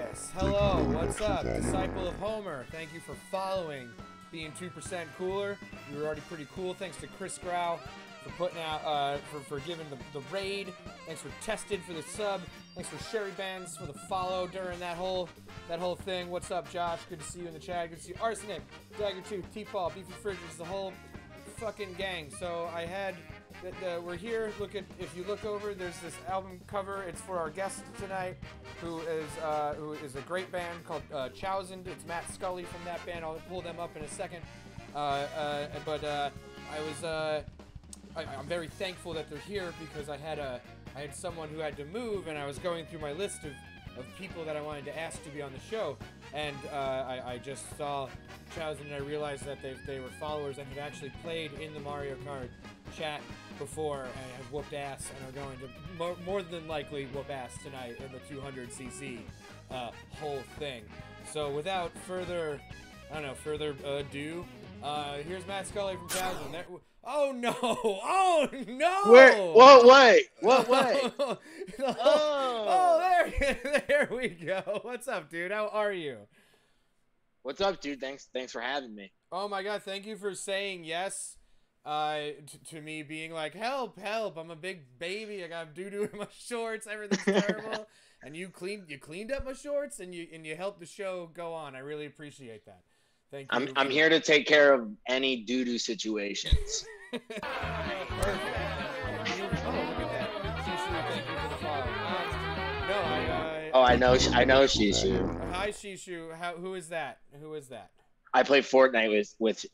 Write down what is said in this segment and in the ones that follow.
Darius, hello, what's up? Disciple of Homer, thank you for following. Being 2% cooler, you were already pretty cool. Thanks to Chris Grau for putting out, for giving the raid. Thanks for Tested for the sub. Thanks for Sherry Bands for the follow during that whole thing. What's up, Josh? Good to see you in the chat. Good to see you. Arsenic, Dagger2, T-Paul, Beefy Fridges, the whole fucking gang. So I had we're here. Look at, if you look over, there's this album cover. It's for our guest tonight, who is a great band called Chousand. It's Matt Scully from that band. I'll pull them up in a second. I'm very thankful that they're here because I had someone who had to move, and I was going through my list of people that I wanted to ask to be on the show, and I just saw Chousand, and I realized that they were followers and had actually played in the Mario Kart chat before and have whooped ass and are going to more than likely whoop ass tonight in the 200cc whole thing. So without further ado, here's Matt Scully from Chousand. Oh no! Oh no! What way? What way? There we go. What's up, dude? How are you? What's up, dude? Thanks for having me. Oh my god, thank you for saying yes to me being like, help, I'm a big baby, I got doo-doo in my shorts, everything's terrible. And you cleaned up my shorts and you helped the show go on. I really appreciate that. Thank you. I'm here to take care of any doo-doo situations. Perfect. Oh, look at that. Shishu, thank you for the follow. I know Shishu. Hi, Shishu. Who is that? I play Fortnite with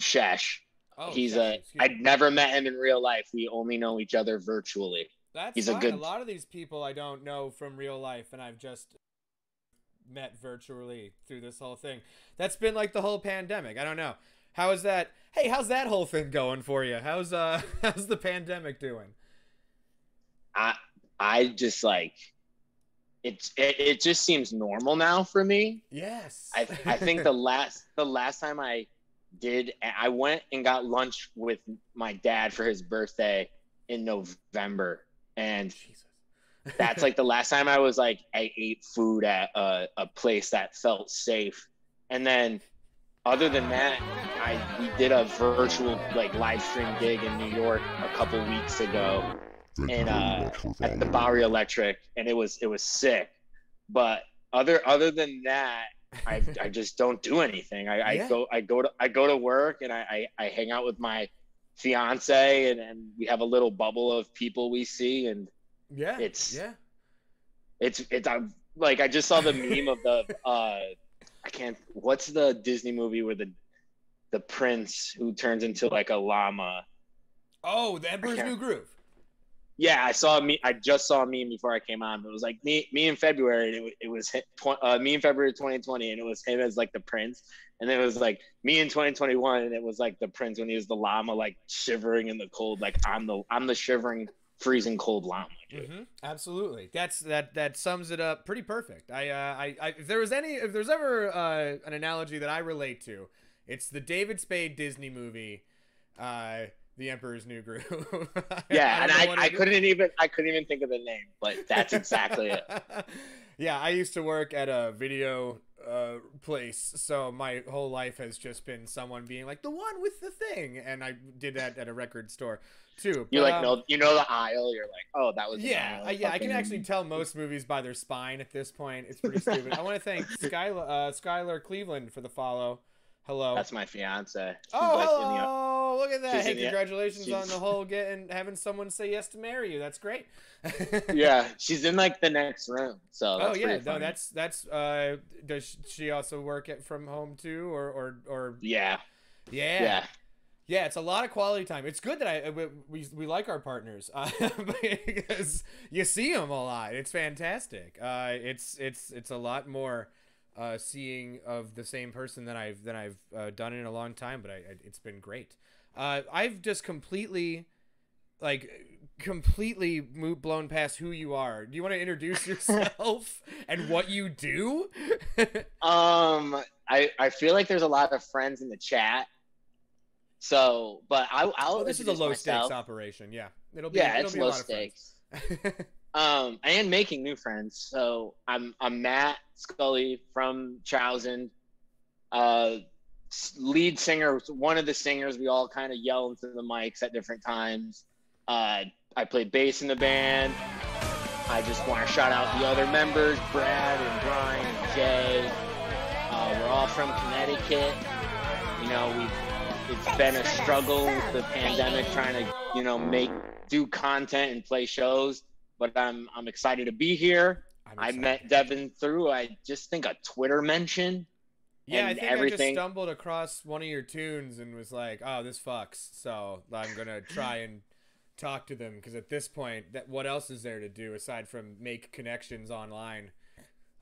Shesh. Oh, I'd never met him in real life. We only know each other virtually. He's fine. A lot of these people I don't know from real life, and I've just met virtually through this whole thing. That's been like the whole pandemic. I don't know. How is that? Hey, how's that whole thing going for you? How's the pandemic doing? I just like it just seems normal now for me. Yes. I think the last time I went and got lunch with my dad for his birthday in November, and Jesus. That's like the last time I ate food at a place that felt safe. And then other than that, we did a virtual live stream gig in New York a couple weeks ago, and at the Bowery Electric, and it was sick. But other than that, I just don't do anything. I go to work, and I hang out with my fiance, and we have a little bubble of people we see, and it's like, I just saw the meme of the what's the Disney movie where the prince who turns into like a llama? Oh, The Emperor's New Groove. Yeah, I just saw a meme before I came on. It was like me in February, and it was me in February 2020, and it was him as like the prince, and then it was like me in 2021, and it was like the prince when he was the llama, like shivering in the cold, like I'm the shivering, freezing cold llama. Mm-hmm. Absolutely, that sums it up pretty perfect. If there's ever an analogy that I relate to, it's the David Spade Disney movie, The Emperor's New Groove. Yeah, and I couldn't even think of the name, but that's exactly it. Yeah, I used to work at a video place, so my whole life has just been someone being like, the one with the thing, and I did that at a record store too. You know the aisle. You're like, oh, that was I can actually tell most movies by their spine at this point. It's pretty stupid. I want to thank Skylar Cleveland for the follow. Hello. That's my fiance. Oh, look at that! Hey, congratulations on the whole having someone say yes to marry you. That's great. Yeah, she's in like the next room. So that's that's does she also work from home too, or Yeah. It's a lot of quality time. It's good that we like our partners because you see them a lot. It's fantastic. It's a lot more seeing of the same person that I've done in a long time, but it's been great. I've just completely blown past who you are. Do you want to introduce yourself and what you do? I feel like there's a lot of friends in the chat. So, but I'll this is a low stakes operation. Yeah, it'll be low a lot stakes. and making new friends. So I'm Matt Scully from Chousand, lead singer, one of the singers. We all kind of yell into the mics at different times. I play bass in the band. I just want to shout out the other members, Brad and Brian and Jay. We're all from Connecticut. You know, it's been a struggle with the pandemic trying to, you know, do content and play shows, but I'm excited to be here. I met Devon through, I just think, a Twitter mention. Yeah, I think I just stumbled across one of your tunes and was like, oh, this fucks. So I'm going to try and talk to them, because at this point, what else is there to do aside from make connections online?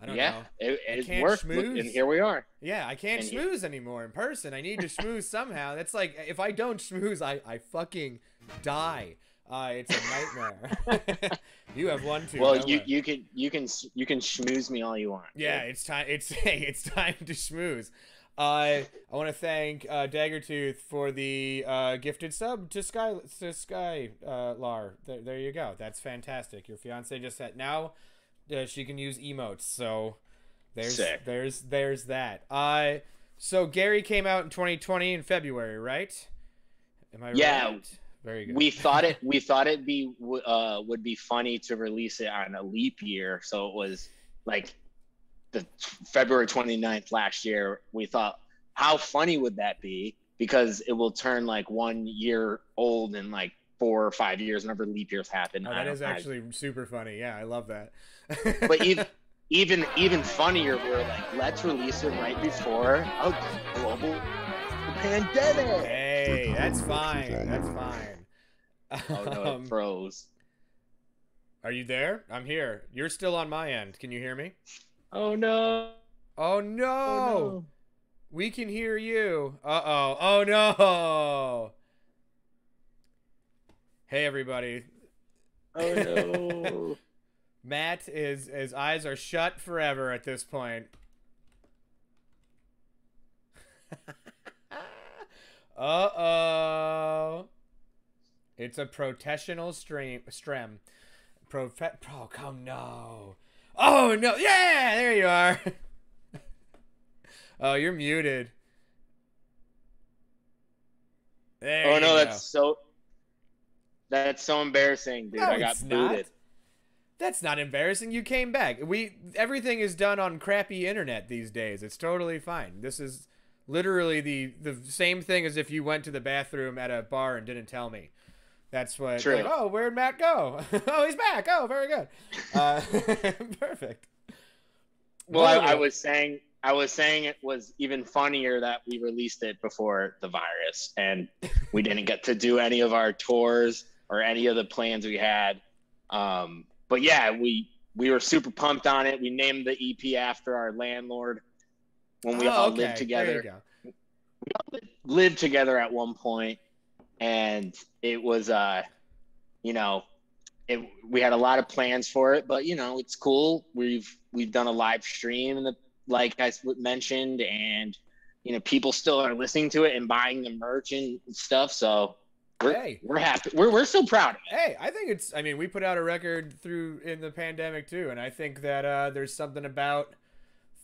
I don't know. It worked, and here we are. Yeah, I can't schmooze anymore in person. I need to schmooze somehow. That's like, if I don't schmooze, I fucking die. It's a nightmare. You have one too. Well, you can schmooze me all you want. Yeah, it's time. It's time to schmooze. I want to thank Daggertooth for the gifted sub to Sky Lar. There you go. That's fantastic. Your fiance just said now she can use emotes. So there's that. So Gary came out in 2020 in February, right? Am I right? Yeah. Very good. We thought it'd be would be funny to release it on a leap year, so it was like the February 29th last year. We thought, how funny would that be? Because it will turn like 1 year old in like 4 or 5 years whenever leap years happen. Oh, that is actually super funny. Yeah, I love that. But even funnier, we're like, let's release it right before a global pandemic. Hey, that's fine. That's fine. Oh no, it froze. Are you there? I'm here. You're still on my end. Can you hear me? Oh no. Oh no. Oh, no. We can hear you. Uh-oh. Oh no. Hey everybody. Oh no. Matt his eyes are shut forever at this point. Uh-oh. It's a professional strem. Oh, come no. Oh, no. Yeah, there you are. Oh, you're muted. There oh, no, that's so embarrassing, dude. No, I got booted. That's not embarrassing. You came back. Everything is done on crappy internet these days. It's totally fine. This is literally the same thing as if you went to the bathroom at a bar and didn't tell me. That's what. True. Like, oh, where'd Matt go? Oh, he's back. Oh, very good. Perfect. Well, I was saying it was even funnier that we released it before the virus, and we didn't get to do any of our tours or any of the plans we had. But yeah, we were super pumped on it. We named the EP after our landlord when we all lived together. There you go. We all lived together at one point, and it was we had a lot of plans for it, but it's cool. We've done a live stream, like I mentioned, and people still are listening to it and buying the merch and stuff. So we're happy. We're so proud of it. Hey, I think we put out a record in the pandemic too, and I think that there's something about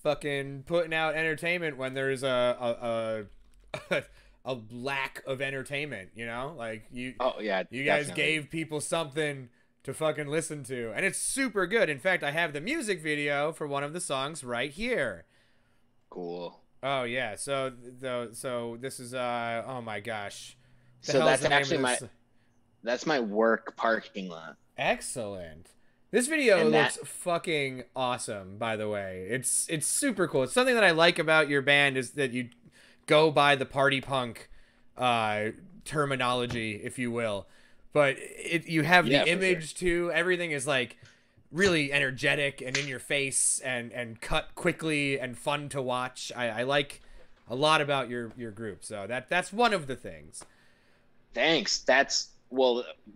fucking putting out entertainment when there's a lack of entertainment, like you guys definitely gave people something to fucking listen to, and it's super good. In fact, I have the music video for one of the songs right here. Cool. Oh yeah, so this is oh my gosh. So that's actually that's my work parking lot. Excellent. This video looks fucking awesome, by the way. It's super cool. It's something that I like about your band is that you go by the party punk terminology, if you will. But you have the image too. Everything is like really energetic and in your face and cut quickly and fun to watch. I like a lot about your group. So that's one of the things. Thanks.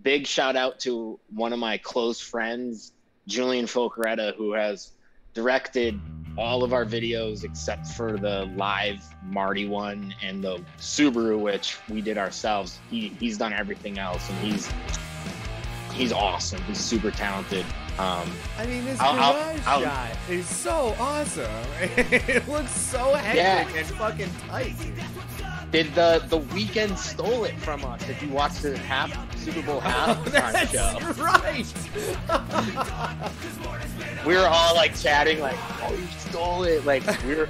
Big shout out to one of my close friends, Julian Folcaretta, who has directed all of our videos except for the live Marty one and the Subaru, which we did ourselves. He's done everything else, and he's awesome. He's super talented. I mean, this I'll- garage I'll- shot is so awesome. It looks so hectic and fucking tight. Did the Weeknd stole it from us? If you watch the Super Bowl halftime show, right. we were all like chatting, like, "Oh, you stole it!" Like we were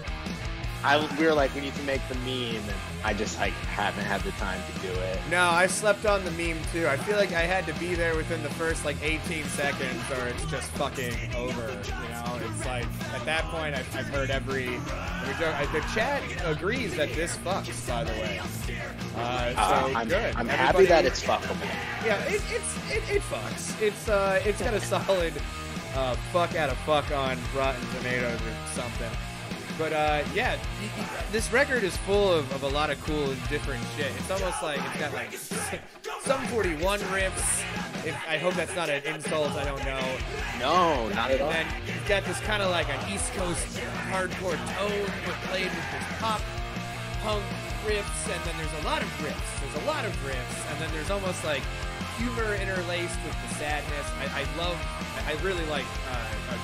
like, we need to make the meme, and I just like haven't had the time to do it. No, I slept on the meme too. I feel like I had to be there within the first like 18 seconds, or it's just fucking over. You know, it's like at that point I've heard every joke. The chat agrees that this fucks, by the way. So I'm good. I'm happy that it's fuckable. Yeah, it fucks. It's got a solid fuck out of fuck on Rotten Tomatoes or something. But yeah, this record is full of a lot of cool and different shit. It's almost like it's got like some 41 riffs. I hope that's not an insult. I don't know. No, not at all. And then it's got this kind of like an East Coast hardcore tone, but played with this pop punk riffs. And then there's a lot of riffs. And then there's almost like humor interlaced with the sadness. I really like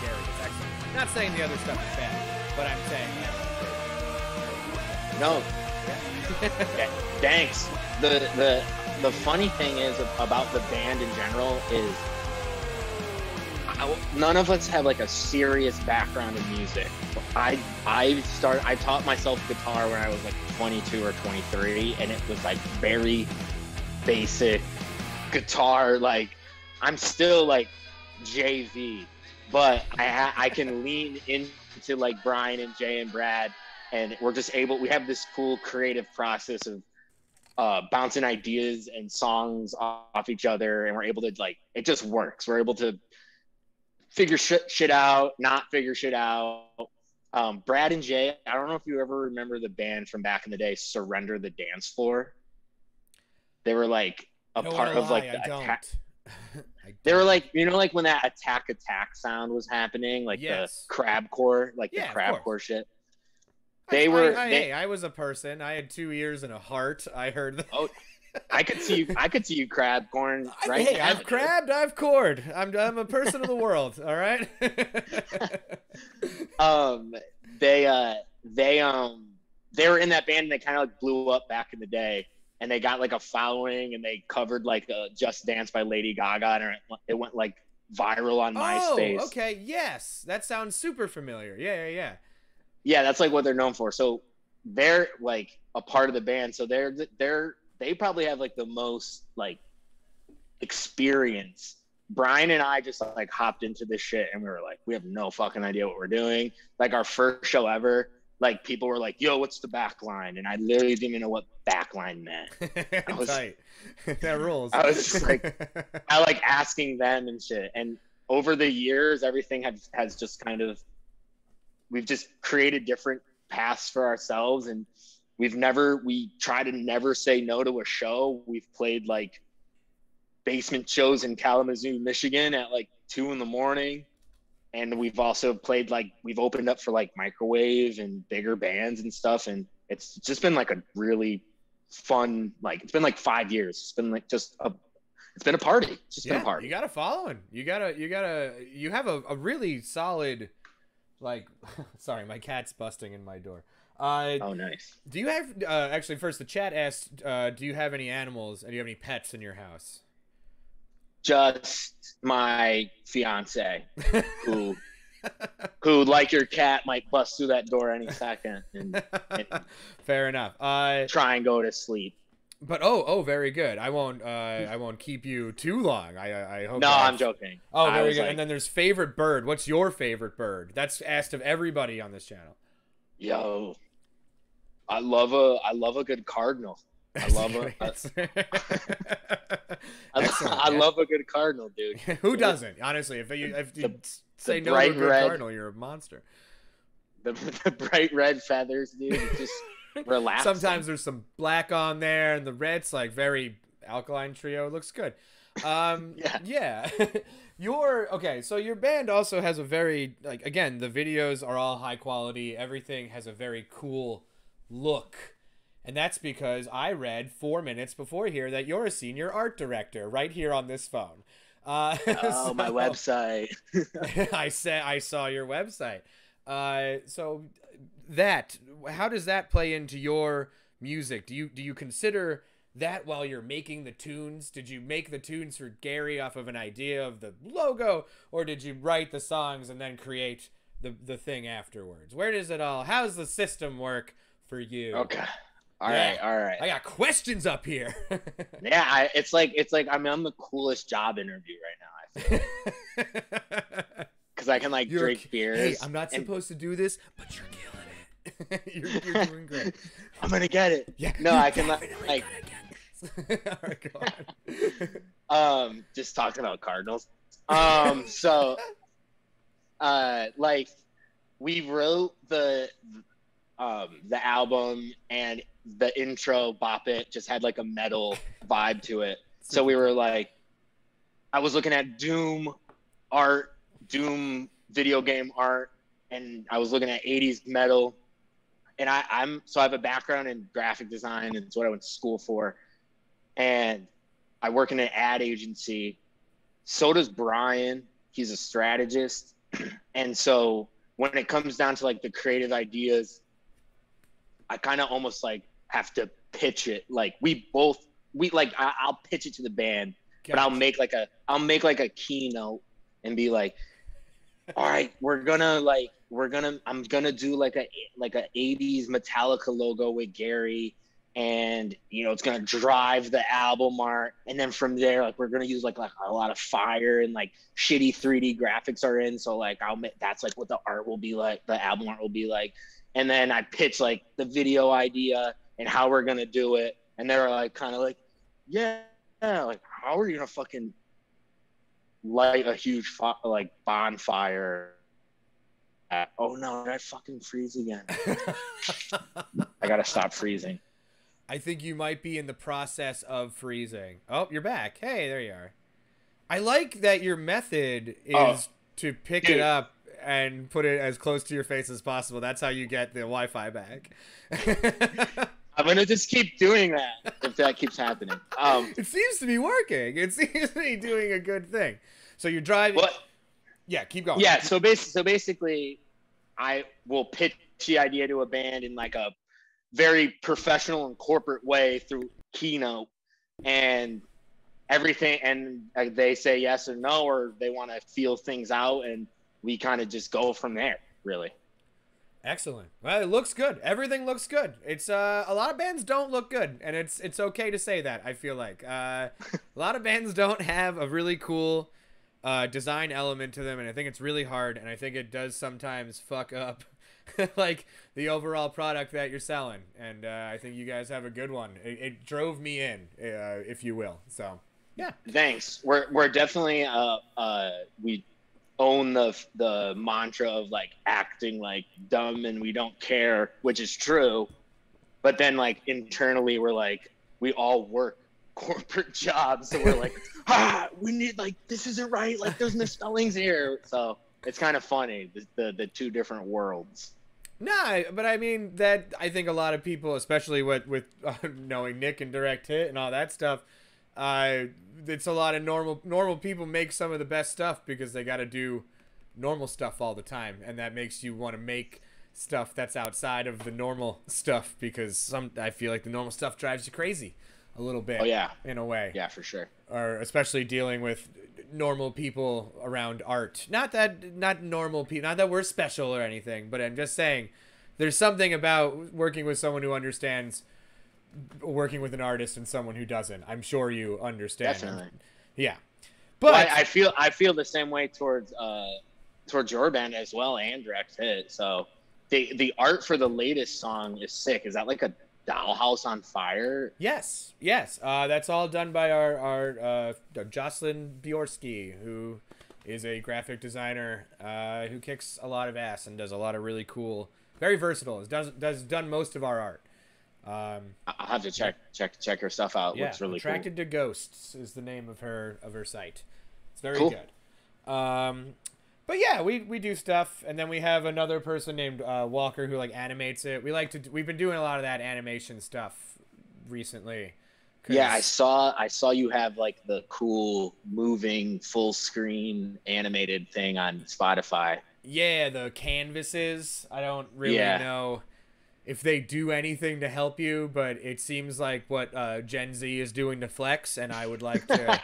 Gary. It's excellent. Not saying the other stuff is bad. But I'm saying no. Thanks. The funny thing is about the band in general is none of us have like a serious background in music. I taught myself guitar when I was like 22 or 23, and it was like very basic guitar. Like I'm still like JV, but I can lean into like Brian and Jay and Brad, and we have this cool creative process of bouncing ideas and songs off each other, and we're able to like, it just works. We're able to figure shit out, not figure shit out. Brad and Jay, I don't know if you ever remember the band from back in the day, Surrender the Dance Floor. They were like a part of like the Attack. They were like, you know, like when that attack sound was happening, like the crabcore, like the crabcore shit. I was a person. I had 2 ears and a heart. I heard that. Oh, I could see you crab corn right now. Hey, I've crabbed, I've cored. I'm a person of the world. All right. They were in that band, and they kind of like blew up back in the day. And they got like a following, and they covered like Just Dance by Lady Gaga, and it went like viral on MySpace. Oh, okay. Yes. That sounds super familiar. Yeah. Yeah, that's like what they're known for. So they're like a part of the band. So they probably have like the most like experience. Brian and I just like hopped into this shit, and we were like, we have no fucking idea what we're doing. Like our first show ever, like people were like, yo, what's the back line? And I literally didn't even know what back line meant. Tight. That rules. I was just like, I like asking them and shit. And over the years, everything has just kind of, we've just created different paths for ourselves. And we try to never say no to a show. We've played like basement shows in Kalamazoo, Michigan at like 2 a.m. And we've also played we've opened up for like Microwave and bigger bands and stuff. And it's just been like a really fun, like, it's been like 5 years. It's been like it's been a party. It's just been a party. You got to follow him. You have a really solid, like, sorry, my cat's busting in my door. Oh, nice. Do you have, actually first the chat asked, do you have any animals and do you have any pets in your house? Just my fiance, who like your cat might bust through that door any second and fair enough. Try and go to sleep. But very good. I won't keep you too long. I hope. No, I'm joking. Oh, very good. Like, and then there's favorite bird. What's your favorite bird? That's asked of everybody on this channel. Yo, I love a good cardinal. I love a good cardinal, dude. Who doesn't? Honestly, if you say no to a good cardinal, you're a monster. The bright red feathers, dude. It's just relaxing. Sometimes there's some black on there, and the red's like very alkaline trio. It looks good. Yeah. So your band also has a very, like, again, the videos are all high quality. Everything has a very cool look. And that's because I read 4 minutes before here that you're a senior art director right here on this phone. Oh, my website. I saw your website. So that, how does that play into your music? Do you consider that while you're making the tunes? Did you make the tunes for Gary off of an idea of the logo, or did you write the songs and then create the thing afterwards? Where does it all, how's the system work for you? Okay. All right. I got questions up here. Yeah, it's like I'm on the coolest job interview right now, I feel. Because I can like drink beers. Hey, I'm not supposed to do this, but you're killing it. you're doing great. I'm gonna get it. Yeah. No, I can like all right, go on. Just talking about Cardinals. So like we wrote the album, and the intro Bop It just had like a metal vibe to it. So we were like, I was looking at Doom video game art, and I was looking at 80s metal, and I have a background in graphic design, and it's what I went to school for. And I work in an ad agency. So does Brian. He's a strategist. And so when it comes down to like the creative ideas, I kind of almost like have to pitch it. Like I'll pitch it to the band, but I'll make like a keynote and be like, all right, I'm gonna do like a 80s Metallica logo with Gary, and it's gonna drive the album art, and then from there, like, we're gonna use like a lot of fire, and like shitty 3D graphics are in, so like that's like what the art will be like, the album art will be like. And then I pitch like the video idea and how we're gonna do it, and they're like kind of like, yeah, like, how are you gonna fucking light a huge like bonfire? Oh no, did I fucking freeze again? I gotta stop freezing. I think you might be in the process of freezing. Oh, you're back. Hey, there you are. I like that your method is to pick it up and put it as close to your face as possible. That's how you get the Wi-Fi back. I'm gonna just keep doing that if that keeps happening. It seems to be working. It seems to be doing a good thing. So you're driving. What? Yeah, keep going. Yeah. So basically, I will pitch the idea to a band in like a very professional and corporate way through Keynote, and everything, and they say yes or no, or they want to feel things out, and we kind of just go from there, really. Excellent. Well, it looks good. Everything looks good. It's a lot of bands don't look good, and it's okay to say that. I feel like a lot of bands don't have a really cool design element to them, and I think it's really hard, and I think it does sometimes fuck up like the overall product that you're selling. And I think you guys have a good one. It drove me in, if you will. So yeah. Thanks. We're definitely we own the mantra of like acting like dumb and we don't care, which is true. But then like internally we're like, we all work corporate jobs, so we're like, we need, like, this isn't right, like there's misspellings here. So it's kind of funny, the two different worlds. Nah, but I mean, that I think a lot of people, especially with knowing Nick and Direct Hit and all that stuff, it's a lot of normal people make some of the best stuff because they got to do normal stuff all the time, and that makes you want to make stuff that's outside of the normal stuff, because I feel like the normal stuff drives you crazy a little bit. Oh yeah, in a way. Yeah, for sure. Or especially dealing with normal people around art. Not normal people, not that we're special or anything, but I'm just saying there's something about working with someone who understands working with an artist and someone who doesn't. I'm sure you understand. Definitely. Yeah. But well, I feel the same way towards your band as well, and Direct Hit. So the art for the latest song is sick. Is that like a dollhouse on fire? Yes. That's all done by our Jocelyn Biorsky, who is a graphic designer who kicks a lot of ass and does a lot of really cool, very versatile. Does done most of our art. I'll have to check her stuff out. Yeah, Looks really Attracted cool. to Ghosts is the name of her site. It's very cool. good. But yeah, we do stuff, and then we have another person named Walker who like animates it. We've been doing a lot of that animation stuff recently, Yeah, I saw you have like the cool moving full screen animated thing on Spotify. Yeah, the canvases. I don't really Yeah. know if they do anything to help you, but it seems like what Gen Z is doing to flex, and I would like to.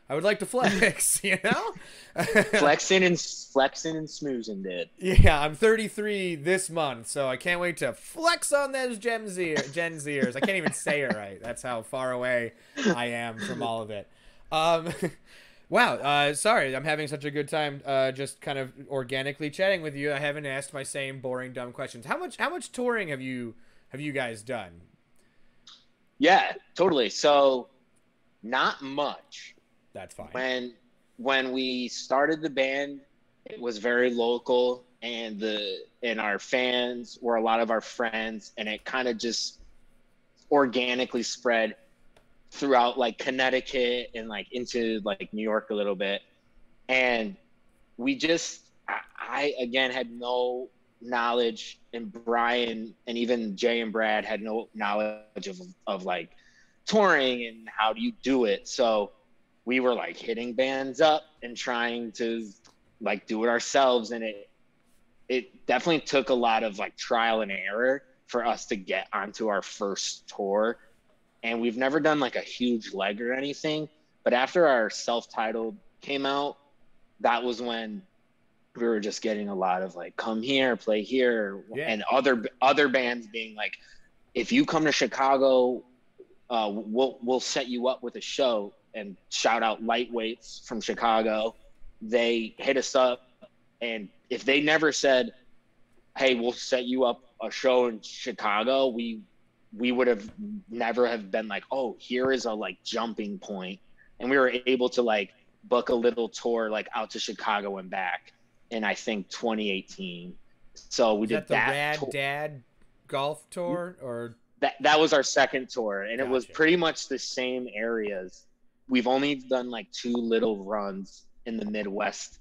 I would like to flex, you know? Flexing and smoozing, dude. Yeah, I'm 33 this month, so I can't wait to flex on those Gen Zers. I can't even say it right. That's how far away I am from all of it. Wow, sorry, I'm having such a good time just kind of organically chatting with you. I haven't asked my same boring, dumb questions. How much touring have you guys done? Yeah, totally. So, not much. That's fine. When we started the band, it was very local, and our fans were a lot of our friends, and it kind of just organically spread throughout like Connecticut and like into like New York a little bit. And I again had no knowledge, and Brian and even Jay and Brad had no knowledge of like touring and how do you do it. So we were like hitting bands up and trying to like do it ourselves. And it definitely took a lot of like trial and error for us to get onto our first tour. And we've never done like a huge leg or anything, but after our self-titled came out, that was when we were just getting a lot of like, come here, play here. Yeah. And other bands being like, if you come to Chicago, we'll set you up with a show. And shout out Lightweights from Chicago. They hit us up, and if they never said, hey, we'll set you up a show in Chicago, we would have never have been like, oh, here is a like jumping point. And we were able to like book a little tour like out to Chicago and back in I think 2018. So we did that. The Rad Dad golf tour, or that was our second tour, and Gotcha. It was pretty much the same areas. We've only done like 2 little runs in the Midwest.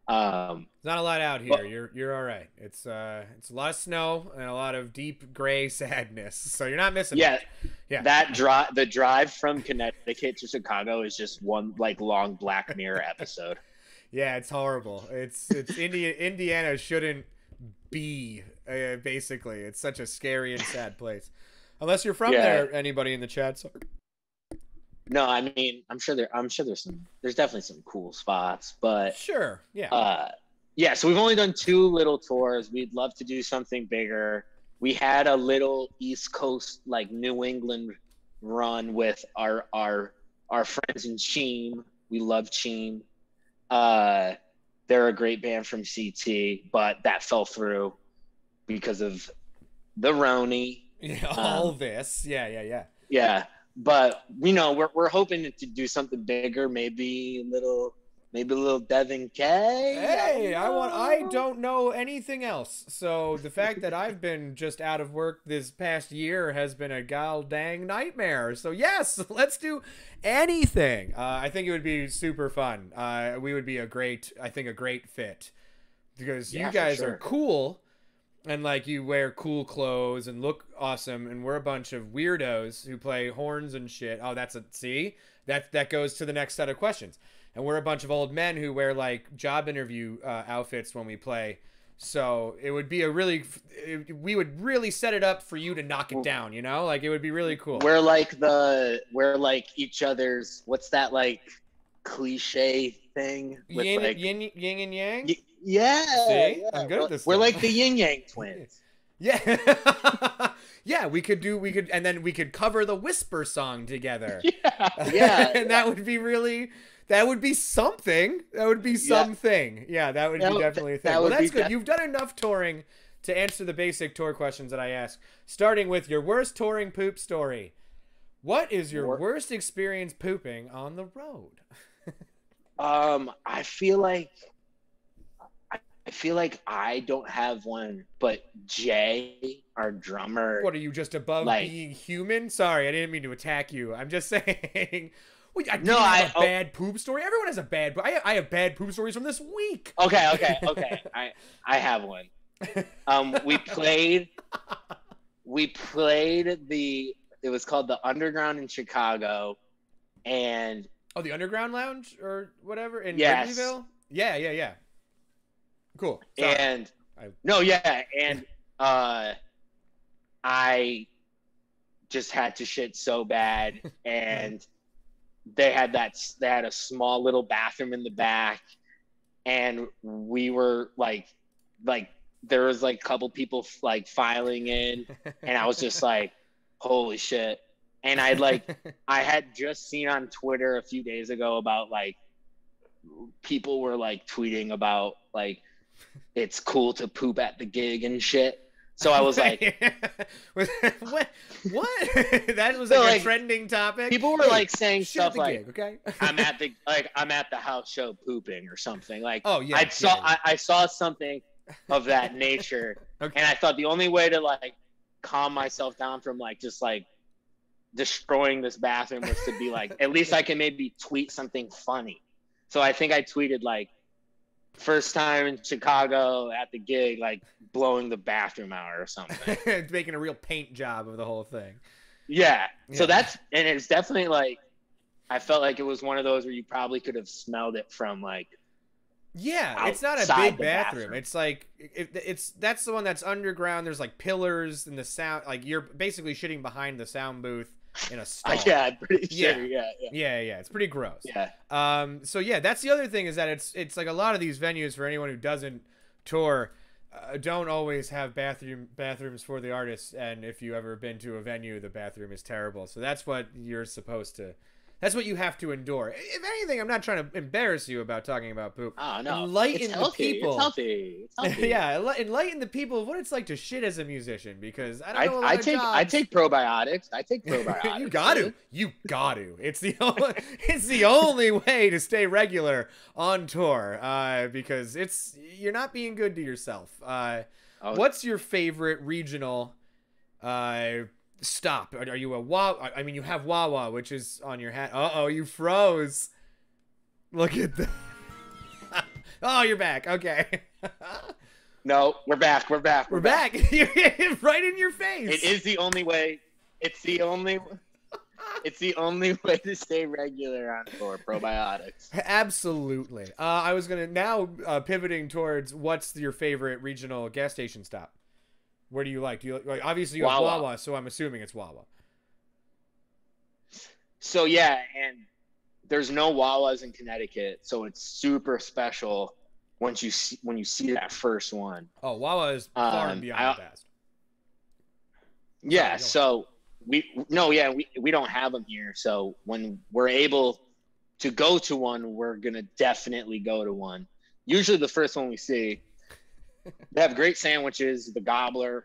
There's not a lot out here. You're all right. It's a lot of snow and a lot of deep gray sadness. So you're not missing much. Yeah. The drive from Connecticut to Chicago is just one like long Black Mirror episode. Yeah, it's horrible. It's Indiana shouldn't be basically. It's such a scary and sad place. Unless you're from there, anybody in the chat. Sorry. No, I mean, I'm sure there's definitely some cool spots, but sure. Yeah. So we've only done 2 little tours. We'd love to do something bigger. We had a little East Coast, like New England run with our friends in Cheam. We love Cheam. They're a great band from CT, but that fell through because of the Roni. Yeah, all this. Yeah. Yeah. But you know, we're hoping to do something bigger, maybe a little Devon Kay. Hey, I don't know anything else. So the fact that I've been just out of work this past year has been a gal dang nightmare. So yes, let's do anything. I think it would be super fun. We would be a great fit because you guys are cool. And like you wear cool clothes and look awesome, and we're a bunch of weirdos who play horns and shit. Oh, that goes to the next set of questions. And we're a bunch of old men who wear like job interview outfits when we play. So it would be we would really set it up for you to knock it down, you know? Like it would be really cool. We're like each other's, what's that like cliche thing with yin and yang? Yeah. See? I'm good at this. We're like the yin yang twins. Yeah. Yeah, we could, and then we could cover the Whisper song together. Yeah. And that would be something. That would be something. Yeah, that would be definitely a thing. Well, that's good. You've done enough touring to answer the basic tour questions that I ask. Starting with your worst touring poop story. What is your worst experience pooping on the road? I feel like I don't have one, but Jay, our drummer. What, are you just above being human? Sorry, I didn't mean to attack you. I'm just saying. I have a bad poop story. Everyone has a bad. I have bad poop stories from this week. Okay. I have one. We played the It was called the Underground in Chicago, and oh, the Underground Lounge or whatever in yes. Wrigleyville. Yeah. Cool. Sorry. And no, yeah, and I just had to shit so bad, and they had a small little bathroom in the back, and we were like there was like a couple people like filing in, and I was just like, holy shit. And I had just seen on Twitter a few days ago about like people were like tweeting about like it's cool to poop at the gig and shit. So I was like, what? That was like a trending topic. People were like saying stuff like, gig, okay? I'm at the house show pooping or something. Like, oh yeah, I saw something of that nature, okay. And I thought the only way to like calm myself down from like just like destroying this bathroom was to be like, at least I can maybe tweet something funny. So I think I tweeted like, first time in Chicago at the gig, like blowing the bathroom out or something. Making a real paint job of the whole thing. Yeah. So and it's definitely like, I felt like it was one of those where you probably could have smelled it from like, yeah, it's not a big bathroom. It's like, that's the one that's underground. There's like pillars and the sound, like you're basically shitting behind the sound booth in a stall. Yeah, I'm pretty sure. Yeah. It's pretty gross. Yeah. So yeah, that's the other thing is that it's like a lot of these venues, for anyone who doesn't tour, don't always have bathrooms for the artists. And if you ever been to a venue, the bathroom is terrible. So that's what you're supposed to. That's what you have to endure. If anything, I'm not trying to embarrass you about talking about poop. Oh, no. Enlighten the people. It's healthy. Yeah, enlighten the people of what it's like to shit as a musician, because I don't know a lot of jobs. I take probiotics. You got to. It's the only way to stay regular on tour, because you're not being good to yourself. What's your favorite regional stop? Are you a Wawa? I mean, you have Wawa, which is on your hat. Uh-oh, you froze. Look at that. Oh, you're back. Okay. No, we're back. We're back. Right in your face. It is the only way. It's the only way to stay regular on tour. Probiotics. Absolutely. I was gonna now pivoting towards what's your favorite regional gas station stop? Where do you like? Do you like? Obviously, you have Wawa, so I'm assuming it's Wawa. So yeah, and there's no Wawas in Connecticut, so it's super special when you see that first one. Oh, Wawa is far and beyond the best. Yeah, so we don't have them here. So when we're able to go to one, we're gonna definitely go to one. Usually, the first one we see. They have great sandwiches, the gobbler,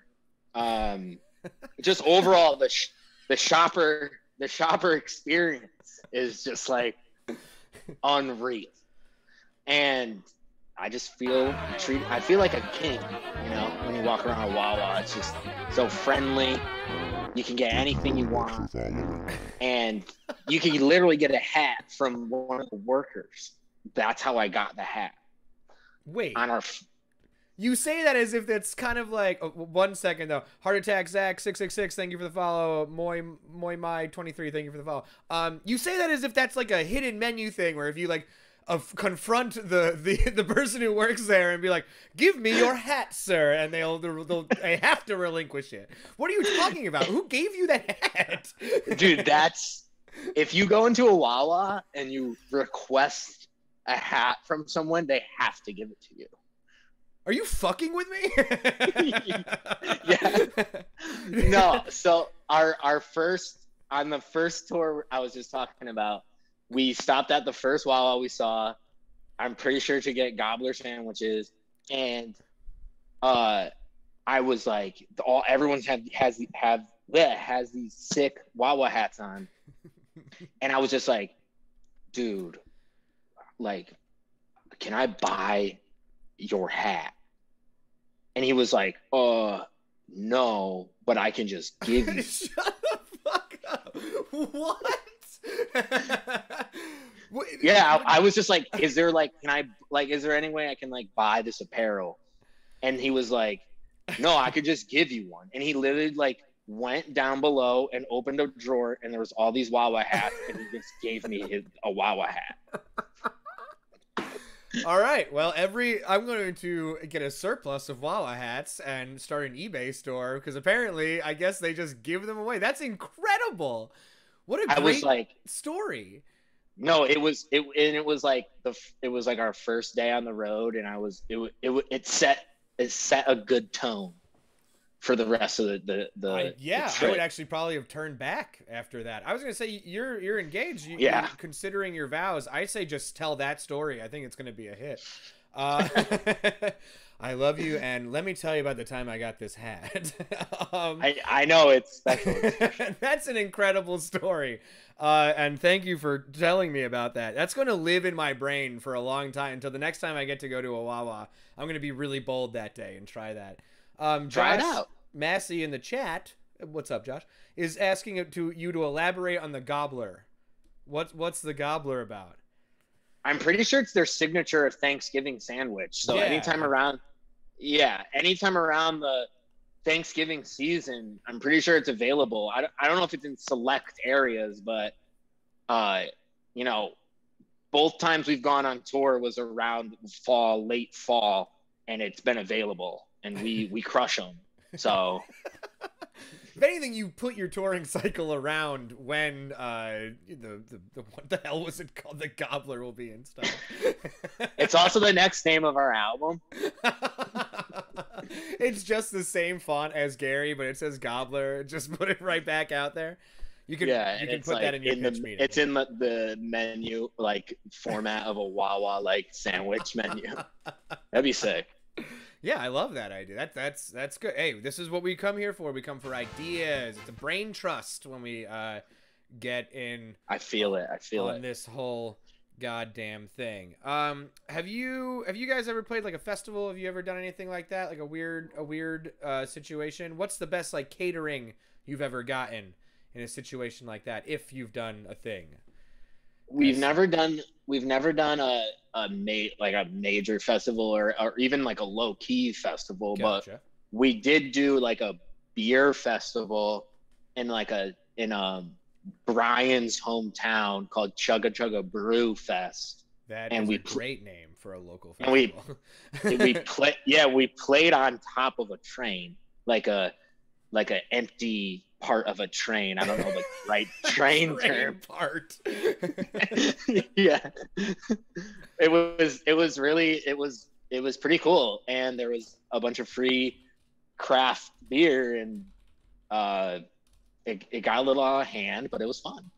just overall the shopper experience is just like unreal, and I just feel treated. I feel like a king, when you walk around a Wawa. It's just so friendly. You can get anything you want, and you can literally get a hat from one of the workers. That's how I got the hat. Wait. On our. You say that as if it's kind of like 1 second though. Heart Attack Zach 666, thank you for the follow. Moy My 23, thank you for the follow. You say that as if that's like a hidden menu thing, where if you like confront the person who works there and be like, "Give me your hat, sir," and they have to relinquish it. What are you talking about? Who gave you that hat? Dude, that's if you go into a Wawa and you request a hat from someone, they have to give it to you. Are you fucking with me? Yeah. No. So on the first tour I was just talking about, we stopped at the first Wawa we saw. I'm pretty sure to get gobbler sandwiches, and I was like, everyone has these sick Wawa hats on, and I was just like, dude, like, can I buy your hat? And he was like, no, but I can just give you. Shut the fuck up. What? Yeah, I was just like, is there any way I can like buy this apparel? And he was like, no, I could just give you one. And he literally like went down below and opened a drawer, and there was all these Wawa hats, and he just gave me a Wawa hat. All right. Well, I'm going to get a surplus of Wawa hats and start an eBay store, because apparently, I guess they just give them away. That's incredible. What a great story. No, it was like our first day on the road, and it set a good tone for the rest of the I would actually probably have turned back after that. I was gonna say you're engaged. You're considering your vows. I say just tell that story. I think it's gonna be a hit. I love you, and let me tell you about the time I got this hat. I know it's special. That's an incredible story, and thank you for telling me about that. That's going to live in my brain for a long time, until the next time I get to go to a Wawa. I'm going to be really bold that day and try that. Try it out. Massey in the chat, what's up, Josh, is asking you to elaborate on the gobbler. What's the gobbler about? I'm pretty sure it's their signature Thanksgiving sandwich. So anytime around the Thanksgiving season, I'm pretty sure it's available. I don't know if it's in select areas, but both times we've gone on tour was around fall, late fall, and it's been available, and we crush them. So if anything, you put your touring cycle around when what the hell was it called? The Gobbler will be in stuff. It's also the next name of our album. It's just the same font as Gary, but it says Gobbler. Just put it right back out there. You can put that in your pitch meeting. It's in the menu, like format of a Wawa like sandwich menu. That'd be sick. Yeah, I love that idea. That's good. Hey, this is what we come here for. We come for ideas. It's a brain trust when we get in. I feel it. On this whole goddamn thing. Have you guys ever played like a festival? Have you ever done anything like that? Like a weird situation? What's the best like catering you've ever gotten in a situation like that, if you've done a thing? We've never done a major festival or even like a low key festival. Gotcha. But we did do like a beer festival in Brian's hometown called Chugga Chugga Brew Fest. That is a great name for a local festival. And we played on top of a train, like an empty part of a train. I don't know the right train term. Part. Yeah. It was pretty cool, and there was a bunch of free craft beer, and it got a little out of hand, but it was fun.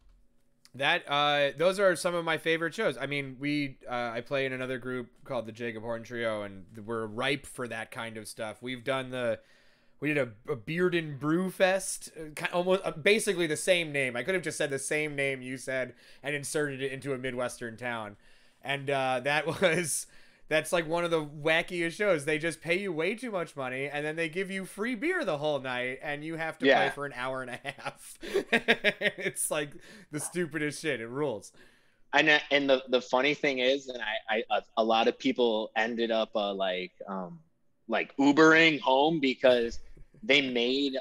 Those are some of my favorite shows. I mean, I play in another group called the Jacob Horn Trio, and we're ripe for that kind of stuff. We did a Beard and Brew Fest, almost basically the same name. I could have just said the same name you said and inserted it into a Midwestern town. And that's like one of the wackiest shows. They just pay you way too much money, and then they give you free beer the whole night, and you have to play for an hour and a half. It's like the stupidest shit. It rules. And the funny thing is, and a lot of people ended up like Ubering home, because they made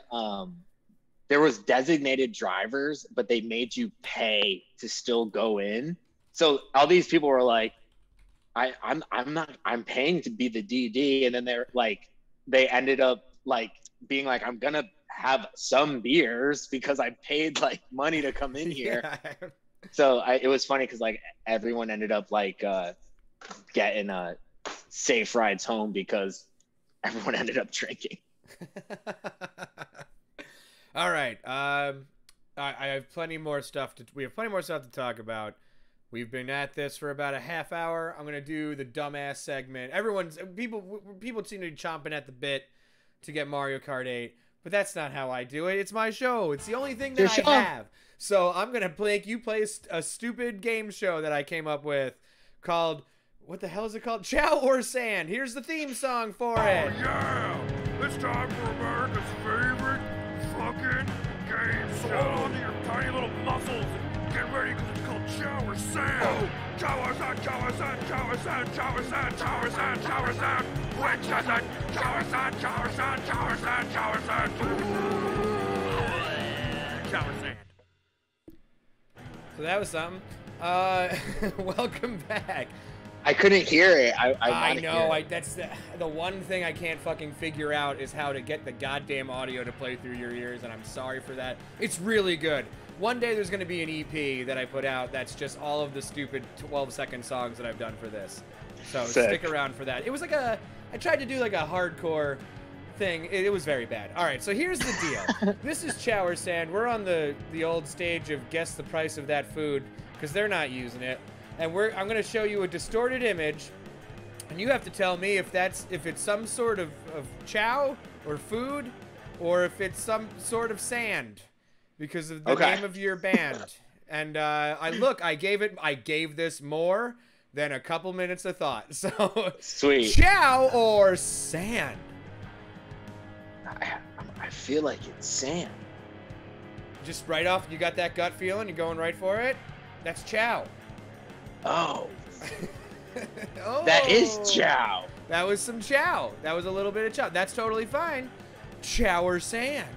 there was designated drivers, but they made you pay to still go in. So all these people were like, I'm paying to be the DD, and then they ended up like being like, I'm gonna have some beers because I paid like money to come in here. Yeah. So it was funny because like everyone ended up like getting safe rides home because everyone ended up drinking. All right. I have plenty more stuff we have plenty more stuff to talk about. We've been at this for about a half hour. I'm going to do the dumbass segment. People seem to be chomping at the bit to get Mario Kart 8, but that's not how I do it. It's my show. It's the only thing that I have. So I'm going to make you play a stupid game show that I came up with called, what the hell is it called? Chow or Sand. Here's the theme song for it. Oh, yeah. It's time for America's favorite fucking game show. So hold on to your tiny little muscles and get ready, because it's called Chow or Sand. Oh. Chow or Sand, Chow or Sand, Chow or Sand, Chow or Sand, Chow or Sand, Chow or Sand. Which is it? Chow or Sand, Chow or Sand, Chow or Sand, Chow or Sand. that was something. Welcome back. I couldn't hear it. I know. That's the one thing I can't fucking figure out is how to get the goddamn audio to play through your ears, and I'm sorry for that. It's really good. One day there's going to be an EP that I put out that's just all of the stupid 12-second songs that I've done for this. So stick around for that. It was like I tried to do like a hardcore thing. It was very bad. All right, so here's the deal. This is Chousand. We're on the old stage of guess the price of that food because they're not using it. And I'm going to show you a distorted image, and you have to tell me if it's some sort of chow or food, or if it's some sort of sand, because of the name of your band. And I gave this more than a couple minutes of thought. So sweet. Chow or sand? I feel like it's sand. Just right off, you got that gut feeling. You're going right for it. That's chow. Oh. Oh. That is chow. That was some chow. That was a little bit of chow. That's totally fine. Chow or sand?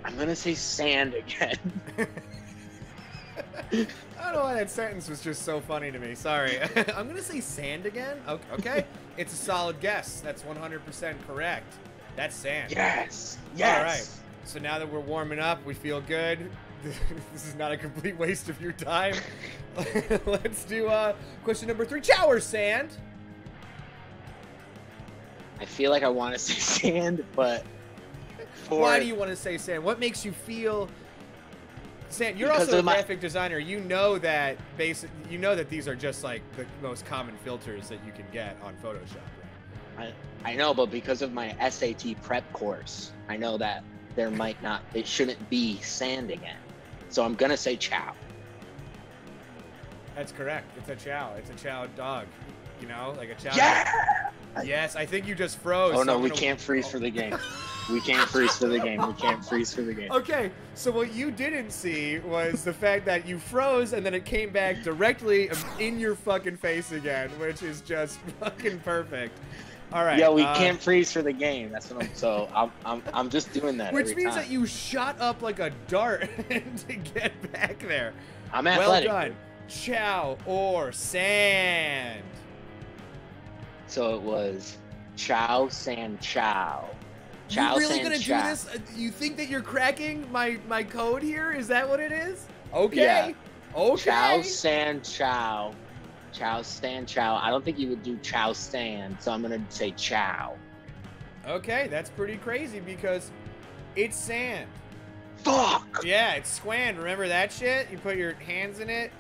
I'm gonna say sand again. I don't know why that sentence was just so funny to me. Sorry. I'm gonna say sand again. Okay. It's a solid guess. That's 100% correct. That's sand. Yes. All right. So now that we're warming up, we feel good. This is not a complete waste of your time. Let's do question number 3. Chow or sand? I feel like I want to say sand, but why do you want to say sand? What makes you feel sand? You're also a graphic designer. You know that these are just like the most common filters that you can get on Photoshop, right? I know, but because of my SAT prep course, I know that it shouldn't be sand again. So I'm gonna say chow. That's correct. It's a chow. It's a chow dog. You know, like a chow. Yeah! Yes, I think you just froze. Oh no, we can't freeze for the game. We can't freeze for the game. We can't freeze for the game. Okay, so what you didn't see was the fact that you froze and then it came back directly in your fucking face again, which is just fucking perfect. All right. Yeah, we can't freeze for the game. That's what I'm just doing that. Which every means time. that you shot up like a dart to get back there. I'm athletic. Well done. Chow or sand? So it was chow, sand, chow. Chow, you really sand, gonna chow. do this? You think that you're cracking my code here? Is that what it is? Okay. Yeah. Okay. Chow, sand, chow. Chow, stand, chow. I don't think you would do chow, stand, so I'm gonna say chow. Okay, that's pretty crazy because it's sand. Fuck! Yeah, it's squand. Remember that shit? You put your hands in it?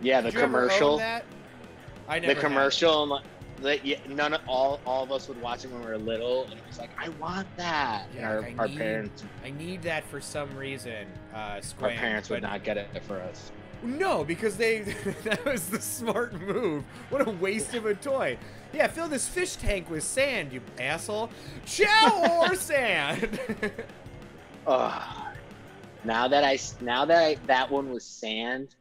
Yeah, Did the you ever commercial. own that? I never The commercial, all of us would watch it when we were little, and it was like, I want that. Yeah, and our parents. I need that for some reason. Squand, our parents would not get it for us. No, because that was the smart move. What a waste of a toy. Yeah, fill this fish tank with sand, you asshole. Chow or sand? Now that one was sand.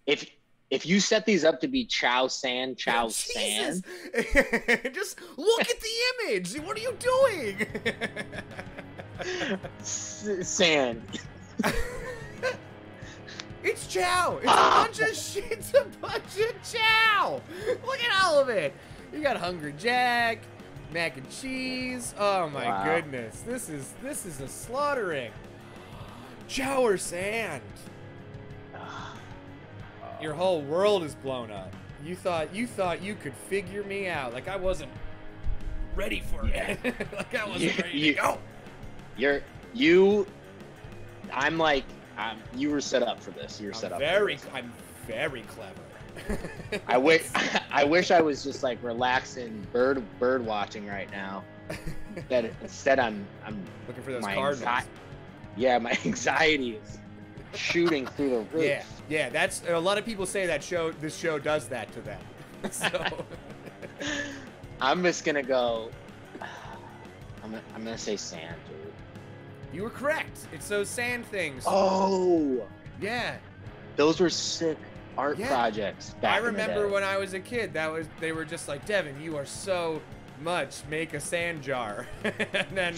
If you set these up to be chow, sand, chow, sand. Just look at the image. What are you doing? Sand. It's chow. It's a bunch of shit. It's a bunch of chow. Look at all of it. You got Hungry Jack, mac and cheese. Oh my goodness. This is a slaughtering. Chow or sand? Your whole world is blown up. You thought you could figure me out. Like I wasn't ready for it. Like I wasn't ready to go. You were set up for this. You were set up. I'm very clever. I wish I was just like relaxing, bird watching right now. Instead, I'm looking for those cardinals. Yeah, my anxiety is shooting through the roof. Yeah. That's a lot of people say that this show does that to them. So I'm just gonna go. I'm gonna say sand, dude. You were correct. It's those sand things. Oh. Yeah. Those were sick art projects back I remember in the day. when I was a kid, they were just like, Devon, you are so much. Make a sand jar. And then,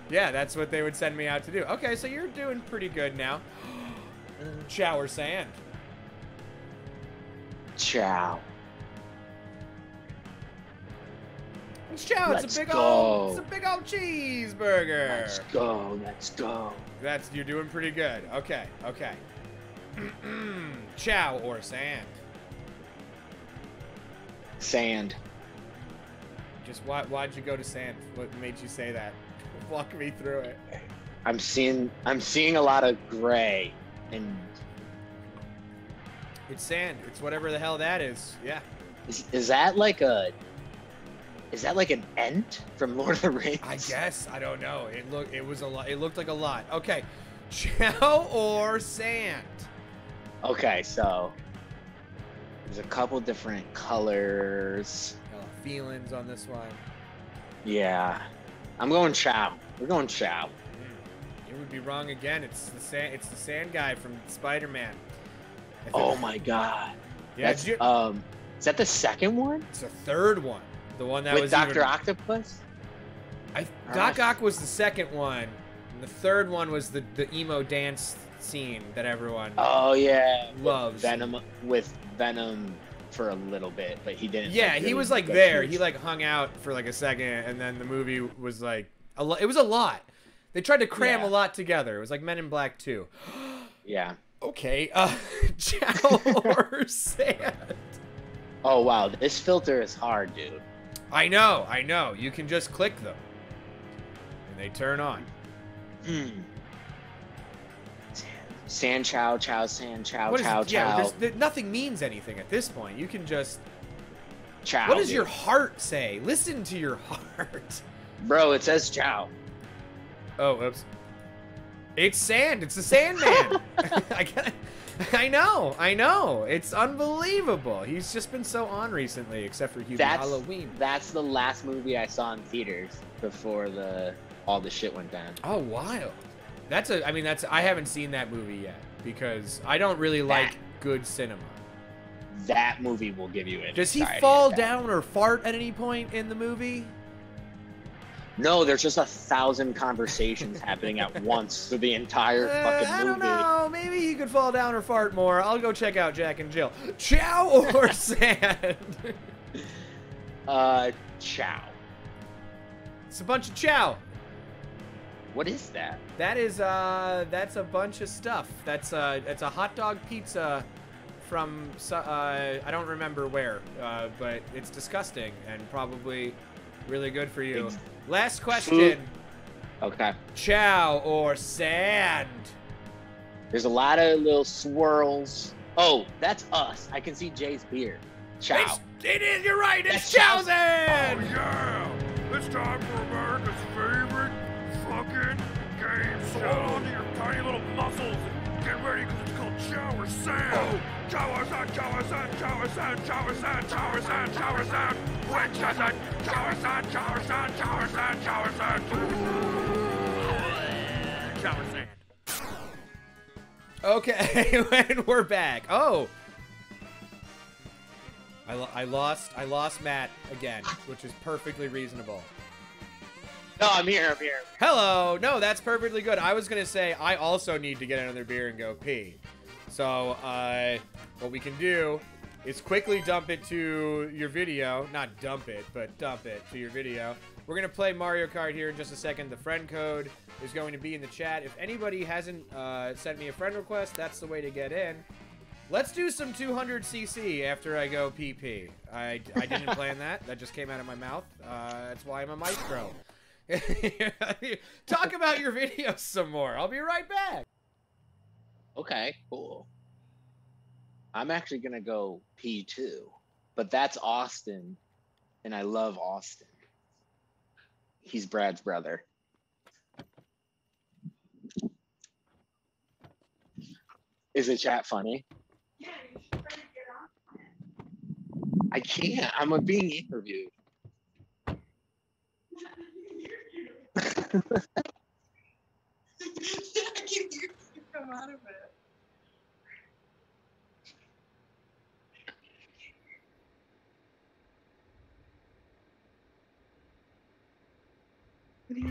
yeah, that's what they would send me out to do. Okay, so you're doing pretty good now. Chow or sand? Chow. It's chow. It's a big old cheeseburger. Let's go. Let's go. You're doing pretty good. Okay. Chow or sand? Sand. Just why'd you go to sand? What made you say that? Walk me through it. I'm seeing a lot of gray and it's sand. It's whatever the hell that is. Yeah. Is that like an Ent from Lord of the Rings? I guess. I don't know. It was a lot. It looked like a lot. Okay. Chow or sand? Okay, so there's a couple different colors. Got a lot of feelings on this one. Yeah. I'm going chow. We're going chow. You would be wrong again. It's the sand guy from Spider-Man. Oh my god. Yeah, that's is that the second one? It's the third one. The one that with was Dr. Octopus? Doc Ock was the second one. And the third one was the emo dance scene that everyone loves. With Venom for a little bit, but he didn't. Yeah, he was like there. He like hung out for like a second, and then the movie was like it was a lot. They tried to cram a lot together. It was like Men in Black 2. Yeah. Okay. Chow or sand? Oh wow, this filter is hard, dude. I know. You can just click them, and they turn on. Sand chow, sand chow, chow. Yeah, nothing means anything at this point. You can just chow. What does your heart say? Listen to your heart. Bro, it says chow. Oh, oops. It's sand. It's the Sandman. I know. It's unbelievable. He's just been so on recently, except for Halloween. That's the last movie I saw in theaters before all the shit went down. Oh, wild. I haven't seen that movie yet because I don't really like good cinema. That movie will give you it. Does he fall down or fart at any point in the movie? No, there's just 1,000 conversations happening at once through the entire fucking movie. I don't know. Maybe he could fall down or fart more. I'll go check out Jack and Jill. Chow or sand? Chow. It's a bunch of chow. What is that? That's a bunch of stuff. It's a hot dog pizza from I don't remember where, but it's disgusting and probably really good for you. Last question. Okay. Chow or sand? There's a lot of little swirls. Oh, that's us. I can see Jay's beard. Chow. It is. You're right. It's Chousand. Oh yeah! It's time for America's favorite fucking game. So hold on to your tiny little muscles and get ready because it's called Chow or Sand. Chow-a-sand, chow-a-sand, chow-a-sand, chow-a-sand, chow-a-sand, chow-a-sand. Which is it? Chow-a-sand, chow-a-sand, chow-a-sand, chow-a-sand. Chow-a-sand. Okay, and we're back. Oh. I lost Matt again, which is perfectly reasonable. No, I'm here. Hello. No, that's perfectly good. I was gonna say I also need to get another beer and go pee. So what we can do is quickly dump it to your video. Not dump it, but dump it to your video. We're gonna play Mario Kart here in just a second. The friend code is going to be in the chat. If anybody hasn't sent me a friend request, that's the way to get in. Let's do some 200cc after I go PP. I didn't plan that. That just came out of my mouth. That's why I'm a maestro. Talk about your videos some more. I'll be right back. Okay, cool. I'm actually gonna go P2, but that's Austin, and I love Austin. He's Brad's brother. Is the chat funny? Yeah, you should try to get on. I can't. I'm being interviewed. I can hear you come out of it. Hey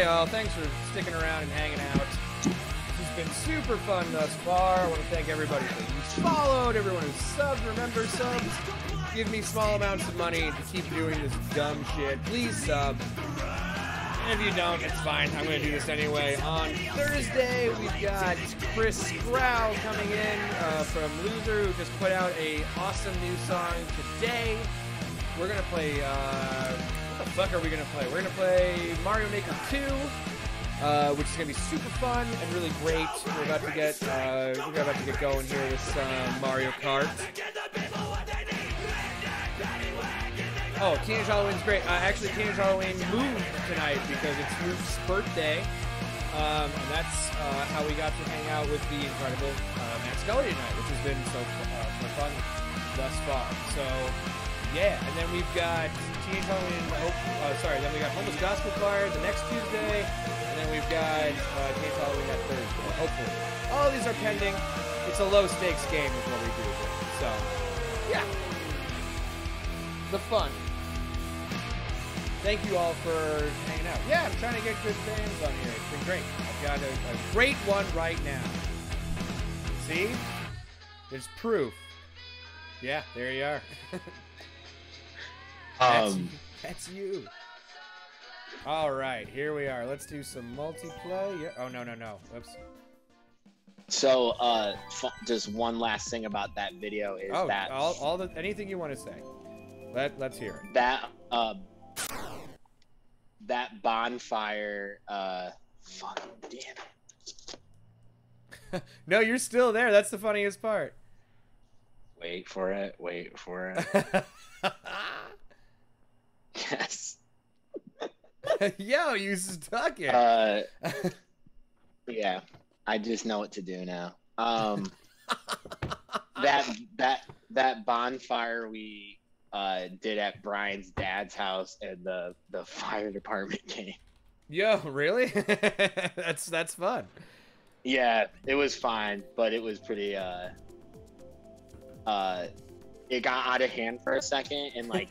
all, thanks for sticking around and hanging out. This has been super fun thus far. I want to thank everybody who's followed, everyone who's subbed. Remember, subs give me small amounts of money to keep doing this dumb shit. Please sub. And if you don't, it's fine. I'm going to do this anyway. On Thursday, we've got Chris Grau coming in from Loser, who just put out a awesome new song today. We're going to play... what the fuck are we going to play? We're going to play Mario Maker 2, which is going to be super fun and really great. We're about to get going here with some Mario Kart. Oh, Teenage Halloween's great. Actually, Teenage Halloween moved tonight because it's Snoop's birthday. And that's how we got to hang out with the incredible Matt Scully tonight, which has been so fun thus far. So, yeah. And then we've got Teenage Halloween, then we got Homeless Gospel Choir the next Tuesday. And then we've got Teenage Halloween that Thursday, hopefully. All of these are pending. It's a low-stakes game is what we do here. So, yeah. The fun. Thank you all for hanging out. Yeah, I'm trying to get good fans on here. It's been great. I've got a great one right now. See? There's proof. Yeah, there you are. That's you. All right, here we are. Let's do some multiplayer. Oh, no. Whoops. So, just one last thing about that video is that... anything you want to say. Let's hear it. That bonfire, fucking damn it. No, you're still there. That's the funniest part. Wait for it. Yes. Yo, you stuck it. Yeah, I just know what to do now. That bonfire we did at Brian's dad's house, and the fire department came. Yo, really? That's fun. Yeah, it was fine, but it was pretty it got out of hand for a second, and like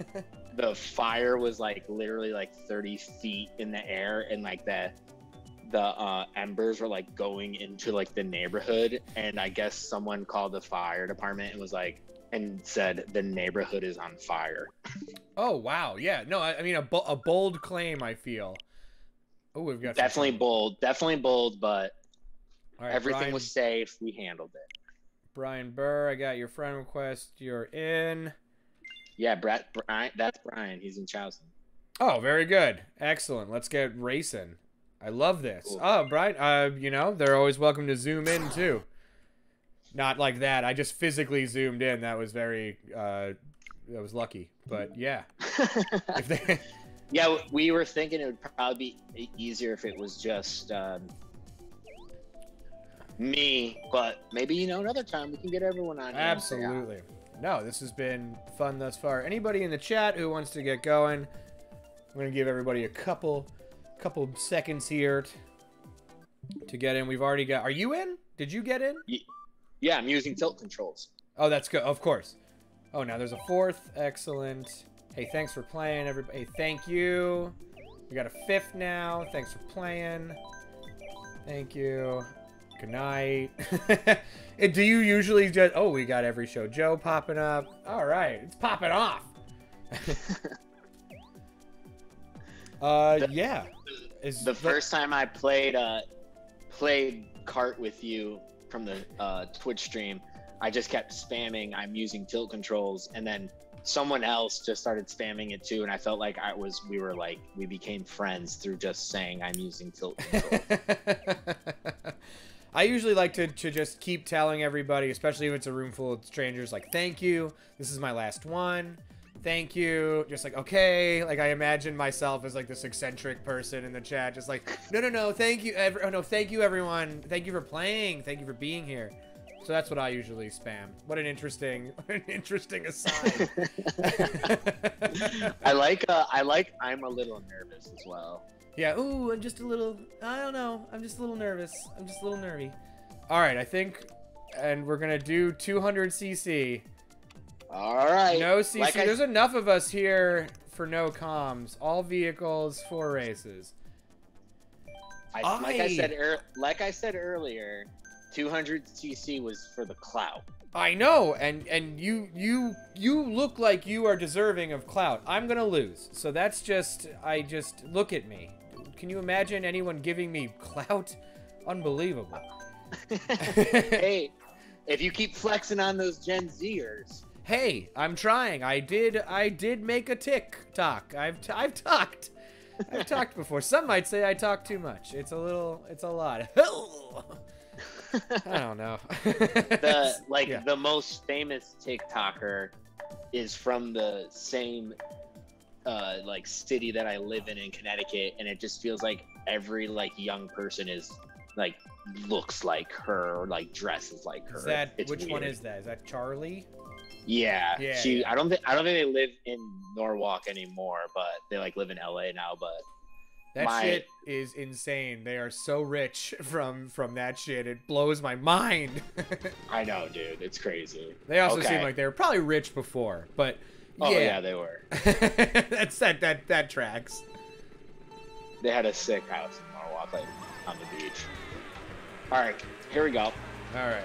the fire was like literally like 30 feet in the air, and like the embers were like going into like the neighborhood, and I guess someone called the fire department and was like, and said the neighborhood is on fire. Oh wow, yeah, no, I mean a bold claim. I feel. Oh, we've got definitely bold, but all right, everything Brian, was safe. We handled it. Brian Burr, I got your friend request. You're in. Yeah, Brian, that's Brian. He's in Chousand. Oh, very good, excellent. Let's get racing. I love this. Cool. Oh, Brian, you know they're always welcome to zoom in too. Not like that. I just physically zoomed in. That was very, that was lucky. But yeah. Yeah, we were thinking it would probably be easier if it was just me. But maybe, another time we can get everyone on here. Absolutely. No, this has been fun thus far. Anybody in the chat who wants to get going, I'm going to give everybody a couple seconds here to get in. We've already got... Are you in? Did you get in? Yeah, I'm using tilt controls. Oh, that's good. Of course. Oh, now there's a fourth. Excellent. Hey, thanks for playing, everybody. Hey, thank you. We got a fifth now. Thanks for playing. Thank you. Good night. Do you usually just... Oh, we got every show. Joe popping up. All right. It's popping off. Yeah. The first time I played Kart with you from the Twitch stream, I just kept spamming I'm using tilt controls, and then someone else just started spamming it too, and I felt like we became friends through just saying I'm using tilt controls. I usually like to just keep telling everybody, especially if it's a room full of strangers, like, thank you, this is my last one, thank you. Just like, okay. Like, I imagine myself as like this eccentric person in the chat. Just like, no, thank you. Oh, no, thank you, everyone. Thank you for playing. Thank you for being here. So that's what I usually spam. What an interesting aside. I like I'm a little nervous as well. Yeah, ooh, I'm just a little, I don't know. I'm just a little nervous. I'm just a little nervy. All right, I think, and we're going to do 200cc. All right. No CC. There's enough of us here for no comms. All vehicles, 4 races. Like I said earlier, 200cc was for the clout. I know, and you look like you are deserving of clout. I'm gonna lose, so that's just look at me. Can you imagine anyone giving me clout? Unbelievable. Hey, if you keep flexing on those Gen Zers. Hey, I'm trying. I did make a TikTok. I've talked. I've talked before. Some might say I talk too much. It's a lot. I don't know. The most famous TikToker is from the same like city that I live in Connecticut, and it just feels like every like young person is like looks like her or like dresses like her. Which one is that? Is that Charlie? Yeah. Yeah. I don't think they live in Norwalk anymore, but they like live in LA now, but that shit is insane. They are so rich from that shit. It blows my mind. I know, dude. It's crazy. They also seem like they were probably rich before, but yeah, they were. that tracks. They had a sick house in Norwalk, like on the beach. All right, here we go. All right,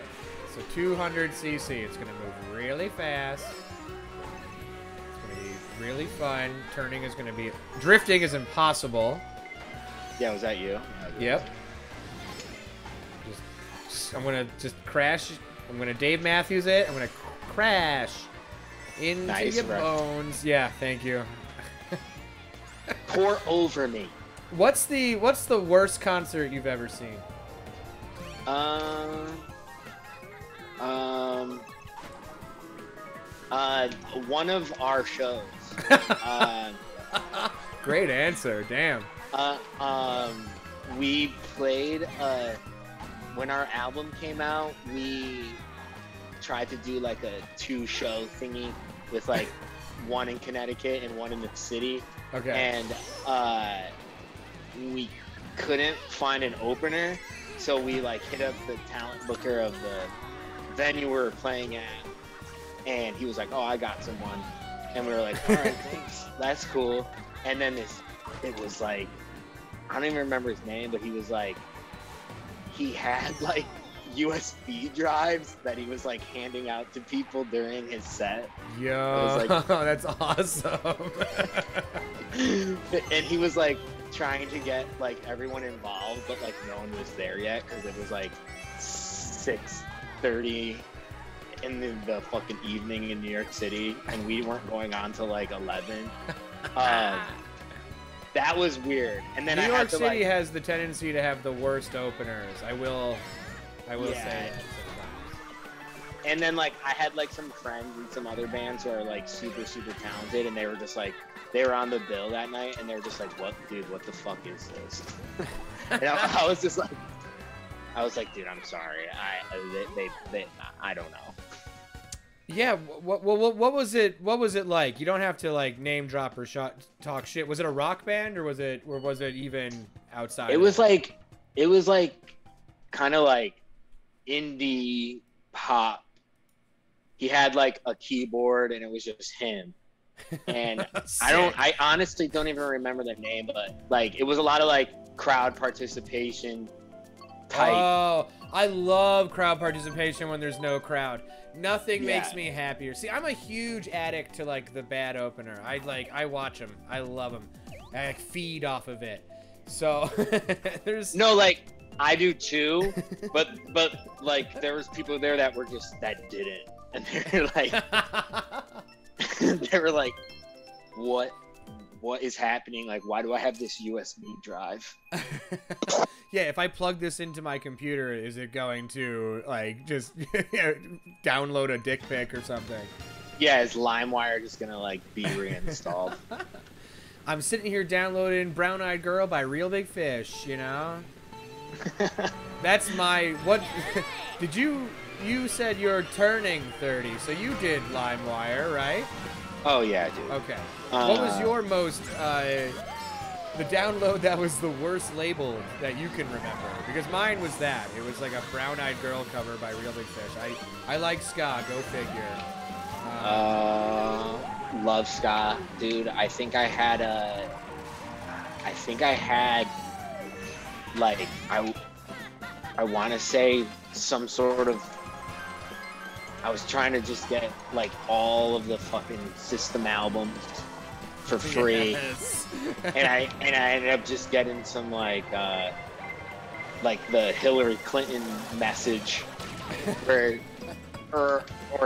so 200cc. It's gonna move really fast. It's gonna be really fun. Turning is gonna be. Drifting is impossible. Yeah, was that you? Yep. I'm gonna just crash. I'm gonna Dave Matthews it. I'm gonna crash into your bones. Yeah, thank you. Pour over me. What's the worst concert you've ever seen? One of our shows. Great answer. Damn. We played when our album came out. We tried to do like a 2-show thingy with like one in Connecticut and one in the city. Okay. And we couldn't find an opener, so we like hit up the talent booker of the venue we were playing at, and he was like, "Oh, I got someone," and we were like, "All right, thanks, that's cool." And then it was like, I don't even remember his name, but he was like, he had like USB drives that he was like handing out to people during his set. Yo, like, that's awesome. And he was like trying to get like everyone involved, but like no one was there yet because it was like 6:30 in the fucking evening in New York City, and we weren't going on till like 11. That was weird. And then New York City has the tendency to have the worst openers. I will say that sometimes. And then like I had like some friends and some other bands who are like super talented, and they were just like, they were on the bill that night, and they were just like, what the fuck is this? And I was just like, dude, I'm sorry. I don't know. Yeah, what was it like? You don't have to like name drop or talk shit. Was it a rock band or was it even outside? It was like kind of like indie pop. He had like a keyboard and it was just him. And I honestly don't even remember the name, but like it was a lot of like crowd participation type. Oh, I love crowd participation when there's no crowd. Nothing makes me happier. See, I'm a huge addict to like the bad opener. I watch them. I love them. I feed off of it. So there's no, like I do too, but like there was people there that didn't, and they're like they were like, what is happening? Like, why do I have this USB drive? Yeah, if I plug this into my computer, is it going to like just download a dick pic or something? Yeah, is LimeWire just gonna like be reinstalled? I'm sitting here downloading Brown Eyed Girl by Real Big Fish, you know? That's my, what, did you said you're turning 30, so you did LimeWire, right? Oh yeah, dude. Okay. What was your most, the download that was the worst labeled that you can remember? Because mine was that. It was like a Brown Eyed Girl cover by Real Big Fish. I like ska, go figure. Love ska, dude. I think I had like I want to say some sort of. I was trying to just get like all of the fucking System albums for free, Yes. and I ended up just getting some like the Hillary Clinton message, or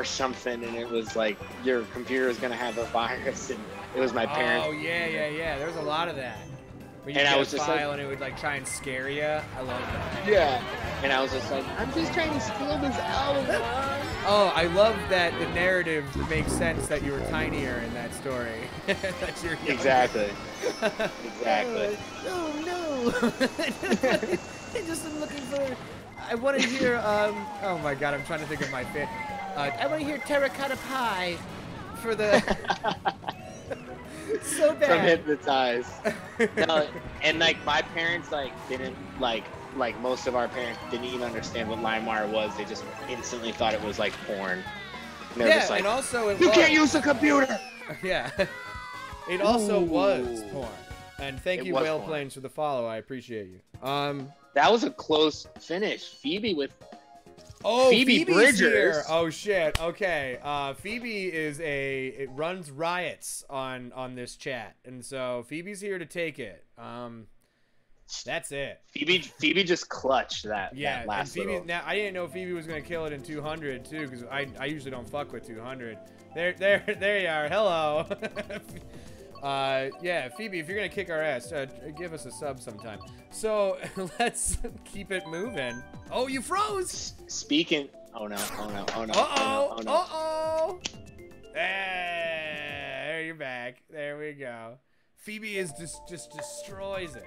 something, and it was like your computer is gonna have a virus, and it was my parents. Oh yeah. There was a lot of that. When you And get I was a just file like, and it would like try and scare you. I love that. yeah, and I was just like, I'm just trying to steal this album. Oh, I love that the narrative makes sense that you were tinier in that story. That you're younger. Exactly. Exactly. Oh no! I just am looking for. I want to hear. Oh my God! I'm trying to think of my fit. I want to hear Terracotta Pie for the. So bad. From Hypnotized. No, and like my parents like didn't like most of our parents didn't even understand what LimeWire was. They just instantly thought it was like porn. And they were just like, and also it you was. can't use the computer. Yeah. It also Ooh. was porn. And thank It you, was Whale porn. Planes, for the follow. I appreciate you. That was a close finish. Phoebe with Oh, Phoebe Phoebe's Bridgers. here. Oh shit. Okay. Phoebe is it runs riots on this chat, and so Phoebe's here to take it. That's it. Phoebe just clutched that. Yeah. That last and Phoebe. little. Now I didn't know Phoebe was gonna kill it in 200 too, because I usually don't fuck with 200. There you are. Hello. Yeah, Phoebe, if you're gonna kick our ass, give us a sub sometime. So let's keep it moving. Oh, you froze. Speaking. Oh no. Oh no. Oh no. Uh-oh. Oh no. Uh-oh. There, you're back. There we go. Phoebe is just destroys it.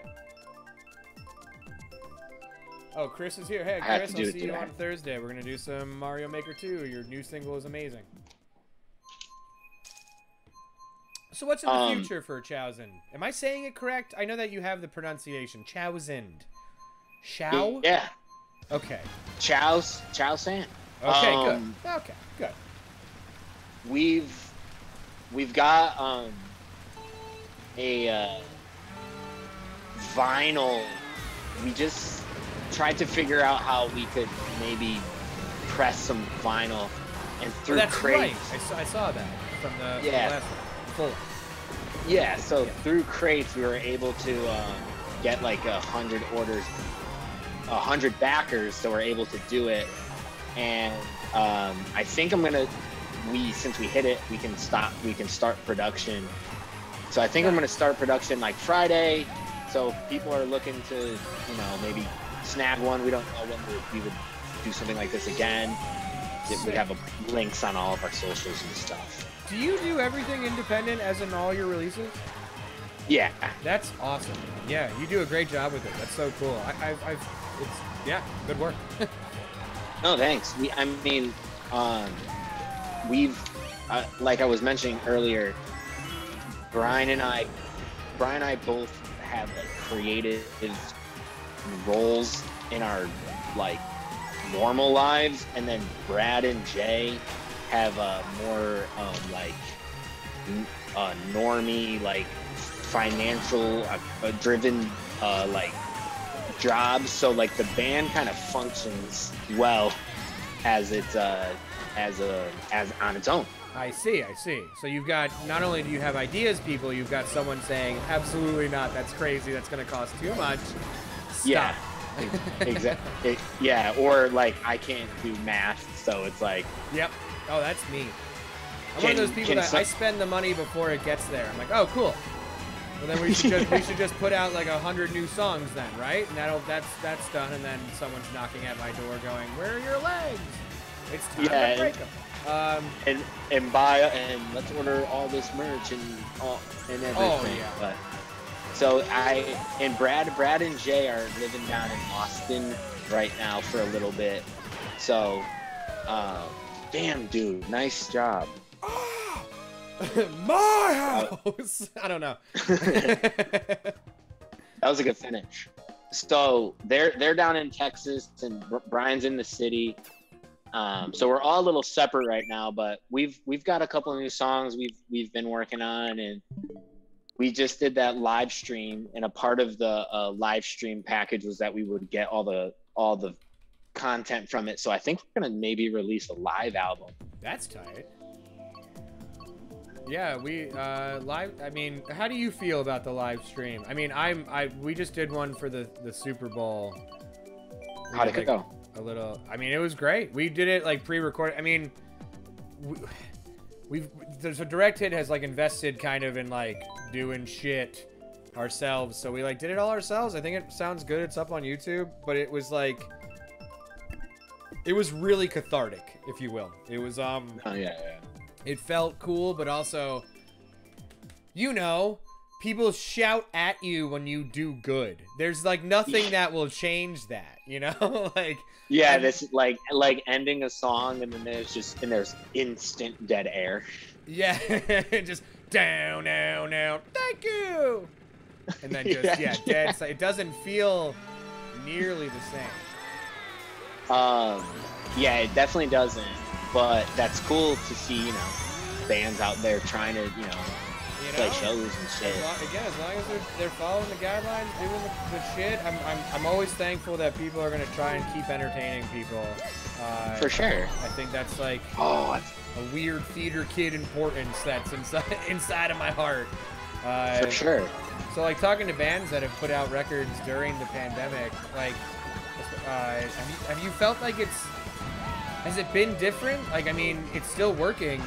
Oh, Chris is here. Hey, I have Chris, to I'll do it see you today. on Thursday. We're gonna do some Mario Maker 2. Your new single is amazing. So what's in the future for Chousand? Am I saying it correct? I know that you have the pronunciation. Chousand. Chow? Yeah. Okay. Chousand. Okay, good. Okay, good. We've got a vinyl. We just tried to figure out how we could maybe press some vinyl, and through That's crates. right. I saw that from the, Yeah. from the last one. Full. Yeah, so through crates we were able to get like 100 orders, 100 backers, so we're able to do it. And I think since we hit it, we can start production. So I think I'm gonna start production like Friday. So if people are looking to, maybe snag one, we don't know when we would do something like this again. We have links on all of our socials and stuff. Do you do everything independent, as in all your releases? Yeah. That's awesome. Yeah, you do a great job with it. That's so cool. Yeah, good work. No, thanks. We've, like I was mentioning earlier, Brian and I both have like creative roles in our like normal lives, and then Brad and Jay have more like normie, like financial driven like jobs. So like the band kind of functions well as it's as on its own. I see. So you've got, not only do you have ideas people, you've got someone saying, absolutely not, that's crazy, that's going to cost too much. Stop. Yeah. Exactly. Yeah, or like I can't do math, so it's like. Yep. Oh, that's me. I'm one of those people that I spend the money before it gets there. I'm like, oh, cool. Well, then we should just put out like 100 new songs then, right? And that's done. And then someone's knocking at my door, going, "Where are your legs? It's time to break them." and buy and let's order all this merch and everything. Oh yeah. But, so Brad and Jay are living down in Austin right now for a little bit. So, damn dude, nice job. My house. I don't know. That was a good finish. So they're down in Texas and Brian's in the city. So we're all a little separate right now, but we've got a couple of new songs we've been working on, and we just did that live stream. And a part of the live stream package was that we would get all the content from it. So I think we're gonna maybe release a live album. That's tight. Yeah, we live. I mean, how do you feel about the live stream? I mean, we just did one for the Super Bowl. How'd it go? A little. I mean, it was great. We did it like pre-recorded. I mean, so Direct Hit has like invested kind of in like doing shit ourselves. So we like did it all ourselves. I think it sounds good. It's up on YouTube, but it was like, it was really cathartic, if you will. It was Oh yeah. It felt cool, but also, you know, people shout at you when you do good. There's like nothing that will change that, you know? Like, yeah, this is like ending a song and then there's instant dead air. Yeah, just down, thank you. And then just dead. It doesn't feel nearly the same. Yeah, it definitely doesn't. But that's cool to see, you know, bands out there trying to, play shows and shit. As long as they're following the guidelines, doing the shit, I'm always thankful that people are gonna try and keep entertaining people. For sure. I think that's like a weird theater kid importance that's inside of my heart. For sure. So like talking to bands that have put out records during the pandemic, like, have you felt like has it been different? Like, I mean, it's still working,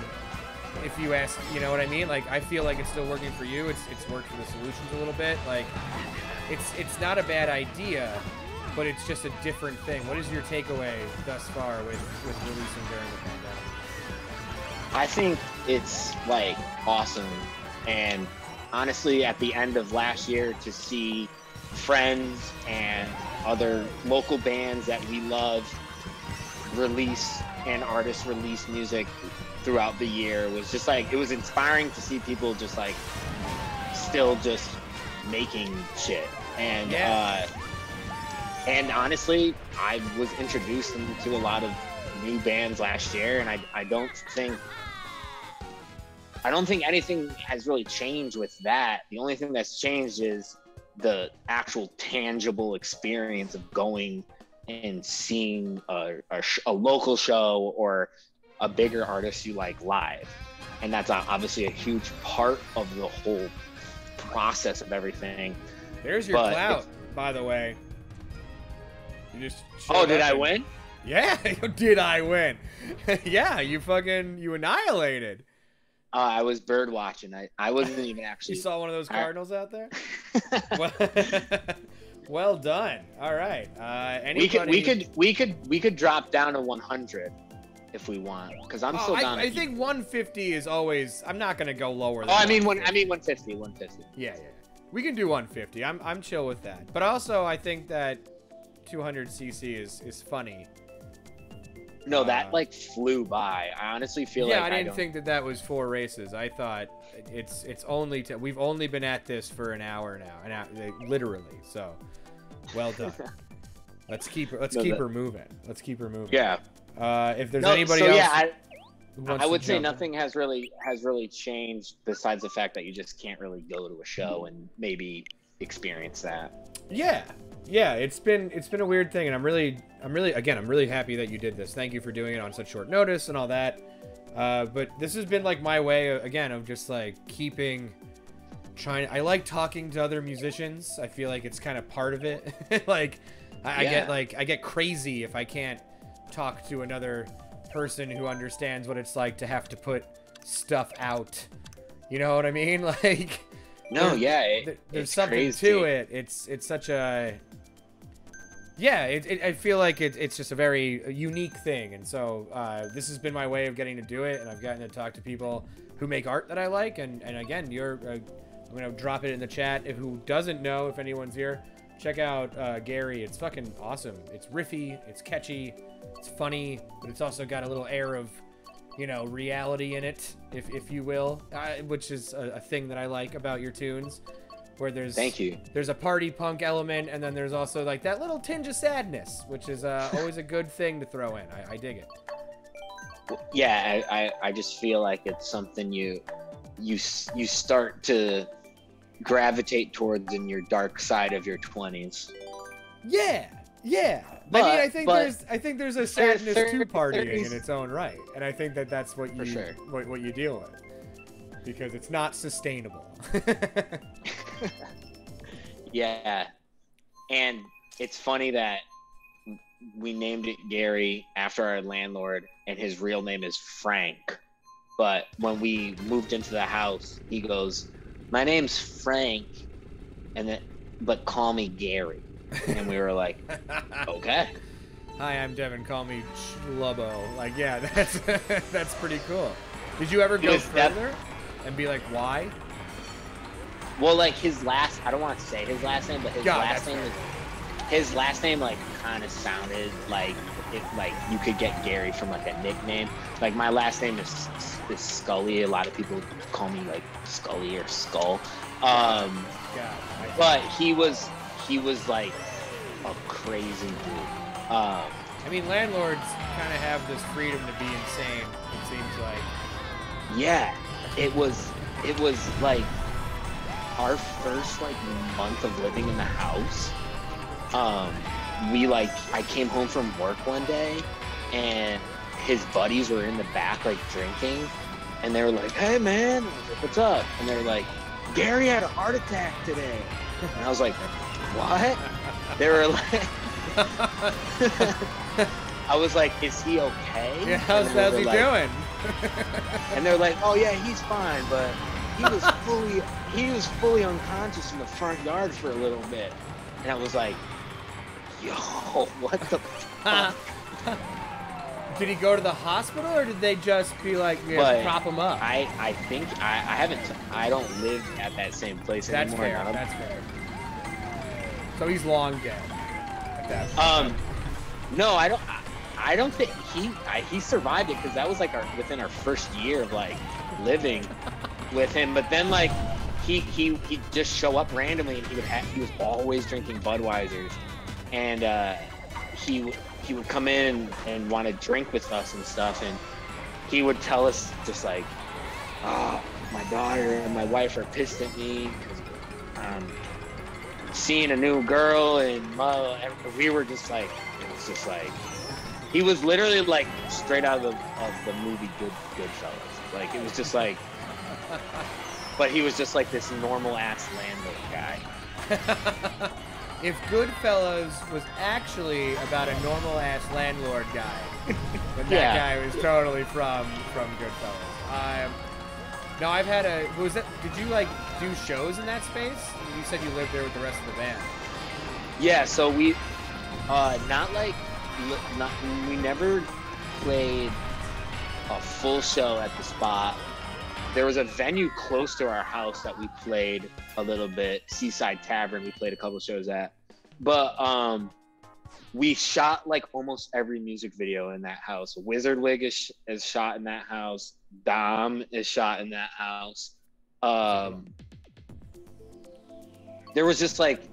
if you ask, you know what I mean? Like, I feel like it's still working for you. It's worked for the Solutions a little bit. Like, it's not a bad idea, but it's just a different thing. What is your takeaway thus far with releasing during the pandemic? I think it's, like, awesome. And honestly, at the end of last year, to see friends and other local bands that we love release and artists release music throughout the year was just like, it was inspiring to see people just like still just making shit. And and honestly, I was introduced to a lot of new bands last year, and I don't think anything has really changed with that. The only thing that's changed is the actual tangible experience of going and seeing a local show or a bigger artist you like live. And that's obviously a huge part of the whole process of everything. There's your clout, by the way. You just did I win? Yeah, did I win? Yeah, you annihilated. I was bird watching. I wasn't even actually. You saw one of those cardinals out there? Well done. All right. Anybody... We could drop down to 100 if we want, because I'm still down. I think 150 is always. I'm not gonna go lower. Than I mean 150. 150. Yeah. We can do 150. I'm chill with that. But also, I think that 200cc is funny. No, that like flew by. I honestly feel like I didn't think that was 4 races. I thought it's only we've only been at this for an hour now, literally. So, well done. Let's keep her moving. Let's keep her moving. Yeah. If there's anybody else. Yeah, I would say nothing has really changed besides the fact that you just can't really go to a show and maybe experience that. Yeah, it's been a weird thing, and I'm really happy that you did this. Thank you for doing it on such short notice and all that. But this has been like my way again of just like I like talking to other musicians. I feel like it's kind of part of it. Like I get crazy if I can't talk to another person who understands what it's like to have to put stuff out. You know what I mean? Like no, there's something crazy. to it. It's such a Yeah, I feel like it's just a very unique thing, and so this has been my way of getting to do it, and I've gotten to talk to people who make art that I like, and again, I'm gonna drop it in the chat. Who doesn't know, if anyone's here, check out Gary. It's fucking awesome. It's riffy, it's catchy, it's funny, but it's also got a little air of, you know, reality in it, if you will, which is a thing that I like about your tunes. Where there's Thank you. There's a party punk element, and then there's also like that little tinge of sadness, which is always a good thing to throw in. I dig it. Yeah, I just feel like it's something you start to gravitate towards in your dark side of your 20s. Yeah. But, I mean, I think there's a sadness to 30s partying in its own right, and I think that's what you sure. what you deal with, because it's not sustainable. Yeah, and it's funny that we named it Gary after our landlord, and his real name is Frank. But when we moved into the house, he goes, "My name's Frank, but call me Gary." And we were like, "Okay." Hi, I'm Devon. Call me Schlubbo. Like, yeah, that's pretty cool. Did you ever go further and be like, why? Well, like I don't want to say his last name, but his last name like kind of sounded like you could get Gary from like a nickname. Like my last name is Scully. A lot of people call me like Scully or Skull. But he was like a crazy dude. I mean, landlords kind of have this freedom to be insane, it seems like. Yeah, it was like our first like month of living in the house. I came home from work one day, and his buddies were in the back like drinking, and they were like, "Hey man," I was like, "What's up?" And they were like, "Gary had a heart attack today." And I was like, "What?" They were like, I was like, "Is he okay?" Yeah, how's he doing? And they're like, "Oh yeah, he's fine, but he was fully unconscious in the front yard for a little bit." And I was like, "Yo, what the fuck?" Did he go to the hospital, or did they just be like, prop him up? I think I don't live at that same place anymore. That's fair. So he's long dead at that point. No, I don't think he survived it, because that was like within our first year of like living with him. But then like he'd just show up randomly, and he was always drinking Budweisers, and he would come in and want to drink with us and stuff, and he would tell us just like, "Oh, my daughter and my wife are pissed at me because I'm seeing a new girl," and we were just like, it was just like, he was literally like straight out of the movie Goodfellas. Like it was just like, but he was just like this normal ass landlord guy. If Goodfellas was actually about a normal ass landlord guy, then that guy was totally from Goodfellas. No, I've had did you like do shows in that space? You said you lived there with the rest of the band. Yeah, so we we never played a full show at the spot. There was a venue close to our house that we played a little bit, Seaside Tavern. We played a couple shows at, but we shot like almost every music video in that house. Wizardwig is shot in that house. Dom is shot in that house. There was just like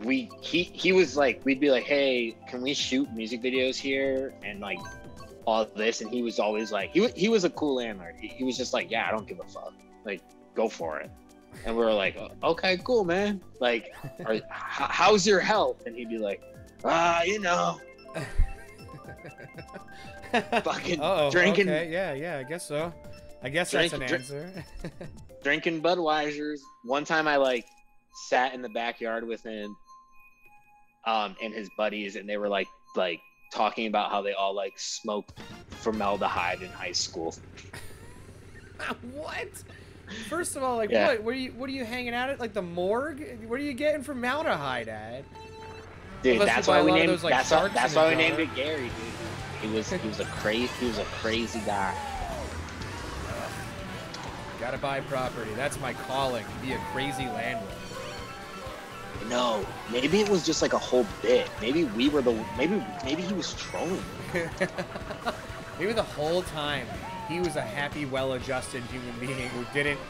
he was like, we'd be like, "Hey, can we shoot music videos here?" And like all this, and he was always like, he was a cool landlord. He was just like, "Yeah, I don't give a fuck. Like, go for it." And we were like, "Okay, cool, man. Like, how's your health?" And he'd be like, you know, fucking drinking. Okay, yeah, I guess so. I guess that's an answer. Drinking Budweisers. One time I like sat in the backyard with him and his buddies, and they were like talking about how they all like smoked formaldehyde in high school. What? First of all, like, what are you hanging out at, like the morgue? What are you getting formaldehyde at? Dude, Unless that's you buy why we a lot of named those, like, that's sharks in why a we named jar. it Gary, dude. He was a crazy guy. Gotta buy property. That's my calling. Be a crazy landlord. No, maybe it was just like a whole bit. Maybe we were maybe he was trolling. Maybe the whole time he was a happy, well-adjusted human being who didn't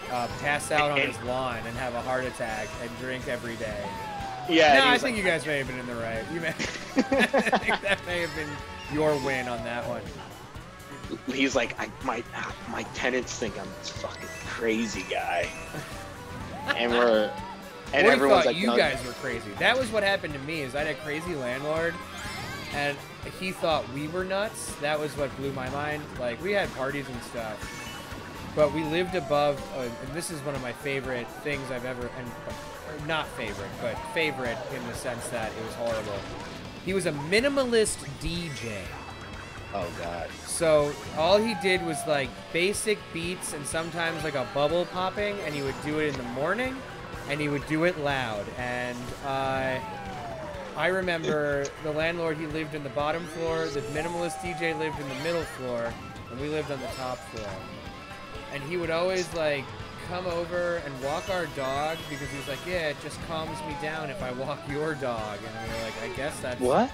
pass out on his lawn and have a heart attack and drink every day. Yeah. No, I think you guys may have been in the right. I think that may have been your win on that one. He's like, my tenants think I'm this fucking crazy guy, and everyone's like, you no. guys were crazy. That was what happened to me. Is I had a crazy landlord, and he thought we were nuts. That was what blew my mind. Like, we had parties and stuff, but we lived above. And this is one of my favorite things I've ever, and not favorite, but favorite in the sense that it was horrible. He was a minimalist DJ. Oh god. So all he did was like basic beats and sometimes like a bubble popping, and he would do it in the morning, and he would do it loud. And I remember the landlord, he lived in the bottom floor, the minimalist DJ lived in the middle floor, and we lived on the top floor. And he would always like come over and walk our dog because he was like, yeah, it just calms me down if I walk your dog. And we were like, I guess that's What?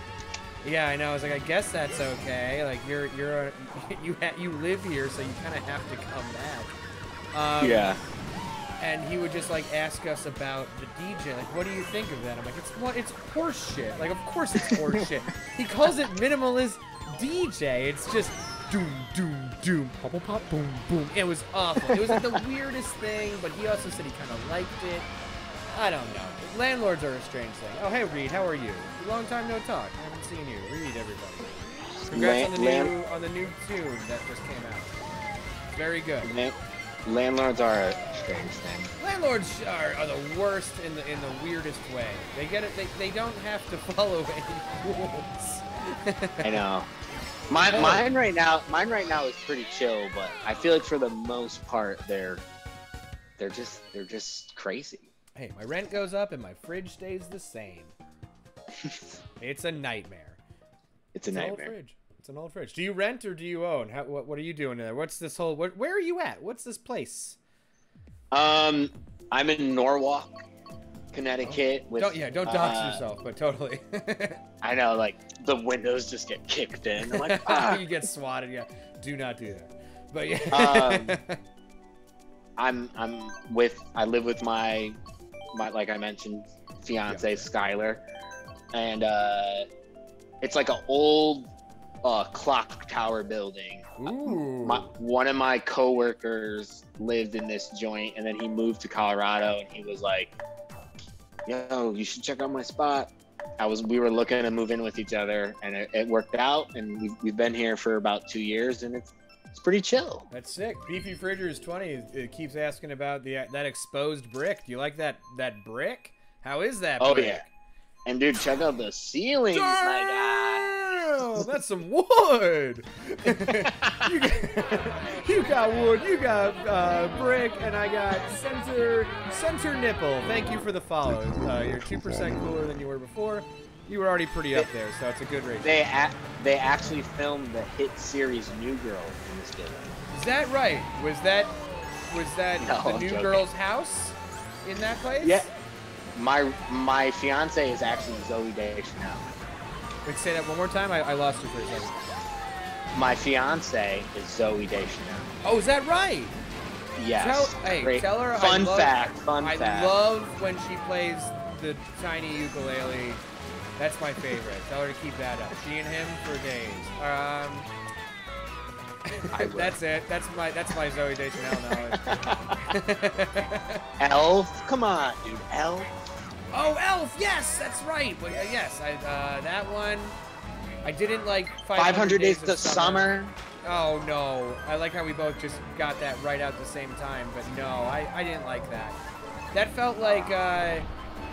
Yeah, I know. I was like, I guess that's okay. Like, you live here, so you kind of have to come back. Yeah. And he would just like ask us about the DJ. Like, what do you think of that? I'm like, it's horse shit. Like, of course it's horse shit. He calls it minimalist DJ. It's just doom, doom, doom, pop, pop, pop, boom, boom. It was awful. It was like the weirdest thing, but he also said he kind of liked it. I don't know. Landlords are a strange thing. Oh, hey, Reed, how are you? Long time no talk. I haven't seen you. Reed, everybody. Congrats on the new tune that just came out. Very good. Landlords are a strange thing. Landlords are the worst in the weirdest way. They get it. They don't have to follow any rules. I know. Mine right now is pretty chill, but I feel like for the most part they're just crazy. Hey, my rent goes up and my fridge stays the same. It's a nightmare. It's a nightmare. Old fridge. It's an old fridge. Do you rent or do you own? What are you doing there? What's this whole? Where are you at? What's this place? I'm in Norwalk, Connecticut. Oh. Don't dox yourself, but totally. I know, like the windows just get kicked in. I'm like, ah. You get swatted. Yeah, do not do that. But yeah. I live with my like I mentioned, fiance Skylar, and it's like an old clock tower building. Ooh. One of my coworkers lived in this joint, and then he moved to Colorado, and he was like, yo, you should check out my spot. We were looking to move in with each other, and it worked out, and we've been here for about 2 years, and it's pretty chill. That's sick. Beefy Friggers 20 it keeps asking about that exposed brick. Do you like that brick? How is that brick? Oh yeah. And dude, check out the ceilings, my guy. That's some wood. you got wood, you got brick, and I got center nipple. Thank you for the follow. You're 2% cooler than you were before. You were already pretty up there, so it's a good ratio. They actually filmed the hit series New Girl in this building. Is that right? Was that No, the I'm New joking. Girl's house in that place? Yeah. My fiance is actually Zoe Deschanel. Wait, say that one more time. I lost you for a second. My fiance is Zoe Deschanel. Oh, is that right? Yes. Tell her. Fun fact. I love when she plays the tiny ukulele. That's my favorite. Tell her to keep that up. She and him for days. That's it. That's my Zoe Deschanel knowledge. Elf? Come on, dude. Elf? Oh, Elf! Yes, that's right. But yes, that one. I didn't like 500 Days of Summer. Oh no, I like how we both just got that right out at the same time. But no, I didn't like that. That felt like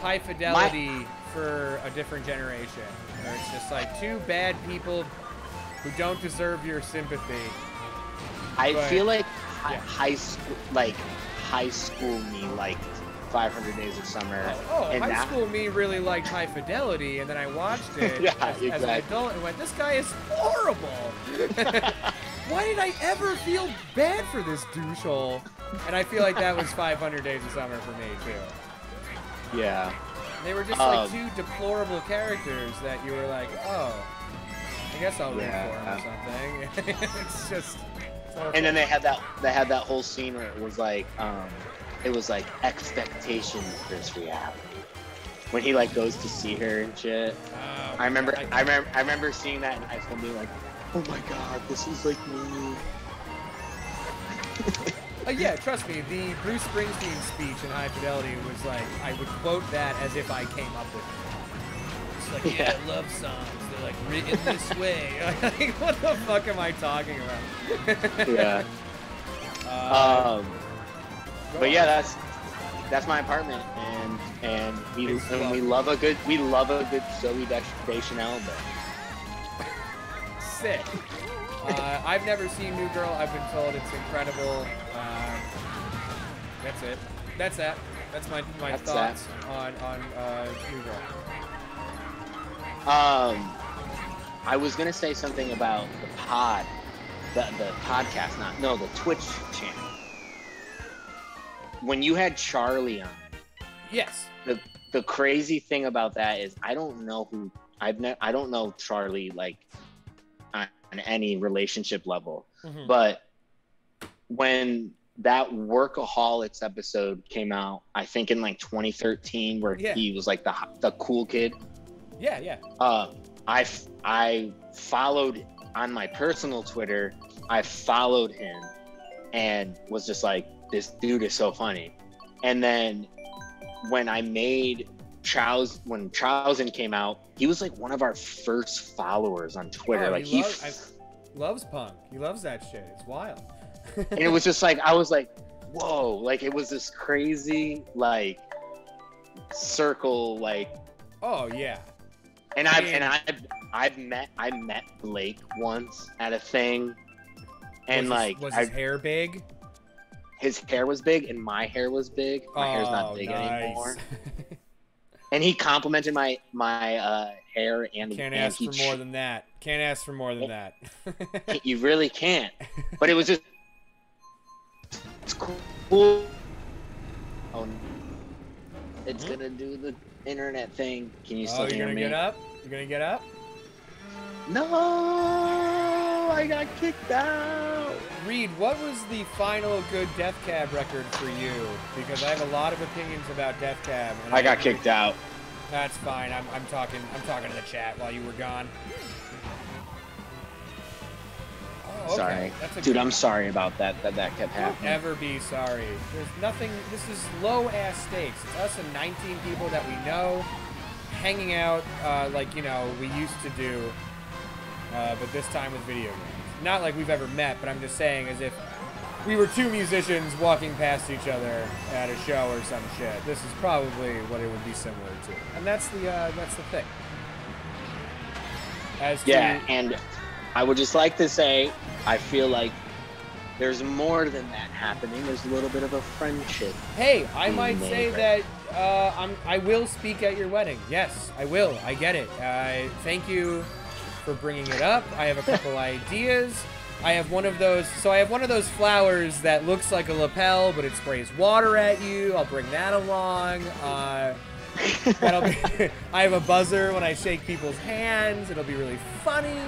High Fidelity for a different generation. Where it's just like two bad people who don't deserve your sympathy. I feel like yeah. high school me liked 500 Days of Summer. Oh, and high school me really liked High Fidelity, and then I watched it Yeah, as an adult and went, this guy is horrible. Why did I ever feel bad for this douchehole? And I feel like that was 500 Days of Summer for me, too. Yeah. They were just like two deplorable characters that you were like, oh, I guess I'll root for him or something. It's just... And then they had that whole scene where it was like expectations versus reality. When he like goes to see her and shit. I remember seeing that in high school and being like, oh my god, this is like me. Yeah, trust me, the Bruce Springsteen speech in High Fidelity was like, I would quote that as if I came up with it. It's like, yeah, love songs, they're like written this way. Like, what the fuck am I talking about? Yeah. But yeah, that's my apartment, and we love a good Zoe Deschanel album. Sick. I've never seen New Girl. I've been told it's incredible. That's it. That's that. That's my thoughts on New Girl. I was gonna say something about the podcast, the Twitch channel. When you had Charlie on, yes. The crazy thing about that is I don't know Charlie like on any relationship level, but when that Workaholics episode came out, I think in like 2013, where he was like the cool kid. Yeah. I followed on my personal Twitter. I followed him and was just like, this dude is so funny. And then when I made when Chousand came out, he was like one of our first followers on Twitter. Like he loves punk. He loves that shit. It's wild. And it was just like, I was like, whoa, like it was this crazy like circle, like, oh yeah. And I met Blake once at a thing, and was his hair big? His hair was big, and my hair was big. My hair's not big anymore. And he complimented my hair and can't ask for more than that. Can't ask for more than that. You really can't. But it was just it's cool. Oh, it's gonna do the internet thing. Can you still hear me? You're gonna get up? No, I got kicked out. Reed, what was the final good Def Cab record for you? Because I have a lot of opinions about Def Cab. I got kicked out. That's fine. I'm talking to the chat while you were gone. Oh, okay. Sorry, dude. I'm sorry about that. That kept happening. Don't ever be sorry. There's nothing. This is low ass stakes. It's us and 19 people that we know, hanging out like we used to do, but this time with video games. Not like we've ever met, but I'm just saying as if we were two musicians walking past each other at a show or some shit. This is probably what it would be similar to, and that's the thing. And I would just like to say, I feel like there's more than that happening. There's a little bit of a friendship. Hey, I might say that I will speak at your wedding. Yes, I will. I get it. Thank you for bringing it up. I have a couple ideas. I have one of those. So I have one of those flowers that looks like a lapel, but it sprays water at you. I'll bring that along. That'll be. I have a buzzer when I shake people's hands. It'll be really funny.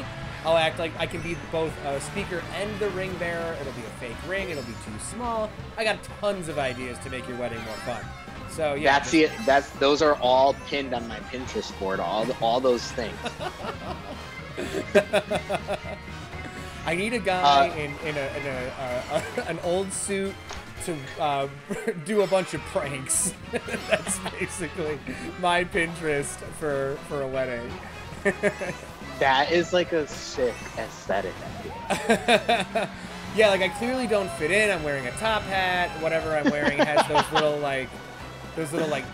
I'll act like I can be both a speaker and the ring bearer. It'll be a fake ring. It'll be too small. I got tons of ideas to make your wedding more fun. So yeah. Those are all pinned on my Pinterest board. All those things. I need a guy in an old suit to do a bunch of pranks. That's basically my Pinterest for a wedding. That is like a sick aesthetic. Yeah, like I clearly don't fit in. I'm wearing a top hat. Whatever I'm wearing has those little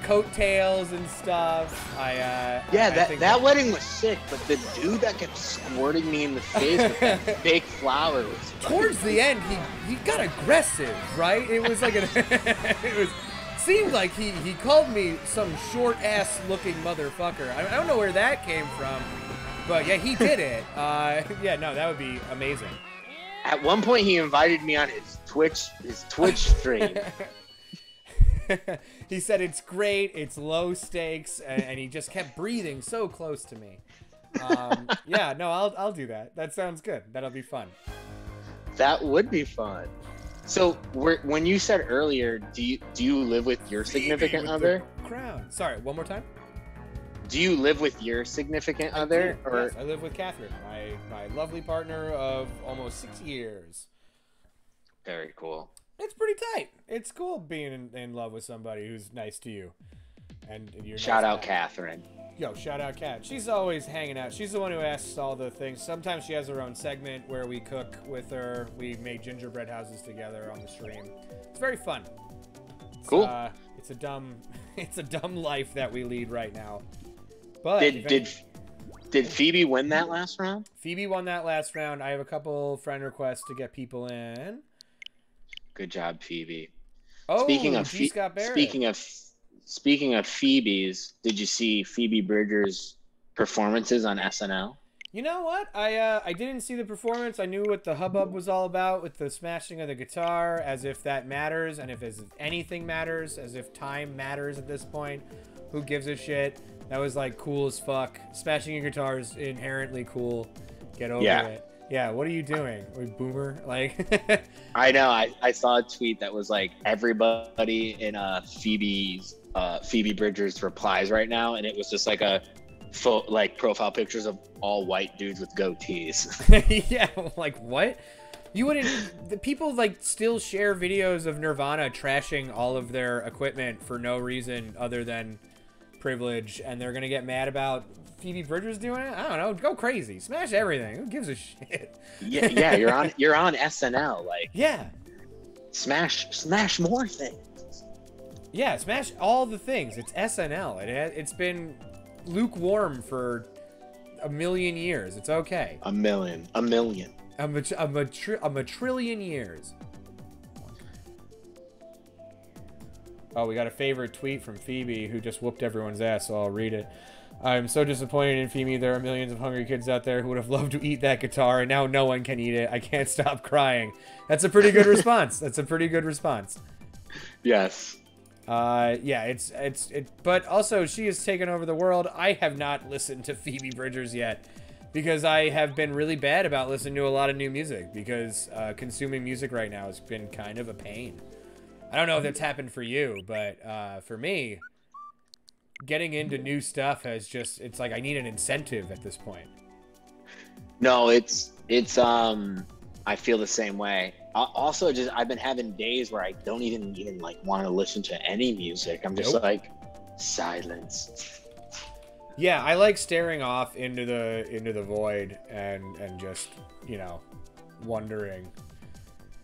coattails and stuff. That wedding was sick, but the dude that kept squirting me in the face with that fake flower was towards the end. He got aggressive, right? It was like it was seemed like he called me some short-ass looking motherfucker. I don't know where that came from, but yeah, he did it. Yeah, no, that would be amazing. At one point, he invited me on his Twitch stream. He said it's great, it's low stakes, and he just kept breathing so close to me. Yeah, no, I'll do that. That sounds good. That'll be fun. That would be fun. So, when you said earlier, do you live with your significant other? Crown. Sorry, one more time. Do you live with your significant other? Or yes, I live with Catherine, my lovely partner of almost 6 years. Very cool. It's pretty tight. It's cool being in love with somebody who's nice to you. And you're shout nice out back. Catherine. Yo, shout out Kat. She's always hanging out. She's the one who asks all the things. Sometimes she has her own segment where we cook with her. We made gingerbread houses together on the stream. It's very fun. Cool. It's a dumb life that we lead right now. But did Phoebe win that last round? Phoebe won that last round. I have a couple friend requests to get people in. Good job, Phoebe. Oh, speaking of Phoebe's, did you see Phoebe Bridgers' performances on SNL? You know what? I didn't see the performance. I knew what the hubbub was all about with the smashing of the guitar, as if that matters, and as if anything matters, as if time matters at this point. Who gives a shit? That was like cool as fuck. Smashing your guitar is inherently cool. Get over it. Yeah, what are you doing? Boomer? Like I know. I saw a tweet that was like everybody in Phoebe Bridgers replies right now, and it was just like a profile pictures of all white dudes with goatees. Yeah, like what? You wouldn't. The people like still share videos of Nirvana trashing all of their equipment for no reason other than privilege, and they're gonna get mad about Phoebe Bridgers doing it? I don't know. Go crazy. Smash everything. Who gives a shit? Yeah, you're on SNL. Like, yeah. Smash more things. Yeah, smash all the things. It's SNL. It's been lukewarm for a million years. It's okay. A million. A trillion years. Oh, we got a favorite tweet from Phoebe who just whooped everyone's ass, so I'll read it. I'm so disappointed in Phoebe. There are millions of hungry kids out there who would have loved to eat that guitar, and now no one can eat it. I can't stop crying. That's a pretty good response. That's a pretty good response. Yes. Yeah, but also she has taken over the world. I have not listened to Phoebe Bridgers yet because I have been really bad about listening to a lot of new music because consuming music right now has been kind of a pain. I don't know if that's happened for you, but for me, getting into new stuff it's like I need an incentive at this point. No, it's I feel the same way. Also, I've been having days where I don't even like want to listen to any music. I'm just like silence. Yeah, I like staring off into the void and just, wondering.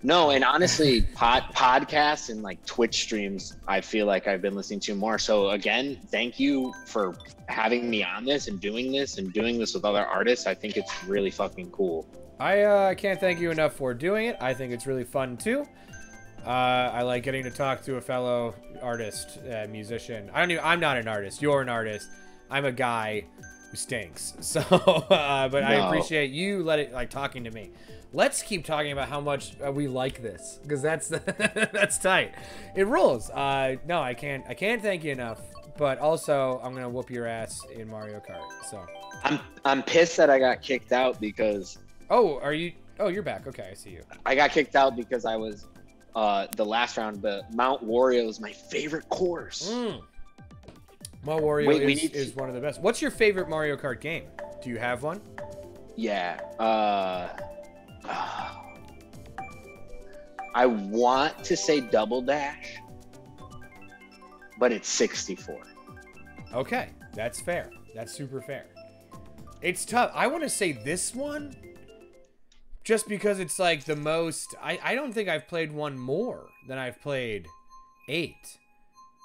No, and honestly, podcasts and like Twitch streams, I feel like I've been listening to more. So again, thank you for having me on this and doing this with other artists. I think it's really fucking cool. I can't thank you enough for doing it. I think it's really fun too. I like getting to talk to a fellow artist, musician. I'm not an artist. You're an artist. I'm a guy who stinks. So, but I appreciate you talking to me. Let's keep talking about how much we like this, because that's that's tight. It rules. No, I can't thank you enough. But also, I'm gonna whoop your ass in Mario Kart. So I'm pissed that I got kicked out because. Oh, are you? Oh, you're back. Okay, I see you. I got kicked out because I was the last round. But Mount Wario is my favorite course. Mount Wario is one of the best. What's your favorite Mario Kart game? Do you have one? Yeah. I want to say Double Dash, but it's 64. Okay, that's fair. That's super fair. It's tough. I want to say this one, just because it's like the most. I don't think I've played one more than I've played 8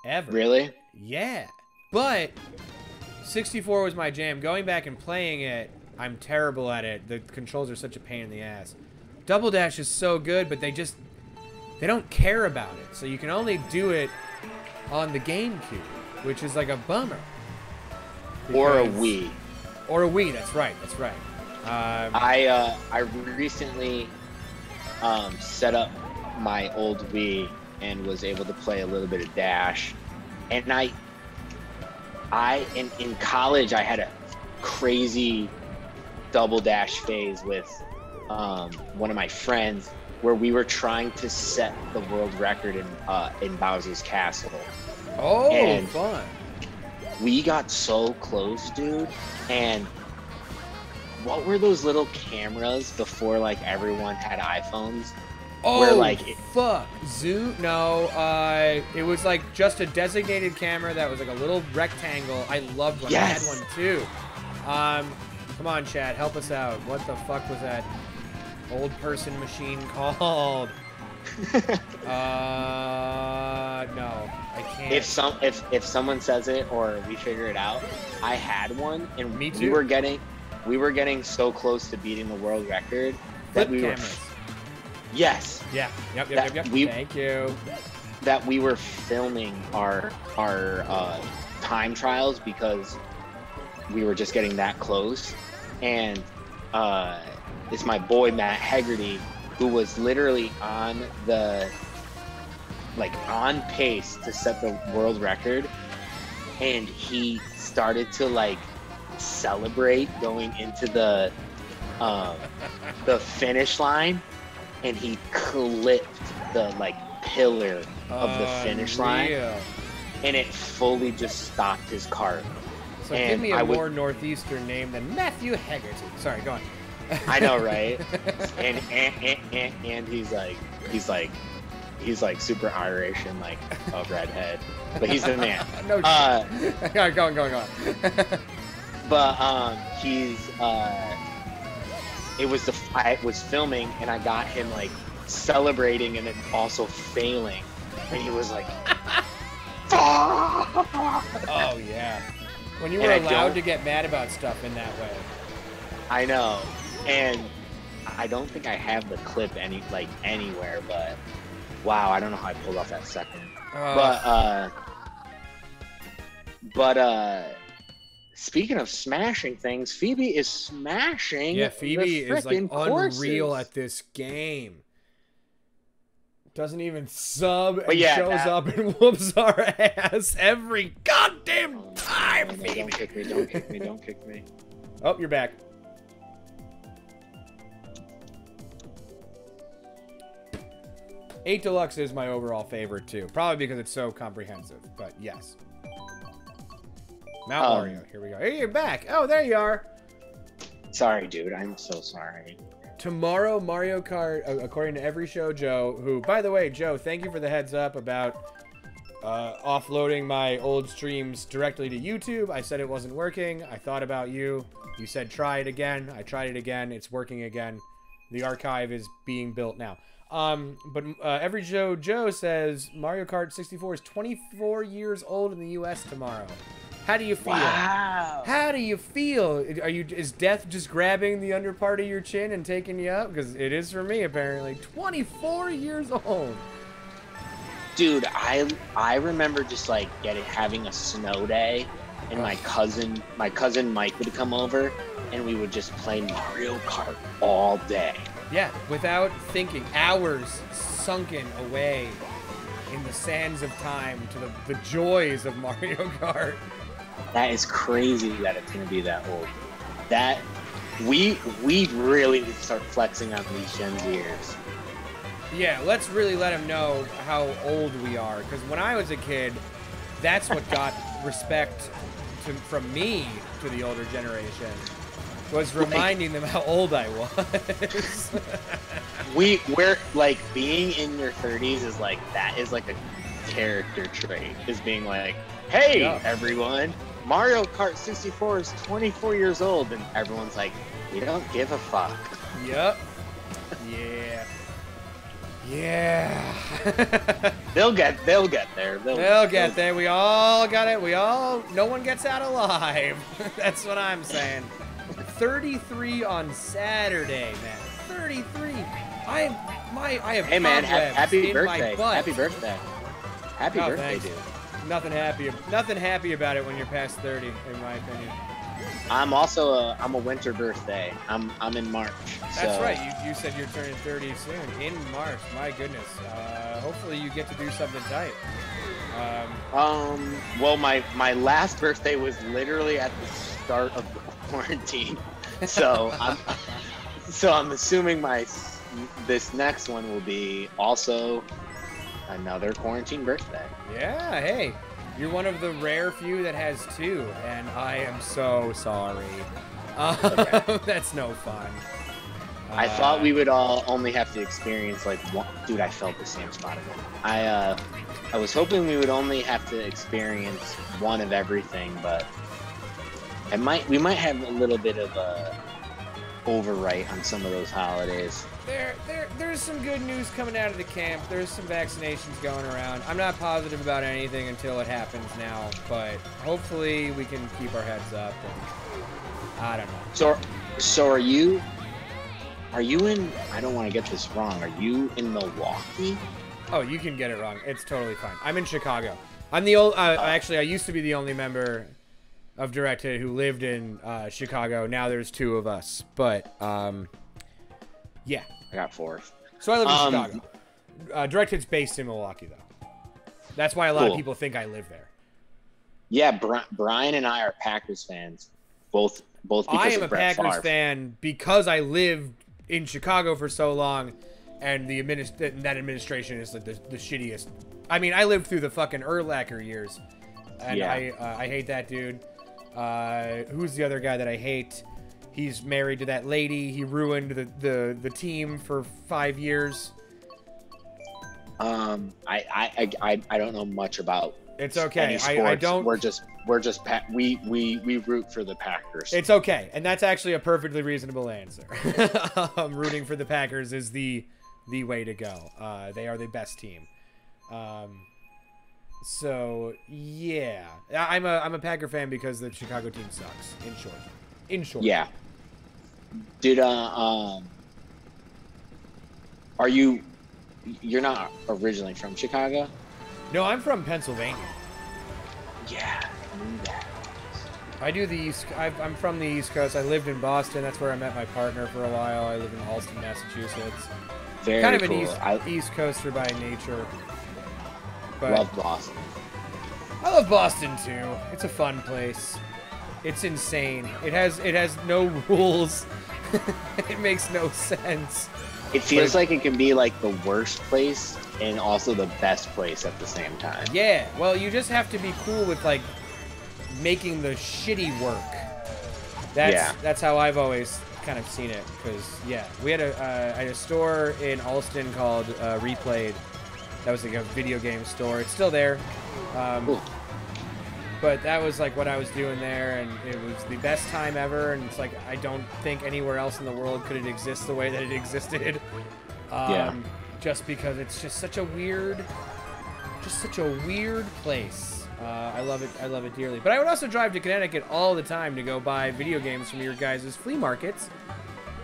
ever. Really? Yeah, but 64 was my jam. Going back and playing it, I'm terrible at it. The controls are such a pain in the ass. Double Dash is so good, but they don't care about it. So you can only do it on the GameCube, which is like a bummer. Or a Because- Wii. Or a Wii, that's right, that's right. I recently set up my old Wii and was able to play a little bit of Dash. And in college, I had a crazy double Dash phase with one of my friends where we were trying to set the world record in Bowser's Castle. Oh, and fun. We got so close, dude. And what were those little cameras before like everyone had iPhones? Oh, where, like, fuck. Zoom? No, it was like just a designated camera that was like a little rectangle. I loved one. Yes. I had one too. Come on, Chad, help us out. What the fuck was that old person machine called? No, I can't. If someone says it or we figure it out, I had one, and Me we too. were getting so close to beating the world record that Flip we cameras. were. Yes. Yeah. Yep. We- Thank you. That we were filming our time trials because we were just getting that close, and it's my boy Matt Hegarty who was literally on pace to set the world record, and he started to like celebrate going into the finish line, and he clipped the like pillar of the finish line, Unreal. and it fully just stopped his cart. So And give me I a would- more northeastern name than Matthew Hegarty. Sorry, go on. I know, right? and he's like super Irish and like a redhead, but he's the man. No shit. Go on. But I was filming, and I got him like celebrating and then also failing, and he was like, Oh yeah. When you were And I allowed don't- to get mad about stuff in that way. I know, and I don't think I have the clip anywhere, but wow, I don't know how I pulled off that second. But speaking of smashing things, Phoebe is smashing. Yeah, Phoebe the is like frickin' courses. unreal at this game. Doesn't even sub and But yeah, shows up and whoops our ass every goddamn time, Oh, Phoebe. don't kick me! Don't kick me! Don't kick me! Oh, you're back. Eight Deluxe is my overall favorite too, probably because it's so comprehensive. But yes, Mount Mario. Here we go. Hey, you're back. Oh, there you are. Sorry, dude. I'm so sorry. Tomorrow, Mario Kart, according to Every Show Joe, who, by the way, Joe, thank you for the heads up about offloading my old streams directly to YouTube. I said it wasn't working. I thought about you. You said try it again. I tried it again. It's working again. The archive is being built now. But Every Show Joe says Mario Kart 64 is 24 years old in the U.S. tomorrow. How do you feel? Wow. How do you feel? Is death just grabbing the under part of your chin and taking you up? Because it is for me, apparently. 24 years old. Dude, I remember just like having a snow day, and my cousin Mike would come over, and we would just play Mario Kart all day. Yeah, without thinking. Hours sunken away in the sands of time to the joys of Mario Kart. That is crazy that it's gonna be that old. That we really need to start flexing on these Gen Zers. Yeah, let's really let them know how old we are. Because when I was a kid, that's what got respect from me to the older generation. Was reminding them how old I was. We're like, being in your 30s is like, that is like a character trait. Is being like, hey, Yeah. everyone, Mario Kart 64 is 24 years old, and everyone's like, we don't give a fuck. Yep. Yeah. Yeah. They'll get there. They'll get there. We all got it. No one gets out alive. That's what I'm saying. 33 on Saturday, man. 33. I have Hey man, cobwebs happy in birthday! my butt. Happy birthday! Happy Oh, birthday, thanks. dude! nothing happy about it when you're past 30, in my opinion. I'm also I'm a winter birthday. I'm in March. That's so. right. You said you're turning 30 soon in March. My goodness. Hopefully you get to do something tight. Well, my last birthday was literally at the start of the quarantine, so I'm assuming this next one will be also another quarantine birthday. Yeah. Hey, you're one of the rare few that has two, and I am so sorry. Okay. That's no fun. I thought we would all only have to experience like one. Dude, I felt the same spot again. I was hoping we would only have to experience one of everything, but we might have a little bit of a overwrite on some of those holidays. There's some good news coming out of the camp. There's some vaccinations going around. I'm not positive about anything until it happens now, but hopefully we can keep our heads up. And I don't know. So are you in? I don't want to get this wrong. Are you in Milwaukee? Oh, you can get it wrong. It's totally fine. I'm in Chicago. I'm the old. Actually, I used to be the only member of Direct Hit who lived in Chicago. Now there's two of us, but yeah. I got fourth. So I live in Chicago. Direct Hit's based in Milwaukee, though. That's why a lot of people think I live there. Yeah, Brian and I are Packers fans. Both because I am of a Brett Packers Favre. fan because I lived in Chicago for so long, and that administration is like the shittiest. I mean, I lived through the fucking Urlacher years, and Yeah. I hate that dude. Who's the other guy that I hate? He's married to that lady. He ruined the team for 5 years. I don't know much about. It's okay. Any sports. I don't. We're just we root for the Packers. It's okay, and that's actually a perfectly reasonable answer. Rooting for the Packers is the way to go. They are the best team. So yeah, I'm a Packer fan because the Chicago team sucks. In short. Yeah. Did are you're not originally from Chicago? No, I'm from Pennsylvania. Yeah, I knew that. I do the East. I'm from the East Coast. I lived in Boston. That's where I met my partner for a while. I live in Allston, Massachusetts. Very kind of cool. an East Coaster by nature. But Love Boston. I love Boston too. It's a fun place. It's insane. It has no rules. It makes no sense. It feels like it can be like the worst place and also the best place at the same time. Yeah. Well, you just have to be cool with like making the shitty work. That's how I've always kind of seen it. Because yeah, we had a store in Allston called Replayed. That was like a video game store. It's still there. Cool. But that was like what I was doing there, and it was the best time ever. And it's like I don't think anywhere else in the world could it exist the way that it existed. Just because it's just such a weird place. I love it dearly. But I would also drive to Connecticut all the time to go buy video games from your guys' flea markets.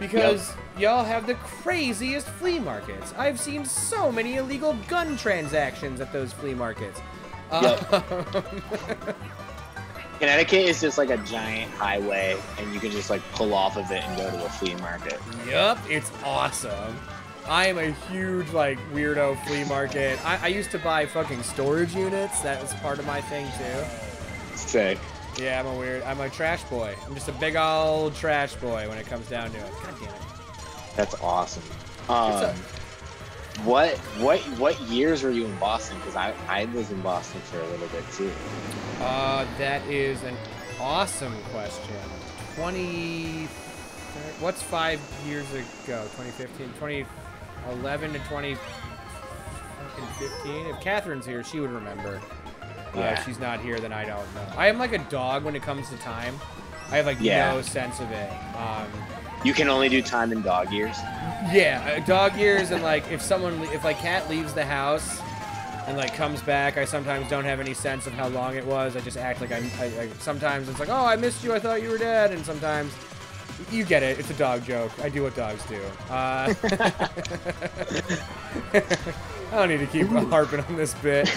Because y'all have the craziest flea markets. I've seen so many illegal gun transactions at those flea markets. Connecticut is just like a giant highway, and you can just like pull off of it and go to a flea market. Yup, it's awesome. I am a huge like weirdo flea market. I used to buy fucking storage units. That was part of my thing too. Sick. Yeah, I'm a trash boy. I'm just a big old trash boy when it comes down to it. God damn it. That's awesome. What years were you in Boston? Because I was in Boston for a little bit too. That is an awesome question. What's 5 years ago? 2015, 2011 to 2015. If Catherine's here, she would remember. If she's not here, then I don't know. I am like a dog when it comes to time. I have like no sense of it. You can only do time in dog years. Yeah, dog years, and like if like Cat leaves the house and like comes back, I sometimes don't have any sense of how long it was. I just act like I sometimes it's like, oh, I missed you, I thought you were dead, and sometimes you get it. It's a dog joke. I do what dogs do. I don't need to keep harping on this bit.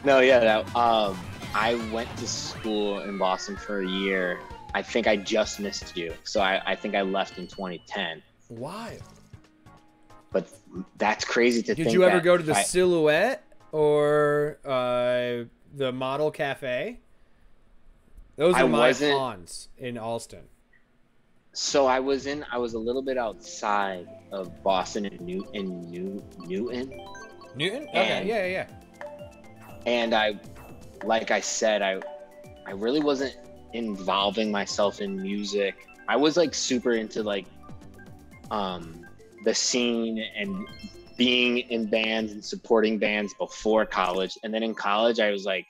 No, yeah, that, I went to school in Boston for a year. I think I just missed you, so I think I left in 2010. Why? But that's crazy to think. Did you ever go to the Silhouette or the Model Cafe? Those are my cons in Allston. So I was a little bit outside of Boston in Newton. Newton? Okay, yeah. And like I said, I really wasn't involving myself in music. I was like super into like the scene and being in bands and supporting bands before college. And then in college, I was like,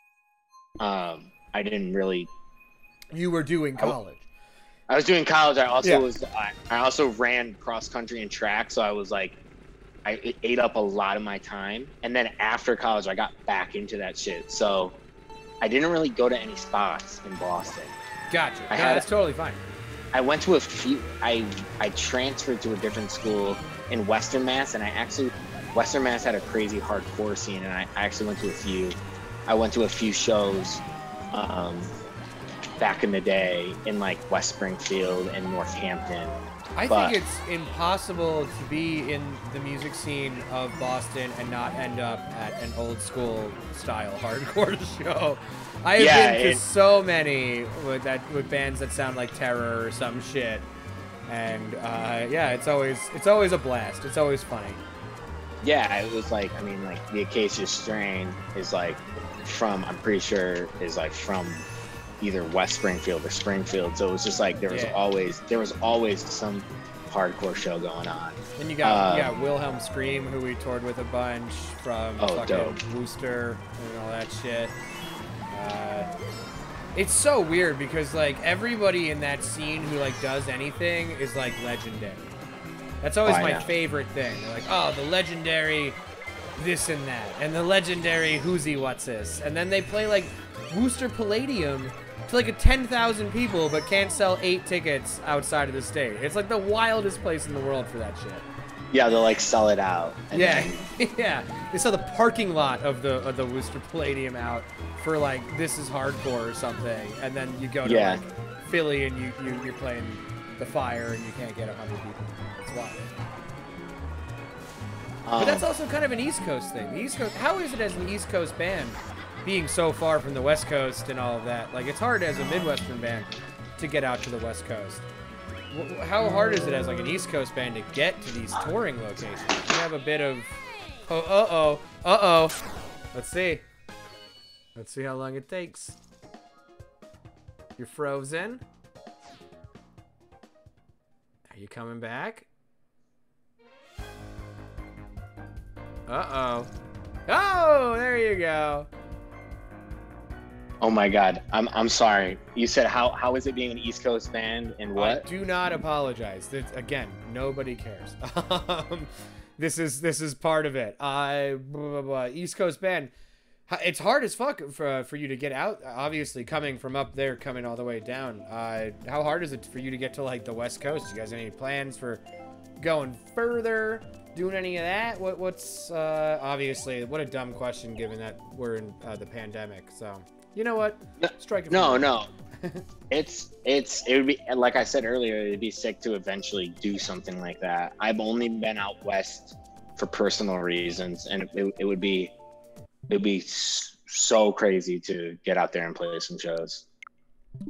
I didn't really. You were doing college. I was doing college. I also I also ran cross country and track. So I was like, it ate up a lot of my time. And then after college, I got back into that shit. So I didn't really go to any spots in Boston. Gotcha. That's totally fine. I went to a few. I transferred to a different school in Western Mass, and Western Mass had a crazy hardcore scene, and I actually went to a few. I went to a few shows back in the day in like West Springfield and Northampton. I think it's impossible to be in the music scene of Boston and not end up at an old school style hardcore show. I have been to so many with bands that sound like Terror or some shit, and it's always a blast. It's always funny. Yeah, it was like, I mean, like the Acacia Strain is like from, I'm pretty sure is like from either West Springfield or Springfield. So it was just like there was always some hardcore show going on. And you got Wilhelm Scream, who we toured with a bunch from fucking Worcester and all that shit. It's so weird because like everybody in that scene who like does anything is like legendary. That's always my favorite thing. They're like, oh, the legendary this and that, and the legendary who's-he what's this, and then they play like Worcester Palladium to like 10,000 people, but can't sell 8 tickets outside of the state. It's like the wildest place in the world for that shit. Yeah, they'll like sell it out. Yeah, yeah. They sell the parking lot of the Worcester Palladium out for like This Is Hardcore or something, and then you go to like Philly and you're playing The Fire and you can't get 100 people. It's wild. But that's also kind of an East Coast thing. The East Coast. How is it as an East Coast band, being so far from the West Coast and all of that? Like, it's hard as a Midwestern band to get out to the West Coast. How hard is it as like an East Coast band to get to these touring locations? You have a bit of, Let's see. Let's see how long it takes. You're frozen. Are you coming back? Oh, there you go. Oh my God, I'm sorry. You said how is it being an East Coast band and what? Do not apologize. Again, nobody cares. This is part of it. East Coast band. It's hard as fuck for you to get out. Obviously, coming from up there, coming all the way down. How hard is it for you to get to like the West Coast? You guys have any plans for going further? Doing any of that? What's obviously what a dumb question given that we're in the pandemic. So you know what? Strike it. No. It would be, like I said earlier, it'd be sick to eventually do something like that. I've only been out west for personal reasons, and it would be so crazy to get out there and play some shows.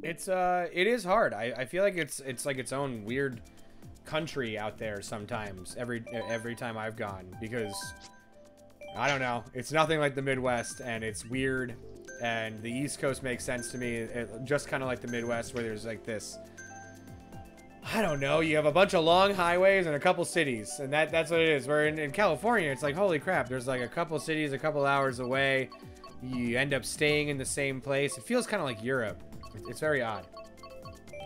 It is hard. I feel like it's like its own weird country out there sometimes every time I've gone, because I don't know, it's nothing like the Midwest, and it's weird, and the East Coast makes sense to me, just kind of like the Midwest, where there's like this, I don't know, you have a bunch of long highways and a couple cities, and that's what it is. Where in California, it's like, holy crap, there's like a couple cities a couple hours away, you end up staying in the same place. It feels kind of like Europe. It's very odd.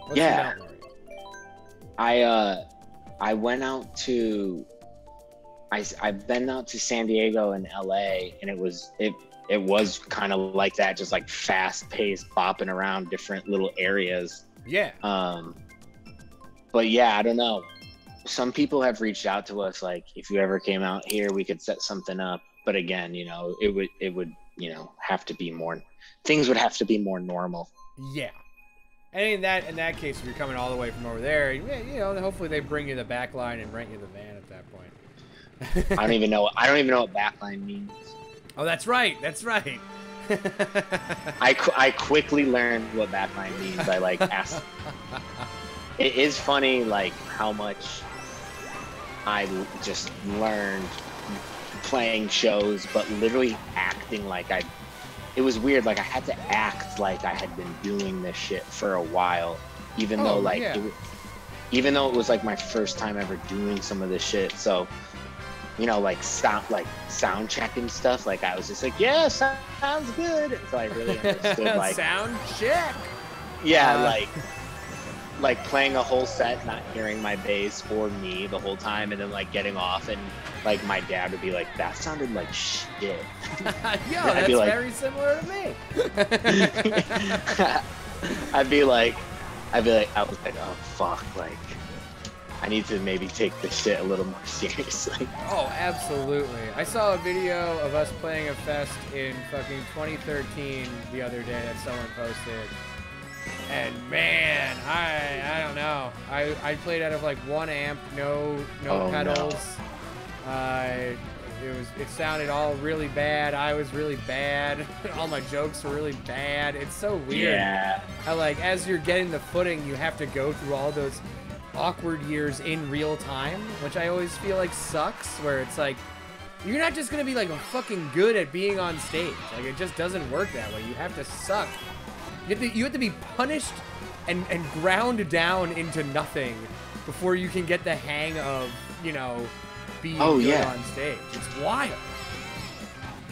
What's I went out to, I've been out to San Diego and LA, and it was kind of like that, just like fast paced, bopping around different little areas. Yeah. But yeah, I don't know. some people have reached out to us, like, if you ever came out here, we could set something up. But again, you know, it would, you know, have to be more, things would have to be more normal. Yeah. And in that case, if you're coming all the way from over there, you know, hopefully they bring you the back line and rent you the van at that point. I don't even know what backline means. Oh, that's right. That's right. I quickly learned what backline means. I like asked. It is funny, like, how much I just learned playing shows, but literally acting like it was weird. Like, I had to act like I had been doing this shit for a while, even though, like, even though it was like my first time ever doing some of this shit. So, you know, like sound checking stuff. Like, I was just like, yeah, sounds good. So I really understood, like, sound check. Yeah, like playing a whole set, not hearing my bass or me the whole time, and then like getting off, and like my dad would be like, "That sounded like shit." Yeah, that's like, very similar to me. I'd be like, I was like, oh fuck, like, I need to maybe take this shit a little more seriously. Oh, absolutely. I saw a video of us playing a fest in fucking 2013 the other day that someone posted. And man, I don't know. I played out of like 1 amp, no pedals. No. It sounded all really bad. I was really bad. All my jokes were really bad. It's so weird. Yeah. How, like, as you're getting the footing, you have to go through all those awkward years in real time, which I always feel like sucks, where it's like, you're not just gonna be like fucking good at being on stage. Like, it just doesn't work that way. You have to suck. You have to be punished and ground down into nothing before you can get the hang of, you know, being good on stage. It's wild.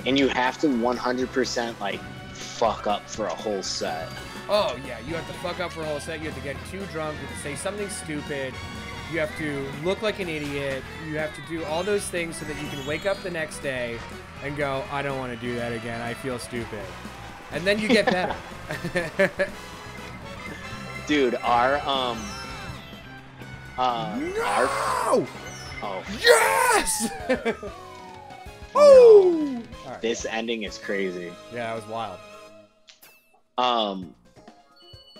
And you have to 100% like fuck up for a whole set. Oh yeah, you have to fuck up for a whole set. You have to get too drunk. You have to say something stupid. You have to look like an idiot. You have to do all those things so that you can wake up the next day and go, I don't want to do that again. I feel stupid. And then you get better. Dude, our no! Oh. Yes! Oh! Right, this ending is crazy. Yeah, that was wild.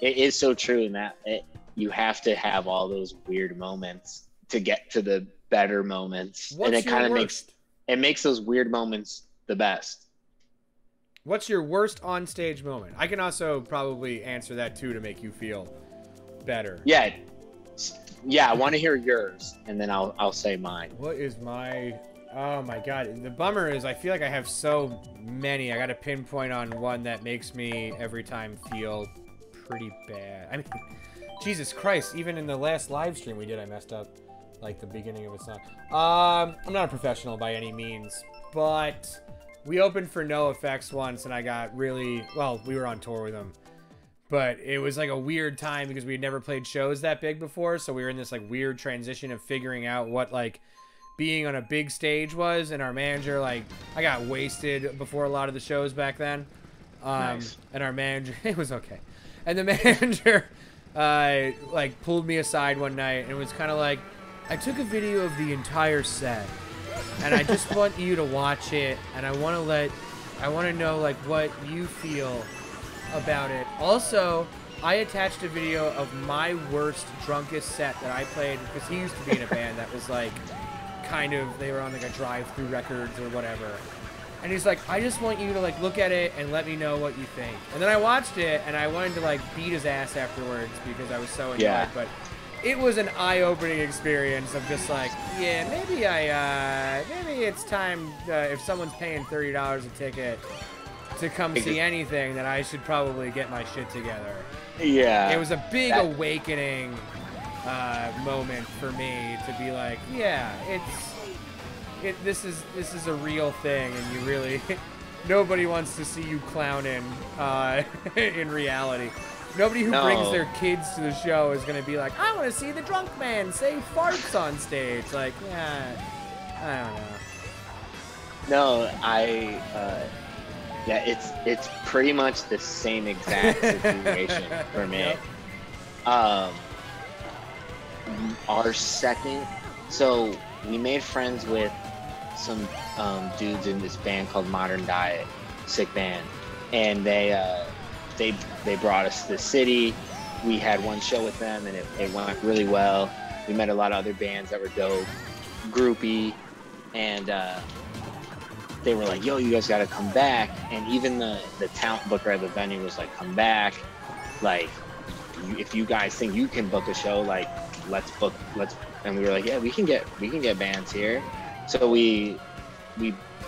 It is so true in that you have to have all those weird moments to get to the better moments. What's and it kind of makes those weird moments the best. What's your worst on-stage moment? I can also probably answer that too to make you feel better. Yeah, I want to hear yours, and then I'll say mine. What is my? Oh my god! The bummer is I feel like I have so many. I got to pinpoint on one that makes me every time feel pretty bad. I mean, Jesus Christ! Even in the last live stream we did, I messed up like the beginning of a song. I'm not a professional by any means, but we opened for NoFX once, and I got really, well, we were on tour with them, but it was like a weird time because we had never played shows that big before, so we were in this like weird transition of figuring out what like being on a big stage was, and our manager, like, I got wasted before a lot of the shows back then, nice. And our manager, it was okay, and the manager like pulled me aside one night and it was kind of like, I took a video of the entire set, and I just want you to watch it, and I want to know like what you feel about it. Also, I attached a video of my worst, drunkest set that I played, because he used to be in a band that was like, kind of, they were on like a drive-through records or whatever. And he's like, I just want you to like look at it and let me know what you think. And then I watched it, and I wanted to like beat his ass afterwards because I was so annoyed. Yeah. But it was an eye-opening experience of just like, yeah, maybe it's time, if someone's paying $30 a ticket to come see anything, then I should probably get my shit together. Yeah. It was a big awakening moment for me to be like, yeah, this is a real thing, and you really, nobody wants to see you clowning in reality. Nobody who brings their kids to the show is going to be like, I want to see the drunk man say farts on stage. Like, yeah, I don't know. No, yeah, it's pretty much the same exact situation for me. Yep. Our second So we made friends with some dudes in this band called Modern Diet, sick band, and they brought us to the city. We had one show with them, and it went really well. We met a lot of other bands that were dope, groupie, and they were like, "Yo, you guys got to come back." And even the talent booker at the venue was like, "Come back, like if you guys think you can book a show, like let's." And we were like, "Yeah, we can get bands here." So we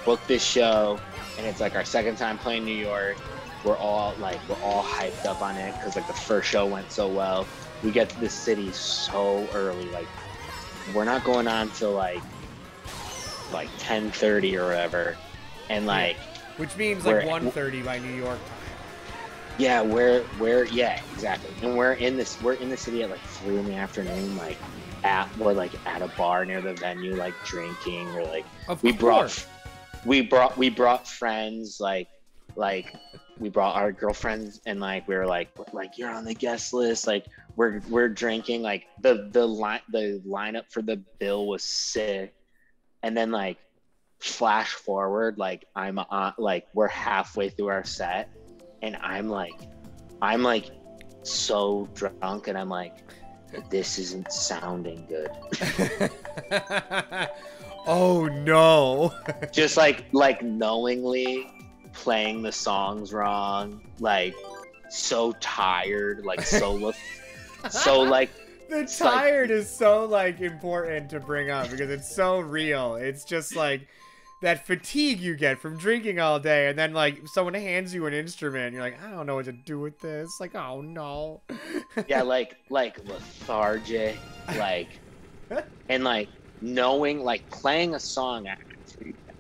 booked this show, and it's like our second time playing New York. We're all hyped up on it because like the first show went so well. We get to the city so early, like we're not going on till like 10:30 or whatever, and like which means like 1:30 by New York time. Yeah, yeah, exactly. And we're in the city at like 3 in the afternoon, like we're at a bar near the venue, like drinking, or like we brought friends, like we brought our girlfriends, and like we were like you're on the guest list, like we're drinking, like the lineup for the bill was sick. And then like flash forward, like I'm on, like we're halfway through our set, and I'm like so drunk, and I'm like, this isn't sounding good. Oh no. Just like knowingly playing the songs wrong, like so tired, like so like the tired is so like important to bring up because it's so real. It's just like that fatigue you get from drinking all day, and then like someone hands you an instrument and you're like, I don't know what to do with this. Like, oh no. Yeah, like lethargic, like, and like knowing, like playing a song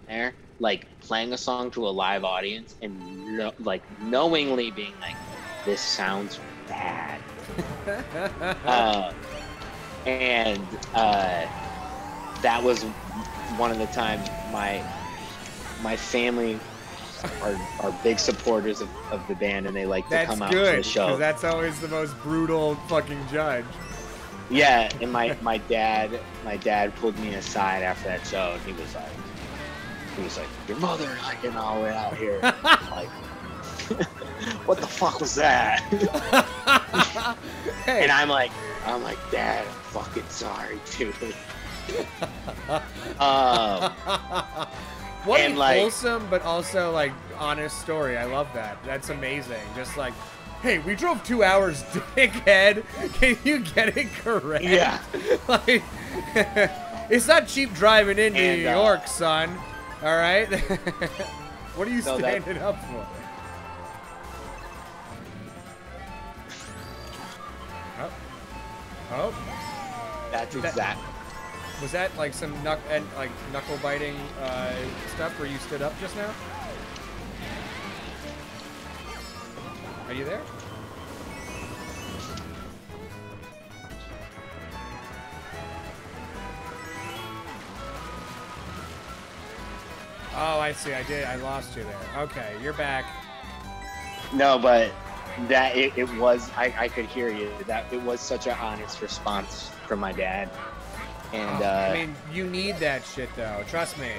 there, like playing a song to a live audience, and like knowingly being like, this sounds bad. And that was one of the times my family are big supporters of the band, and they like to come out to the show. That's always the most brutal fucking judge. Yeah, and my dad pulled me aside after that show, and he was like, your mother hiking all the way out here. Like, what the fuck was that? Hey. And I'm like, Dad, I'm fucking sorry, dude. What a wholesome but also like honest story. I love that. That's amazing. Just like, hey, we drove 2 hours, dickhead. Can you get it correct? Yeah. Like, it's not cheap driving in New York, son. All right. What are you standing up for? Oh. That's exact. Was that like some knuckle biting stuff where you stood up just now? Are you there? Oh, I see. I lost you there. Okay, you're back. No, but that it was. I could hear you. That it was such an honest response from my dad. And I mean, you need that shit though. Trust me.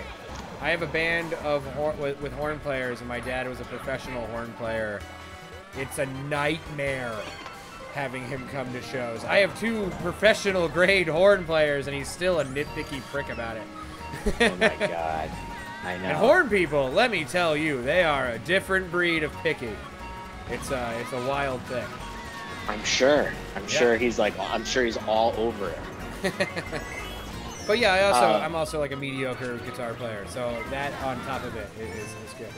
I have a band of with horn players, and my dad was a professional horn player. It's a nightmare having him come to shows. I have 2 professional grade horn players, and he's still a nitpicky prick about it. Oh my god, I know. And horn people, let me tell you, they are a different breed of picky. It's a wild thing. I'm sure. I'm sure he's all over it. But yeah, I'm also like a mediocre guitar player, so that on top of it is good.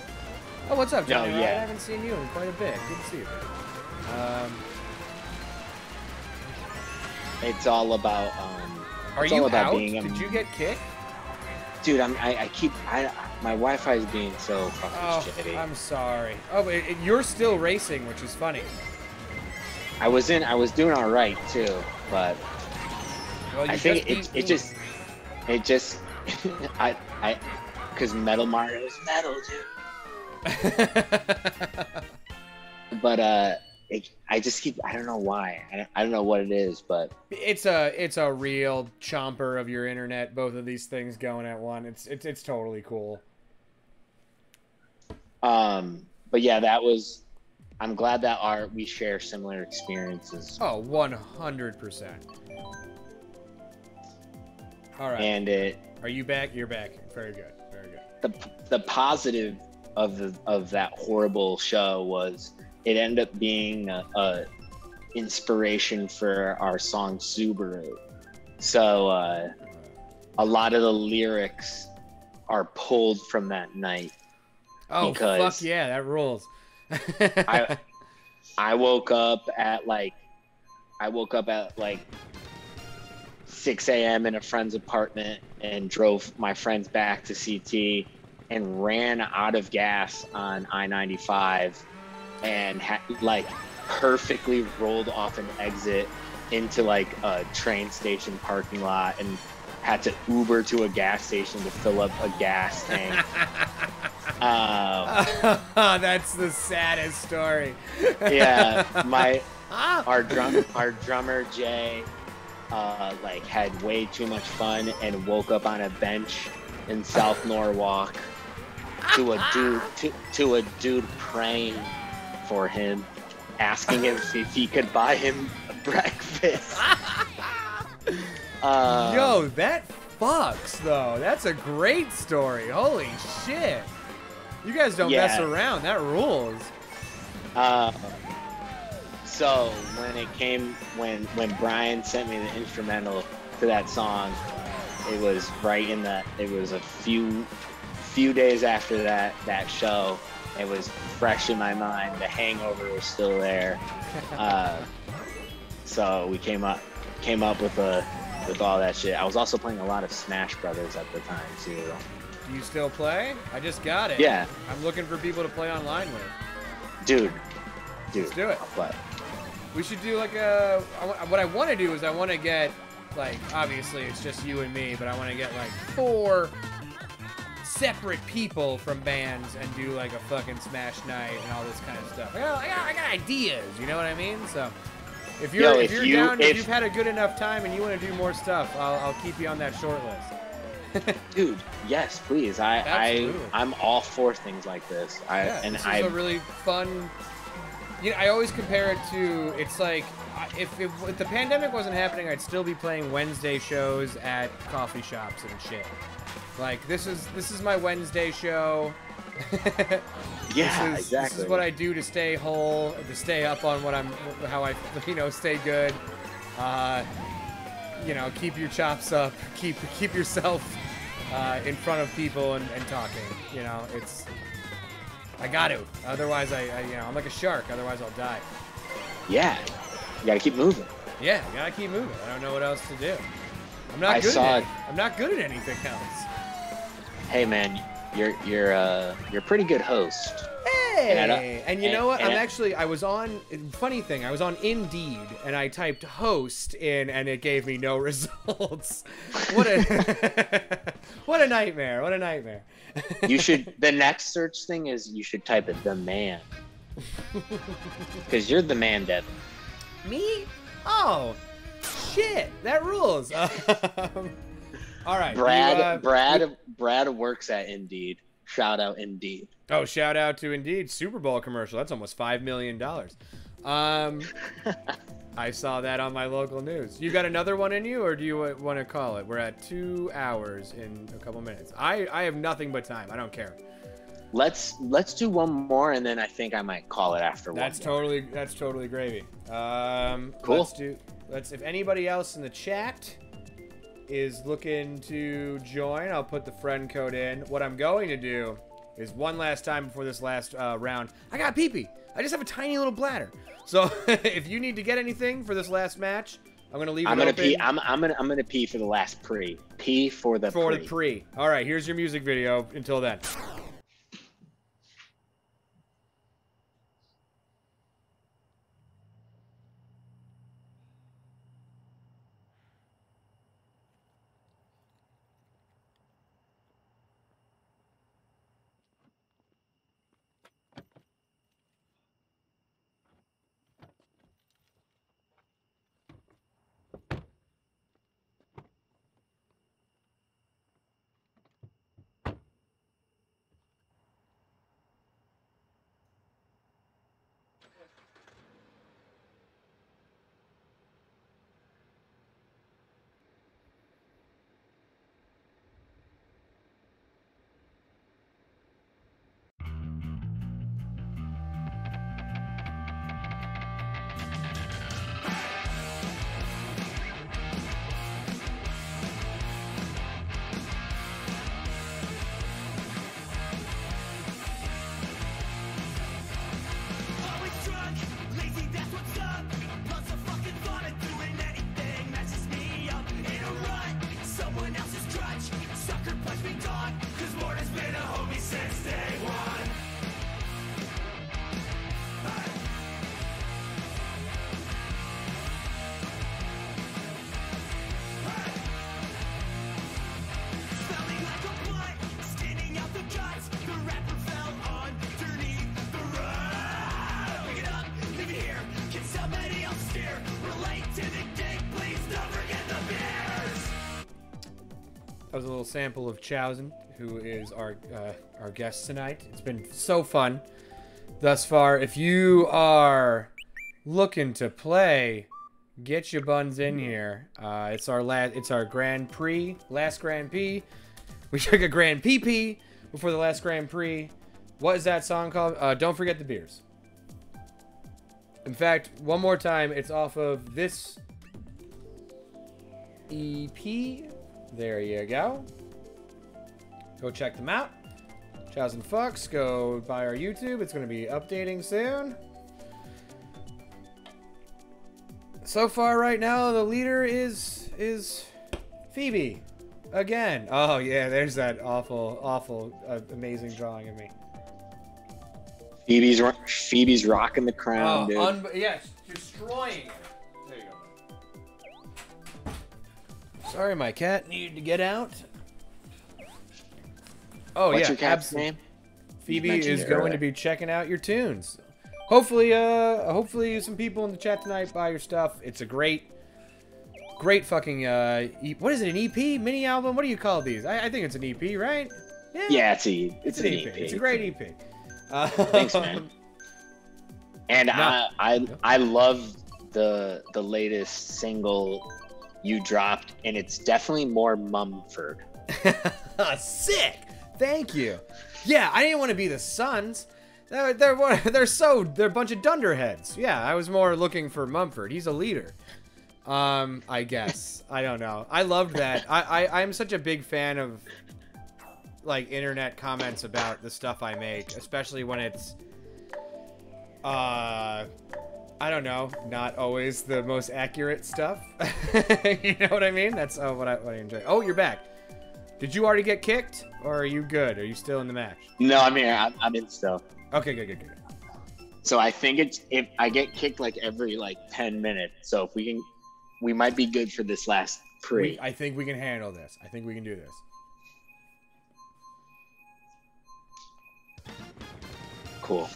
Oh, what's up, Johnny? I haven't seen you in quite a bit. Good to see you. It's all about Are you out? Did you get kicked? Dude, my Wi-Fi is being so fucking shitty. I'm sorry. Oh, but you're still racing, which is funny. I was doing all right too, but well, I think it just because Metal Mario is metal, dude. But I just keep, I don't know why. I don't know what it is, but It's a real chomper of your internet. Both of these things going at one. It's totally cool. but yeah, that was. I'm glad that we share similar experiences. Oh, 100%. All right. And Are you back? You're back. Very good. Very good. The positive of that horrible show was it ended up being a inspiration for our song Subaru. So a lot of the lyrics are pulled from that night. Oh, fuck yeah, that rules. I woke up at like 6 a.m. in a friend's apartment and drove my friends back to CT and ran out of gas on I-95 and like perfectly rolled off an exit into like a train station parking lot and had to Uber to a gas station to fill up a gas tank. That's the saddest story. Yeah, our drummer Jay like had way too much fun and woke up on a bench in South Norwalk to a dude praying for him, asking him if he could buy him breakfast. Yo, that fucks though. That's a great story. Holy shit. You guys don't mess around. That rules. So when Brian sent me the instrumental to that song, it was a few days after that show. It was fresh in my mind. The hangover was still there. So we came up with all that shit. I was also playing a lot of Smash Brothers at the time too. Do you still play? I just got it. Yeah. I'm looking for people to play online with. Dude. Let's do it. I'll play. We should do like what I want to do is I want to get, like, obviously it's just you and me, but I want to get like 4 separate people from bands and do like a fucking Smash night and all this kind of stuff. I got ideas, you know what I mean? So if you're down, if you've had a good enough time and you want to do more stuff, I'll keep you on that short list. Dude, yes, please. I'm all for things like this. This is a really fun. You know, I always compare it to, it's like, if the pandemic wasn't happening, I'd still be playing Wednesday shows at coffee shops and shit. Like, this is my Wednesday show. Yeah, exactly. This is what I do to stay whole, to stay up on how I stay good. Keep your chops up, keep yourself in front of people and talking. You know, I got to. Otherwise, I'm like a shark. Otherwise, I'll die. Yeah, you gotta keep moving. Yeah, you gotta keep moving. I don't know what else to do. I'm not good at anything else. Hey, man, you're a pretty good host. Hey, and you know what? I was on. Funny thing, I was on Indeed, and I typed host in, and it gave me no results. What a nightmare! What a nightmare. The next search thing is you should type it the man, because you're the man, Devon. Me? Oh, shit! That rules. All right, Brad works at Indeed. Shout out Indeed. Oh, shout out to Indeed. Super Bowl commercial. That's almost $5 million. I saw that on my local news. You got another one in you, or do you want to call it? We're at 2 hours in a couple minutes. I have nothing but time. I don't care. Let's do one more, and then I think I might call it after one. That's totally gravy. Cool. Let's if anybody else in the chat is looking to join, I'll put the friend code in. What I'm going to do is one last time before this last round. I got pee-pee. I just have a tiny little bladder. So if you need to get anything for this last match, I'm gonna leave it open. Pee. I'm gonna pee for the last pre. Pee for the pre. All right. Here's your music video. Until then. That was a little sample of Chousand, who is our guest tonight. It's been so fun thus far. If you are looking to play, get your buns in here. It's our Grand Prix, last Grand Prix. We took a Grand PP before the last Grand Prix. What is that song called? Don't Forget the Beers. In fact, one more time, it's off of this EP. There you go. Go check them out. Chousand Fucks. Go by our YouTube. It's going to be updating soon. So far right now, the leader is Phoebe. Again. Oh, yeah, there's that awful, amazing drawing of me. Phoebe's rocking the crown, dude. Yes, destroying it. There you go. Sorry, my cat needed to get out. Oh, What's yeah, your cat's name? Phoebe is going to be checking out your tunes. Hopefully some people in the chat tonight buy your stuff. It's a great fucking what is it, an EP? Mini album? What do you call these? I think it's an EP, right? Yeah, it's an EP. It's a great EP. Thanks, man. And I love the latest single you dropped, and it's definitely more Mumford. Sick. Thank you. Yeah, I didn't want to be the Sons. They're a bunch of dunderheads. Yeah, I was more looking for Mumford. He's a leader. I guess. I don't know. I loved that. I'm such a big fan of like internet comments about the stuff I make, especially when it's I don't know, not always the most accurate stuff. You know what I mean? That's what I enjoy. Oh, you're back. Did you already get kicked, or are you good? Are you still in the match? No, I'm here. I'm in still. Okay, good. So I think if I get kicked like every 10 minutes. So if we might be good for this last pre. I think we can handle this. I think we can do this. Cool.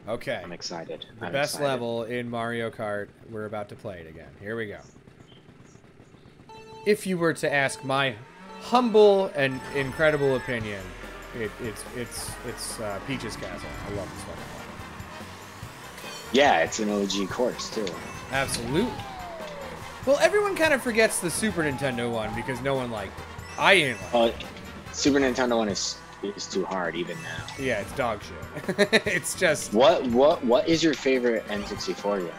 Okay. I'm excited. The best level in Mario Kart. We're about to play it again. Here we go. If you were to ask my humble and incredible opinion, it's Peach's Castle. I love this one. Yeah, it's an OG course too. Absolutely. Well, everyone kind of forgets the Super Nintendo one because no one liked it. I didn't like it. Super Nintendo one is too hard even now. Yeah, it's dog shit. It's just... What is your favorite N64 game?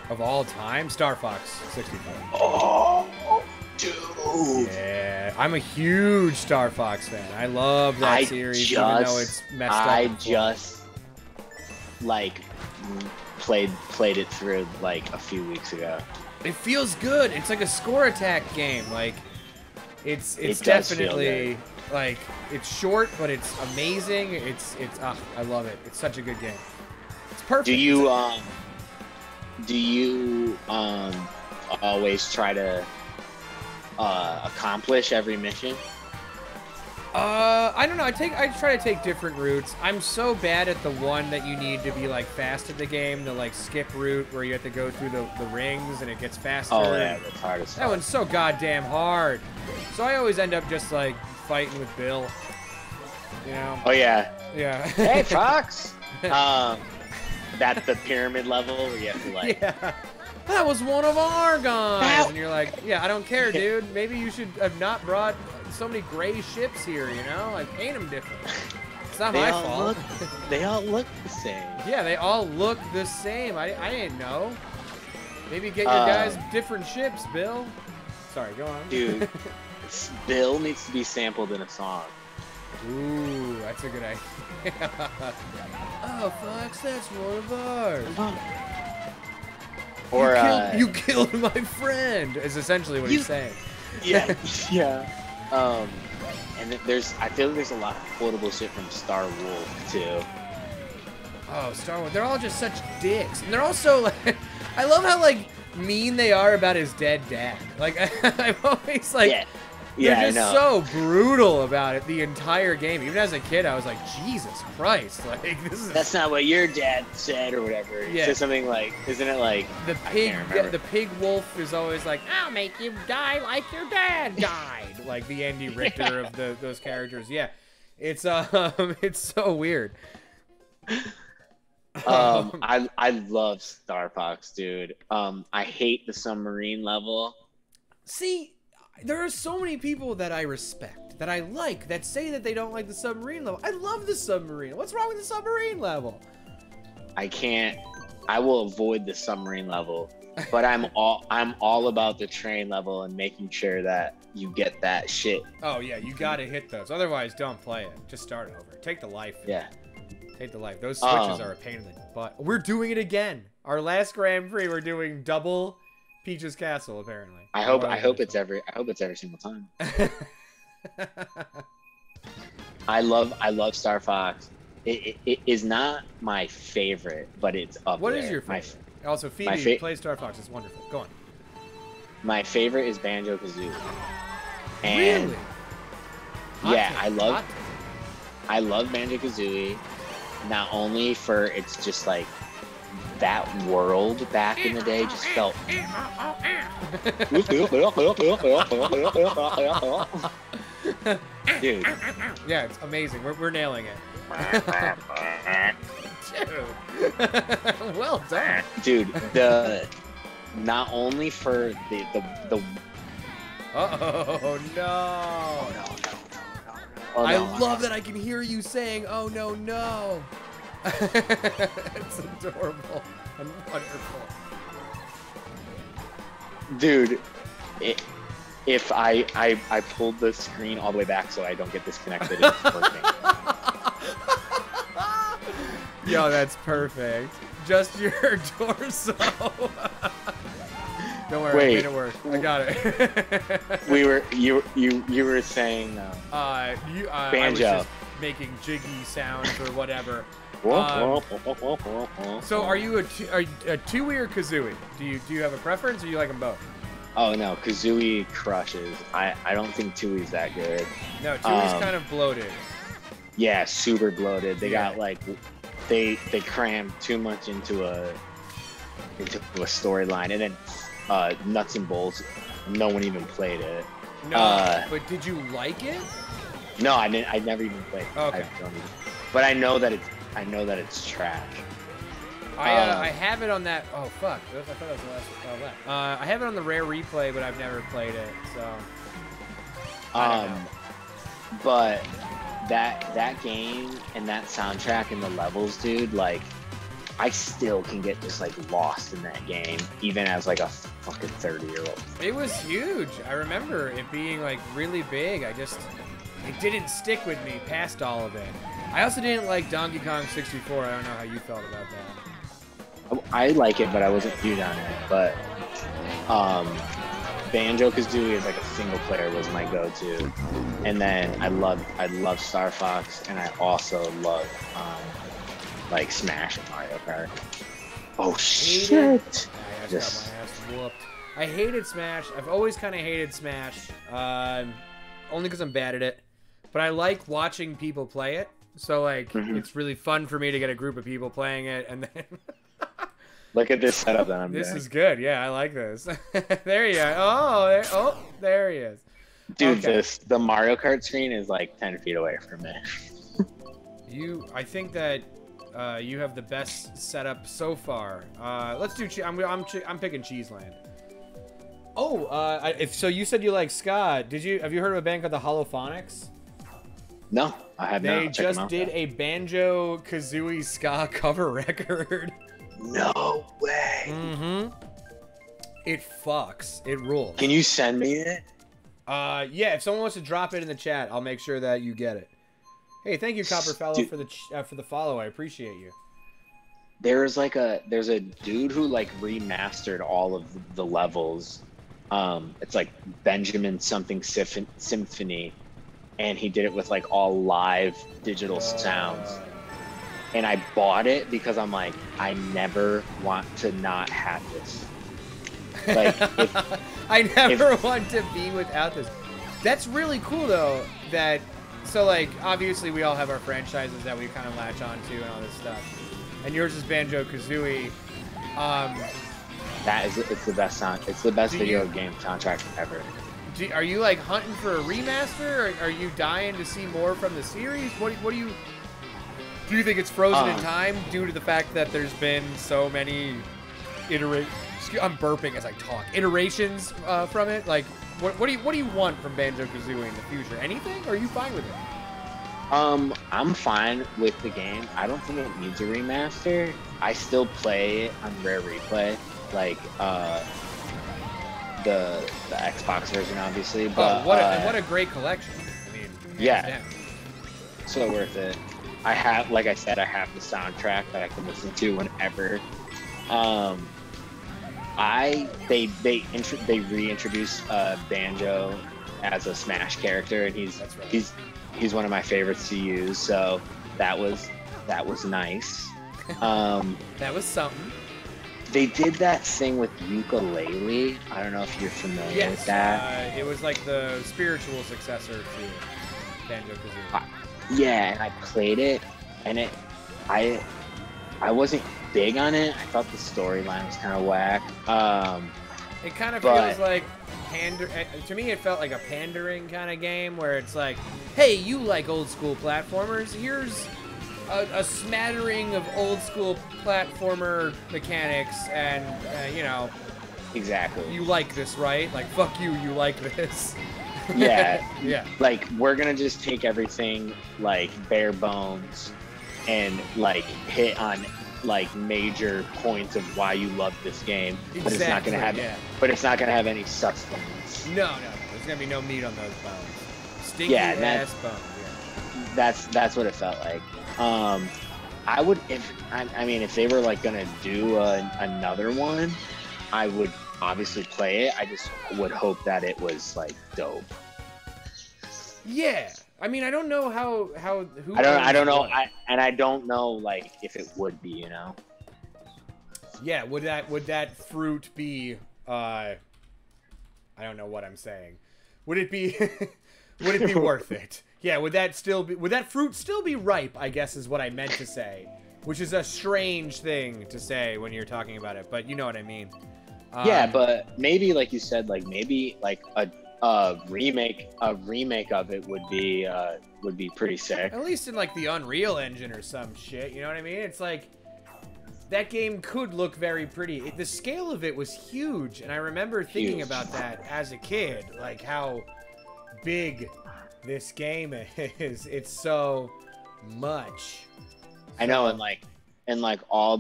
Of all time? Star Fox 64. Oh, dude. Yeah, I'm a huge Star Fox fan. I love that series, even though it's messed up. I just played it through a few weeks ago. It feels good. It's like a score attack game. Like it's definitely it's short, but it's amazing. I love it. It's such a good game. It's perfect. Do you always try to accomplish every mission? I don't know. I try to take different routes. I'm so bad at the one that you need to be fast at the game, the skip route where you have to go through the rings and it gets faster. Oh yeah, that's hard as fuck. That one's so goddamn hard. So I always end up just fighting with Bill. You know? Oh yeah. Yeah. Hey Fox. That's the pyramid level where you have to Yeah. That was one of our guys. And you're like, yeah, I don't care, dude. Maybe you should have not brought so many gray ships here, you know? Paint them different. It's not my fault. They all look the same. Yeah, they all look the same. I didn't know. Maybe get your guys different ships, Bill. Sorry, go on. Dude, Bill needs to be sampled in a song. Ooh, that's a good idea. Oh, Fox, that's one of ours. Or you killed my friend is essentially what he's saying. Yeah, yeah. And I feel like there's a lot of quotable shit from Star Wolf too. Oh, Star Wars. They're all just such dicks. And they're also I love how mean they are about his dead dad. I'm always Yeah, They're I just know. so brutal about it the entire game. Even as a kid, I was like, Jesus Christ, like this is. That's not what your dad said or whatever. It Yeah. says something like, isn't it like The I pig, can't remember. the pig wolf is always like, "I'll make you die like your dad died," like the Andy Richter of those characters. Yeah, it's so weird. I love Star Fox, dude. I hate the submarine level. See, there are so many people that I respect, that I like, that say that they don't like the submarine level. I love the submarine. What's wrong with the submarine level? I can't. I will avoid the submarine level, but I'm all about the train level and making sure that you get that shit. Oh yeah, you gotta hit those. Otherwise, don't play it. Just start over. Take the life. Yeah. Take the life. Those switches are a pain in the butt. We're doing it again. Our last Grand Prix, we're doing double Peach's Castle, apparently. I hope it's every single time. I love Star Fox. It is not my favorite, but it's up What there. is your favorite? Also, Phoebe, play Star Fox. It's wonderful. Go on. My favorite is Banjo-Kazooie. And Really? yeah, Hot take. I love Banjo-Kazooie, not only for it's just like that world back in the day just felt. Dude. Yeah, it's amazing. We're nailing it. Dude. Well done. Dude, not only for the Oh no. Oh, I no. love that I can hear you saying, "Oh no, no." It's adorable and wonderful. Dude, if I pulled the screen all the way back so I don't get disconnected, it's working. Yo, that's perfect. Just your torso. Don't worry, I made it work. I got it. You were saying I was Banjo. just making jiggy sounds or whatever. So are you a Tooie or Kazooie? Do you have a preference, or you like them both? Oh no, Kazooie crushes. I don't think Tooie's that good. No, Tooie's kind of bloated. Yeah, super bloated. They Yeah. got like they crammed too much into a storyline, and then Nuts and Bolts, no one even played it. No, but did you like it? No, I didn't. I never even played it. Okay. I don't even, but I know that it's trash. I have it on that. Oh fuck! I thought that was the last lap. I have it on the rare replay, but I've never played it. So. I don't know. But that game and that soundtrack and the levels, dude, like I still can get just like lost in that game, even as like a fucking 30-year-old. It was huge. I remember it being like really big. It didn't stick with me past all of it. I also didn't like Donkey Kong 64. I don't know how you felt about that. I like it, but I wasn't huge on it. But Banjo-Kazooie is like a single player was my go-to, and then I love Star Fox, and I also love like Smash and Mario Kart. Oh shit! Yeah, I just got my ass whooped. I hated Smash. I've always kind of hated Smash, only because I'm bad at it. But I like watching people play it. So like, it's really fun for me to get a group of people playing it, and then. Look at this setup that I'm doing. This is good. Yeah, I like this. There you go. There he is. Dude, Okay. the Mario Kart screen is like 10 feet away from me. I think that you have the best setup so far. Let's do. I'm picking Cheeseland. Oh, so you said you like ska. Have you heard of a band called the Holophonics? No, I have not. They Check just them out. did a Banjo-Kazooie ska cover record. No way. Mm-hmm. It fucks. It rules. Can you send me it? Yeah. If someone wants to drop it in the chat, I'll make sure that you get it. Hey, thank you, Copper Fellow, for the follow. I appreciate you. There's a dude who like remastered all of the levels. It's like Benjamin something Symphony, and he did it with like all live digital sounds. And I bought it because I'm like, I never want to not have this. Like, I never want to be without this. That's really cool though. That so like obviously we all have our franchises that we kind of latch onto and all this stuff. And yours is Banjo-Kazooie. It's the best sound. It's the best video game soundtrack ever. Are you like hunting for a remaster? Or are you dying to see more from the series? What do you think it's frozen in time due to the fact that there's been so many I'm burping as I talk. Iterations from it. Like, what do you want from Banjo-Kazooie in the future? Anything? Or are you fine with it? I'm fine with the game. I don't think it needs a remaster. I still play it on Rare Replay, like the Xbox version, obviously. But what a great collection. I mean, yeah, so worth it. I have, like I said, I have the soundtrack that I can listen to whenever. They reintroduced Banjo as a Smash character, and he's one of my favorites to use. So that was nice. That was something. They did that thing with ukulele. I don't know if you're familiar with that. It was like the spiritual successor to Banjo-Kazooie. Yeah, and I played it, and I wasn't big on it. I thought the storyline was kind of whack. It kind of feels like to me it felt like a pandering kind of game where it's like, hey, you like old school platformers, here's a smattering of old school platformer mechanics, and you know, exactly, you like this, right? Like, fuck you, you like this. Yeah. Yeah, like, we're gonna just take everything like bare bones and like hit on like major points of why you love this game, but it's not gonna have but it's not gonna have any substance. No, there's gonna be no meat on those bones. Stinky ass bones. Yeah. That's what it felt like. I would, if they were like gonna do another one, I would obviously play it. I just would hope that it was like dope. Yeah, I mean, I don't know who. I don't know. I don't know like if it would be, you know. Yeah, would that fruit be? I don't know what I'm saying. Would it be? Would it be worth it? Yeah, would that fruit still be ripe, I guess is what I meant to say. Which is a strange thing to say when you're talking about it, but you know what I mean. Yeah, but maybe like you said, like maybe like a remake of it would be pretty sick. At least in like the Unreal Engine or some shit, you know what I mean? It's like that game could look very pretty. The scale of it was huge, and I remember thinking about that as a kid, like how big this game is. It's so much. I know, and like all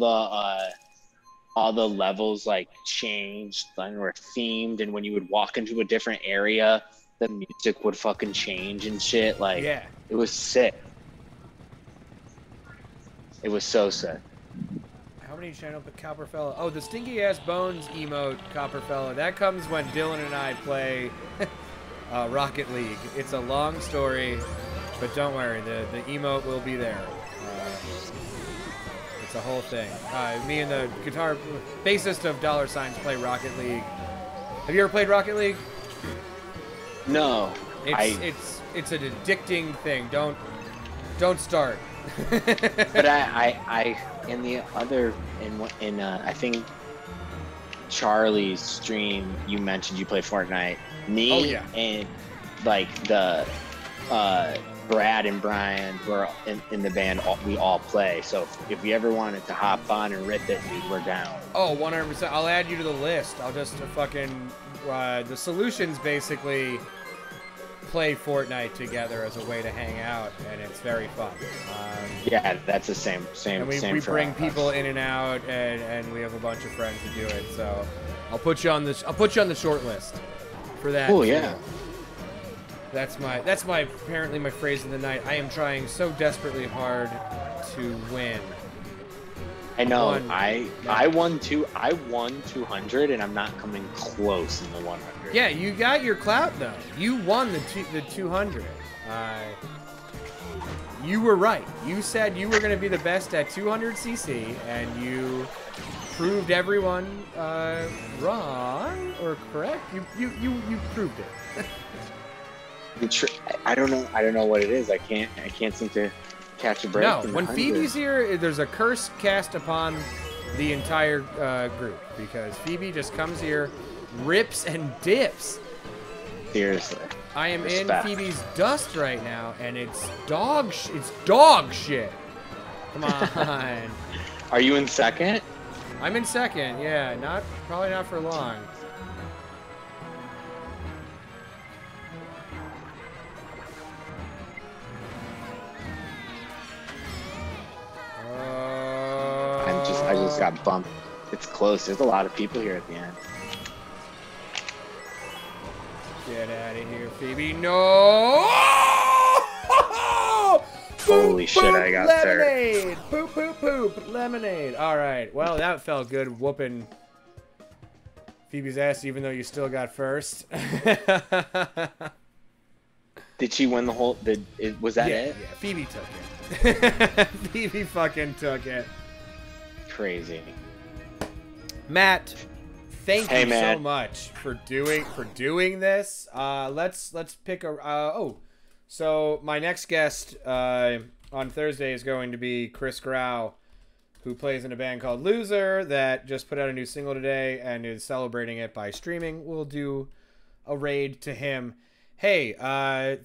the levels like changed and were themed, and when you would walk into a different area, the music would fucking change and shit. Like, yeah, it was sick. It was so sick. How many channel Copperfella? Oh, the stinky ass bones emote Copperfella. That comes when Dylan and I play Rocket League. It's a long story, but don't worry, the emote will be there. It's a whole thing. Me and the guitar bassist of Dollar Signs play Rocket League. Have you ever played Rocket League? No. It's an addicting thing. Don't start. But I in the other in I think Charlie's stream, you mentioned you play Fortnite. Me and like the Brad and Brian, who are in the band, we all play. So if you ever wanted to hop on and rip it, dude, we're down. Oh, 100%. I'll add you to the list. I'll just fucking the Solutions basically play Fortnite together as a way to hang out, and it's very fun. Yeah, that's the same. And we bring people in and out, and we have a bunch of friends who do it. So I'll put you on the short list for that. Oh yeah. That's apparently my phrase of the night. I am trying so desperately hard to win. I know. I won 200, and I'm not coming close in the 100. Yeah, you got your clout though. You won the 200. You were right. You said you were going to be the best at 200cc, and you proved everyone wrong or correct. You proved it. I don't know. I don't know what it is. I can't seem to catch a break. No, when Phoebe's here, there's a curse cast upon the entire group because Phoebe just comes here, rips and dips. Seriously. I am Respect. in Phoebe's dust right now, and it's dog shit. Come on. Are you in second? I'm in second. Yeah, probably not for long. I just got bumped. It's close. There's a lot of people here at the end. Get out of here, Phoebe. No! Holy shit, I got lemonade. Poop, poop, poop. Lemonade. All right. Well, that felt good whooping Phoebe's ass, even though you still got first. Did she win the whole... Was that it? Yeah, Phoebe took it. Phoebe fucking took it. Crazy. Matt, thank you Matt. so much for doing this. Let's pick a so my next guest on Thursday is going to be Chris Grau, who plays in a band called Loser that just put out a new single today and is celebrating it by streaming. We'll do a raid to him. Hey,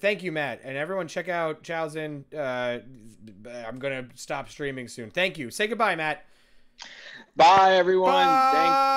thank you, Matt, and everyone check out Chousand. I'm gonna stop streaming soon. Thank you. Say goodbye, Matt. Bye, everyone. Bye. Thanks.